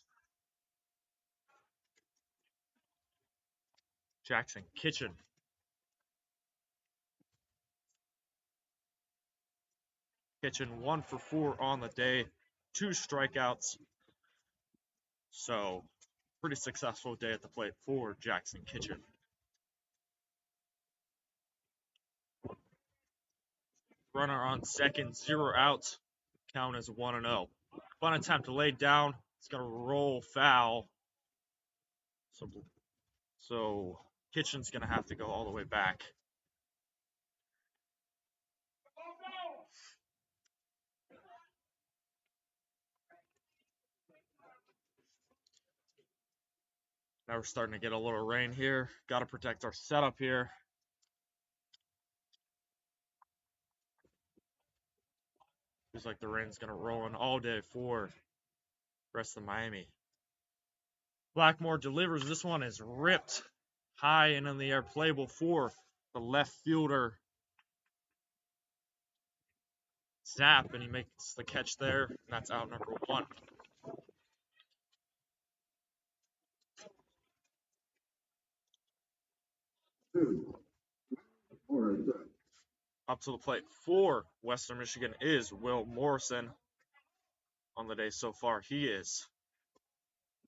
Jackson Kitchen. Kitchen 1 for 4 on the day, 2 strikeouts. So pretty successful day at the plate for Jackson Kitchen. Runner on second, 0 outs. Count is 1-0. Fun attempt to lay down. It's going to roll foul. So Kitchen's going to have to go all the way back. Now we're starting to get a little rain here. Got to protect our setup here. Feels like the rain's going to roll in all day for the rest of Miami. Blackmore delivers. This one is ripped high and in the air, playable for the left fielder. Snap, and he makes the catch there. And that's out number 1. Up to the plate for Western Michigan is Will Morrison. On the day so far, he is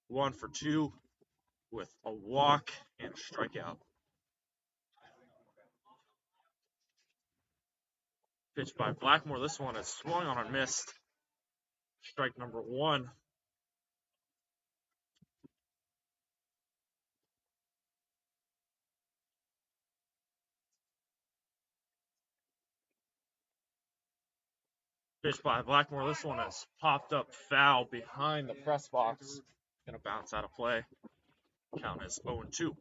1 for 2 with a walk and a strikeout. Pitch by Blackmore. This one is swung on and missed. Strike number 1. Pitch by Blackmore. This one is popped up foul behind the press box. Gonna bounce out of play. Count is 0-2.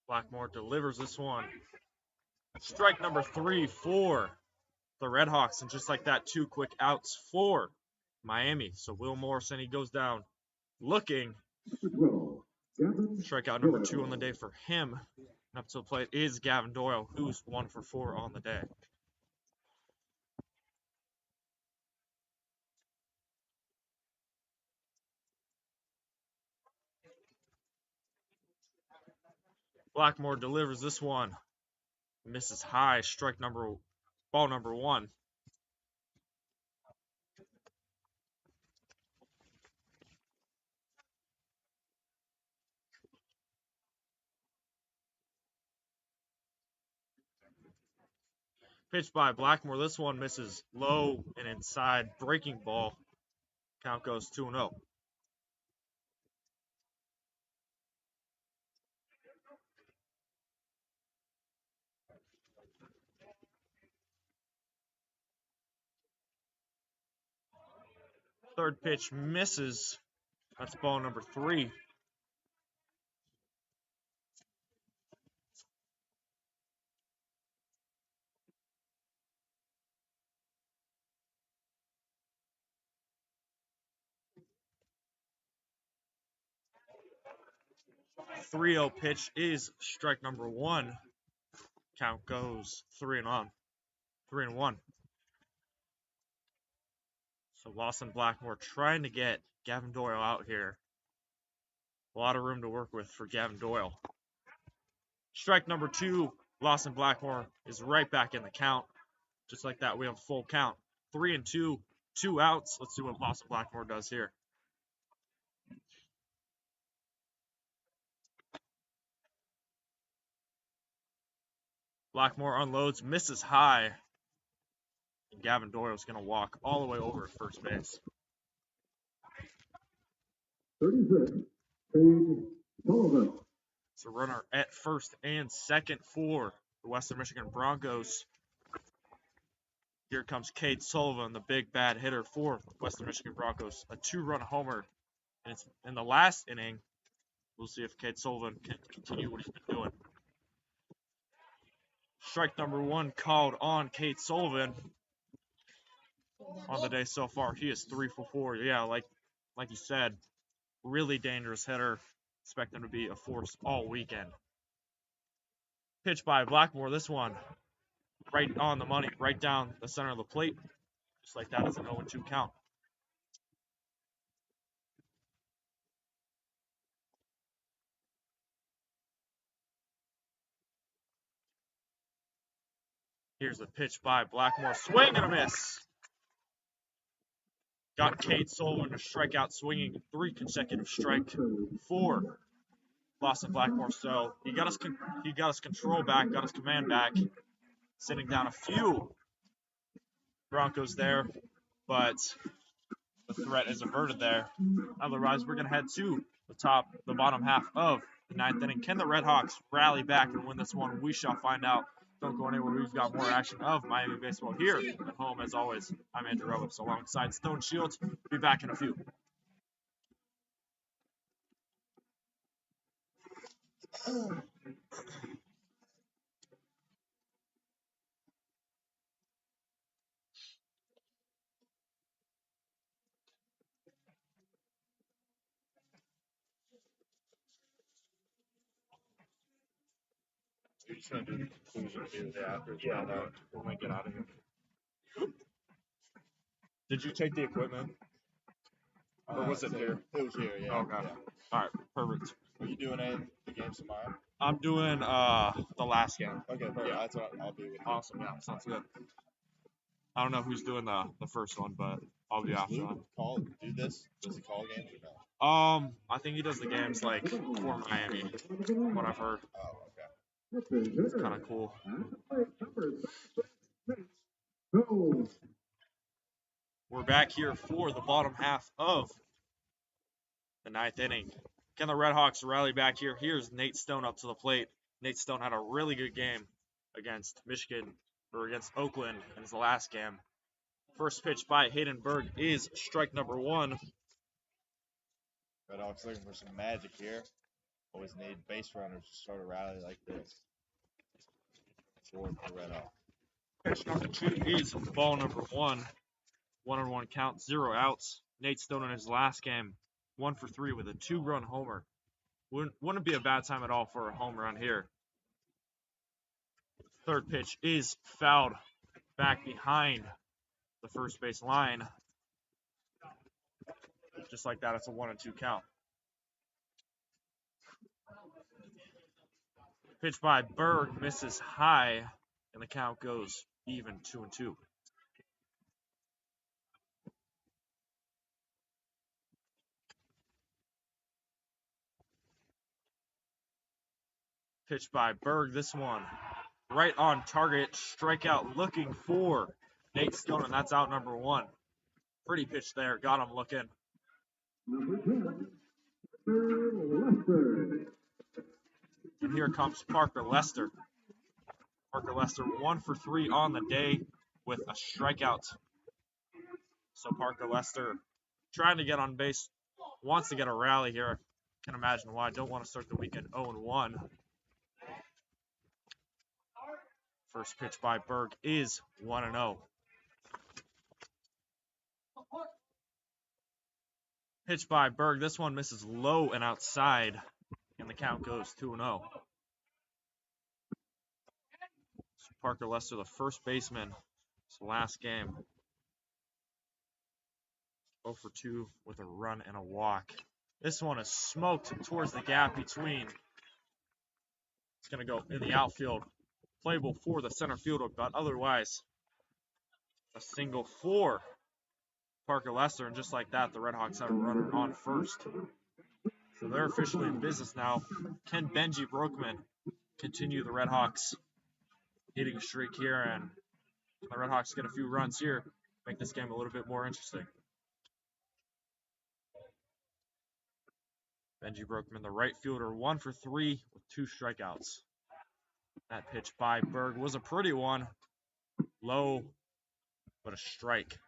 Blackmore delivers this one. Strike number 3 for the RedHawks, and just like that, 2 quick outs for Miami. So Will Morrison, he goes down looking. Strikeout number 2 on the day for him. And up to the plate is Gavin Doyle, who's 1 for 4 on the day. Blackmore delivers this one. Misses high. Ball number 1. Pitch by Blackmore. This one misses low and inside. Breaking ball. Count goes 2-0. Third pitch misses. That's ball number 3. .30 pitch is strike number 1. Count goes 3-1. So Lawson Blackmore trying to get Gavin Doyle out here. A lot of room to work with for Gavin Doyle. Strike number 2. Lawson Blackmore is right back in the count. Just like that, we have a full count. 3-2, 2 outs. Let's see what Lawson Blackmore does here. Blackmore unloads, misses high. And Gavin Doyle's going to walk all the way over at first base. 36, Hayden Sullivan. It's a runner at first and second for the Western Michigan Broncos. Here comes Cade Sullivan, the big bad hitter for Western Michigan Broncos. A 2-run homer. And it's in the last inning. We'll see if Cade Sullivan can continue what he's been doing. Strike number 1 called on Cade Sullivan. On the day so far, he is 3 for 4. Yeah, like you said, really dangerous hitter. Expect him to be a force all weekend. Pitch by Blackmore. This one right on the money, right down the center of the plate. Just like that is an 0-2 count. Here's the pitch by Blackmore. Swing and a miss. Got Cade Sullivan to strike out swinging 3 consecutive strike for Lawson Blackmore. So he got his control back, got his command back, sitting down a few Broncos there, but the threat is averted there. Otherwise, we're going to head to the bottom half of the 9th inning. Can the RedHawks rally back and win this one? We shall find out. Don't go anywhere. We've got more action of Miami baseball here at home. As always, I'm Andrew Relvas alongside Stone Shields. Be back in a few. You're just going to do the conclusion immediately after. Yeah, we'll make it out of here. Did you take the equipment? Or was it here? It was here, yeah. Okay. Yeah. All right, perfect. Are you doing any of the games tomorrow? I'm doing the last game. Okay, perfect. Yeah. That's what I'll be with you. Awesome, yeah, sounds good. I don't know who's doing the first one, but I'll be after him. Do this? Does he call games or no? I think he does the games like for Miami. What I've heard. Oh, okay. It's kind of cool. We're back here for the bottom half of the 9th inning. Can the RedHawks rally back here? Here's Nate Stone up to the plate. Nate Stone had a really good game against Oakland in his last game. First pitch by Hayden Berg is strike number 1. RedHawks looking for some magic here. Always need base runners to start a rally like this. Forward for RedHawks. Pitch number 2 is ball number 1. 1-1 count, 0 outs. Nate Stone in his last game, 1 for 3 with a 2-run homer. Wouldn't be a bad time at all for a home run here. Third pitch is fouled back behind the first base line. Just like that, it's a 1-2 count. Pitch by Berg misses high, and the count goes even 2-2. Pitch by Berg, this one right on target, strikeout looking for Nate Stone, and that's out number 1. Pretty pitch there, got him looking. And here comes Parker Lester. Parker Lester 1 for 3 on the day with a strikeout. So Parker Lester trying to get on base, wants to get a rally here. Can imagine why. Don't want to start the weekend 0-1. First pitch by Berg is 1-0. Pitch by Berg. This one misses low and outside, and the count goes 2-0. So Parker Lester, the first baseman, his last game. 0 for 2 with a run and a walk. This one is smoked towards the gap between. It's going to go in the outfield. Playable for the center fielder, but otherwise a single for Parker Lester, and just like that, the RedHawks have a runner on first. So they're officially in business now. Can Benji Broekman continue the RedHawks hitting streak here, and the RedHawks get a few runs here, make this game a little bit more interesting. Benji Broekman, the right fielder, 1 for 3 with 2 strikeouts. That pitch by Berg was a pretty one. Low, but a strike.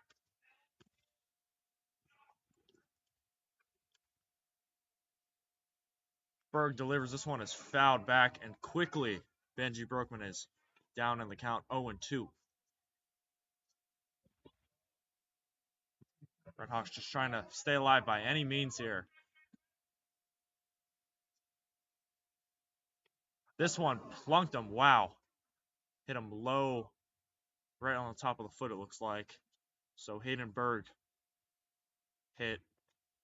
Berg delivers. This one is fouled back, and quickly Benji Broekman is down in the count 0-2. RedHawks just trying to stay alive by any means here. This one plunked him. Wow. Hit him low, right on the top of the foot, it looks like. So Hayden Berg hit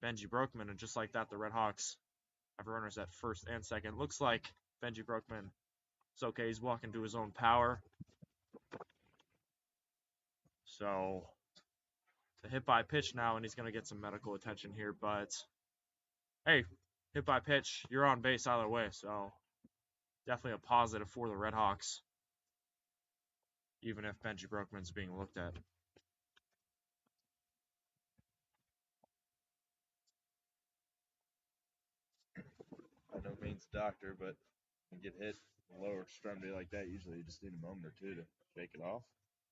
Benji Broekman, and just like that, the RedHawks have runners at first and second. Looks like Benji Broekman is okay. He's walking to his own power. So the hit by pitch now, and he's going to get some medical attention here. But hey, hit by pitch, you're on base either way. So definitely a positive for the RedHawks, even if Benji Broekman's being looked at. By no means a doctor, but when you get hit in the lower extremity like that, usually you just need a moment or two to shake it off.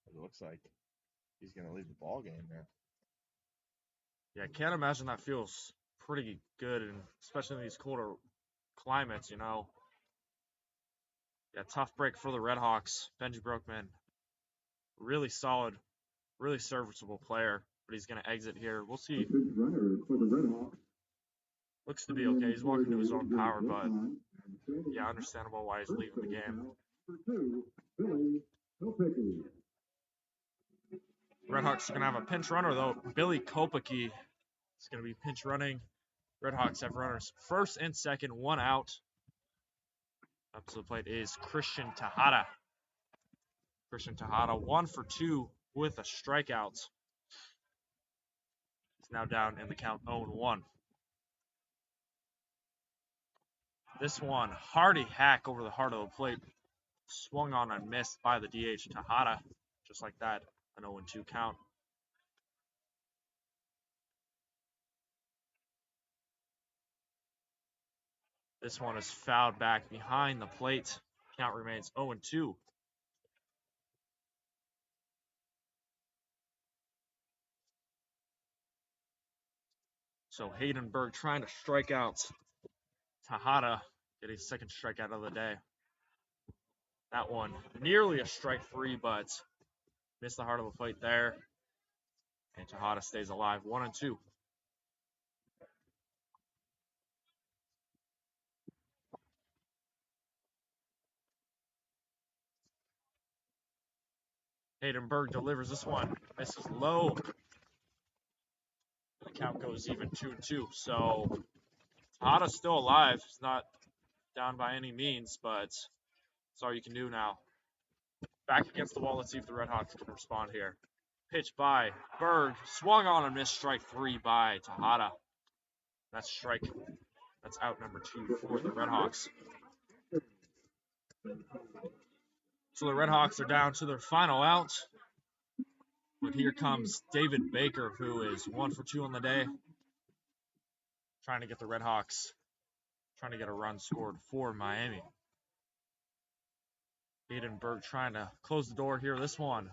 But it looks like he's going to leave the ball game now. Yeah, I can't imagine that feels pretty good, and especially in these colder climates, you know. Yeah, tough break for the RedHawks. Benji Broekman, really solid, really serviceable player, but he's going to exit here. We'll see. Looks to be okay. He's walking to his own power, but yeah, understandable why he's leaving the game. RedHawks are going to have a pinch runner, though. Billy Kopicki is going to be pinch running. RedHawks have runners first and second, 1 out. Up to the plate is Christian Tejada. Christian Tejada, 1 for 2 with a strikeout. It's now down in the count 0-1. This one, hearty hack over the heart of the plate. Swung on and missed by the DH Tejada. Just like that, an 0-2 count. This one is fouled back behind the plate. Count remains 0-2. So Hayden trying to strike out Tejada, getting his second strikeout of the day. That one nearly a strike 3, but missed the heart of the plate there. And Tejada stays alive, 1-2. Hayden delivers this one, misses low. The count goes even 2-2. So Tejada's still alive. He's not down by any means, but that's all you can do now. Back against the wall. Let's see if the RedHawks can respond here. Pitch by Berg, swung on and missed strike 3 by Tejada. That's out number 2 for the RedHawks. So the RedHawks are down to their final out. But here comes David Baker, who is 1 for 2 on the day. Trying to get the RedHawks, trying to get a run scored for Miami. Hayden trying to close the door here. This one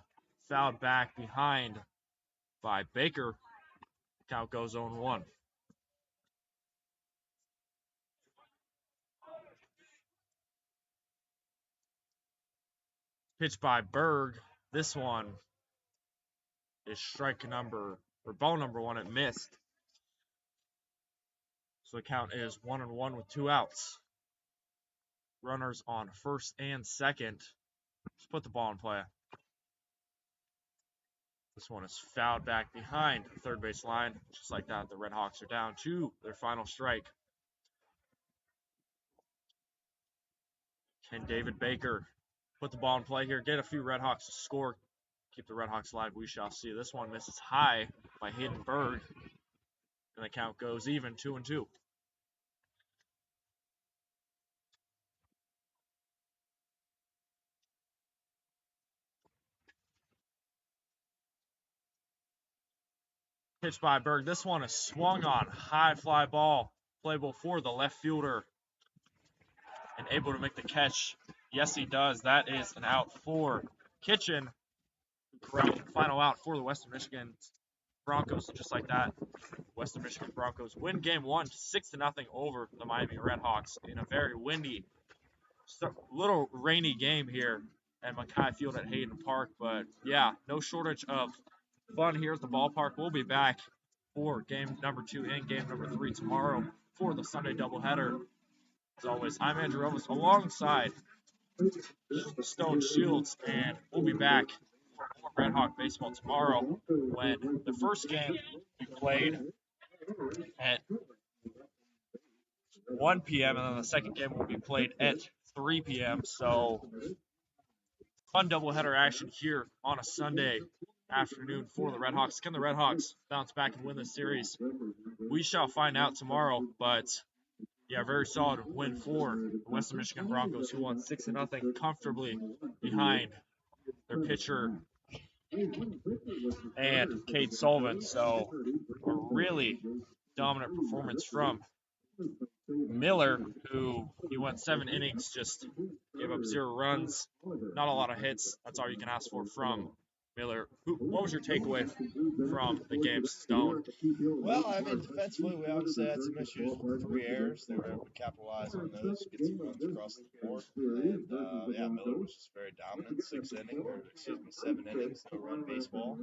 fouled back behind by Baker. Count goes 0-1. Pitch by Berg. This one is ball number 1. It missed. So the count is 1-1 with 2 outs. Runners on first and second. Just put the ball in play. This one is fouled back behind the third base line. Just like that, the RedHawks are down to their final strike. Can David Baker put the ball in play here, get a few RedHawks to score, keep the RedHawks alive? We shall see. This one misses high by Hayden Berg, and the count goes even, 2-2. Pitch by Berg. This one is swung on, high fly ball, playable for the left fielder, and able to make the catch. Yes, he does. That is an out for Kitchen. Final out for the Western Michigan Broncos. Just like that, Western Michigan Broncos win game 1, 6-0 over the Miami RedHawks in a very windy, little rainy game here at McKie Field at Hayden Park. But yeah, no shortage of fun here at the ballpark. We'll be back for game number 2 and game number 3 tomorrow for the Sunday doubleheader. As always, I'm Andrew Relvas alongside Stone Shields, and we'll be back for Red Hawk baseball tomorrow when the first game we played at 1 p.m. and then the second game will be played at 3 p.m. So fun doubleheader action here on a Sunday afternoon for the RedHawks. Can the RedHawks bounce back and win this series? We shall find out tomorrow, but yeah, very solid win for the Western Michigan Broncos, who won 6-0 comfortably behind their pitcher and Cade Sullivan. So a really dominant performance from Miller, who he went 7 innings, just gave up 0 runs, not a lot of hits. That's all you can ask for from Miller. What was your takeaway from the game, Stone? Well, I mean, defensively, we obviously had some issues with 3 errors. They were able to capitalize on those, get some runs across the board. And, yeah, Miller was just very dominant. 7 innings, no run baseball.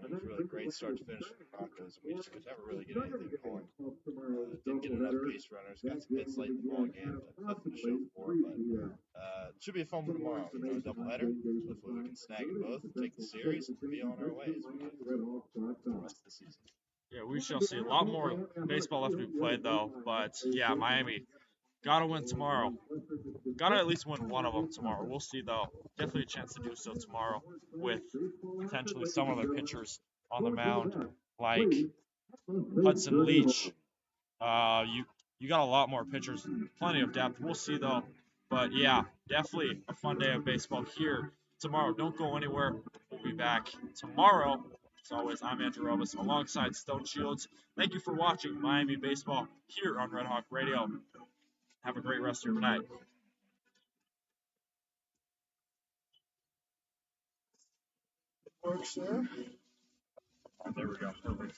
It was really great start to finish for the Broncos. We just could never really get anything going. Didn't get enough base runners. Got some hits late in the ball game. Nothing to show for, but it should be a fun one tomorrow. A doubleheader. Hopefully we can snag them both and take the series and be on our way as we get through the rest of the season. Yeah, we shall see. A lot more baseball left to be played, though. But yeah, Miami Gotta win tomorrow. Gotta at least win one of them tomorrow. We'll see, though. Definitely a chance to do so tomorrow with potentially some other pitchers on the mound, like Hudson Leach. You got a lot more pitchers, plenty of depth. We'll see, though. But, yeah, definitely a fun day of baseball here tomorrow. Don't go anywhere. We'll be back tomorrow. As always, I'm Andrew Relvas alongside Stone Shields. Thank you for watching Miami Baseball here on Red Hawk Radio. Have a great rest of your night. Works there. There we go. Perfect.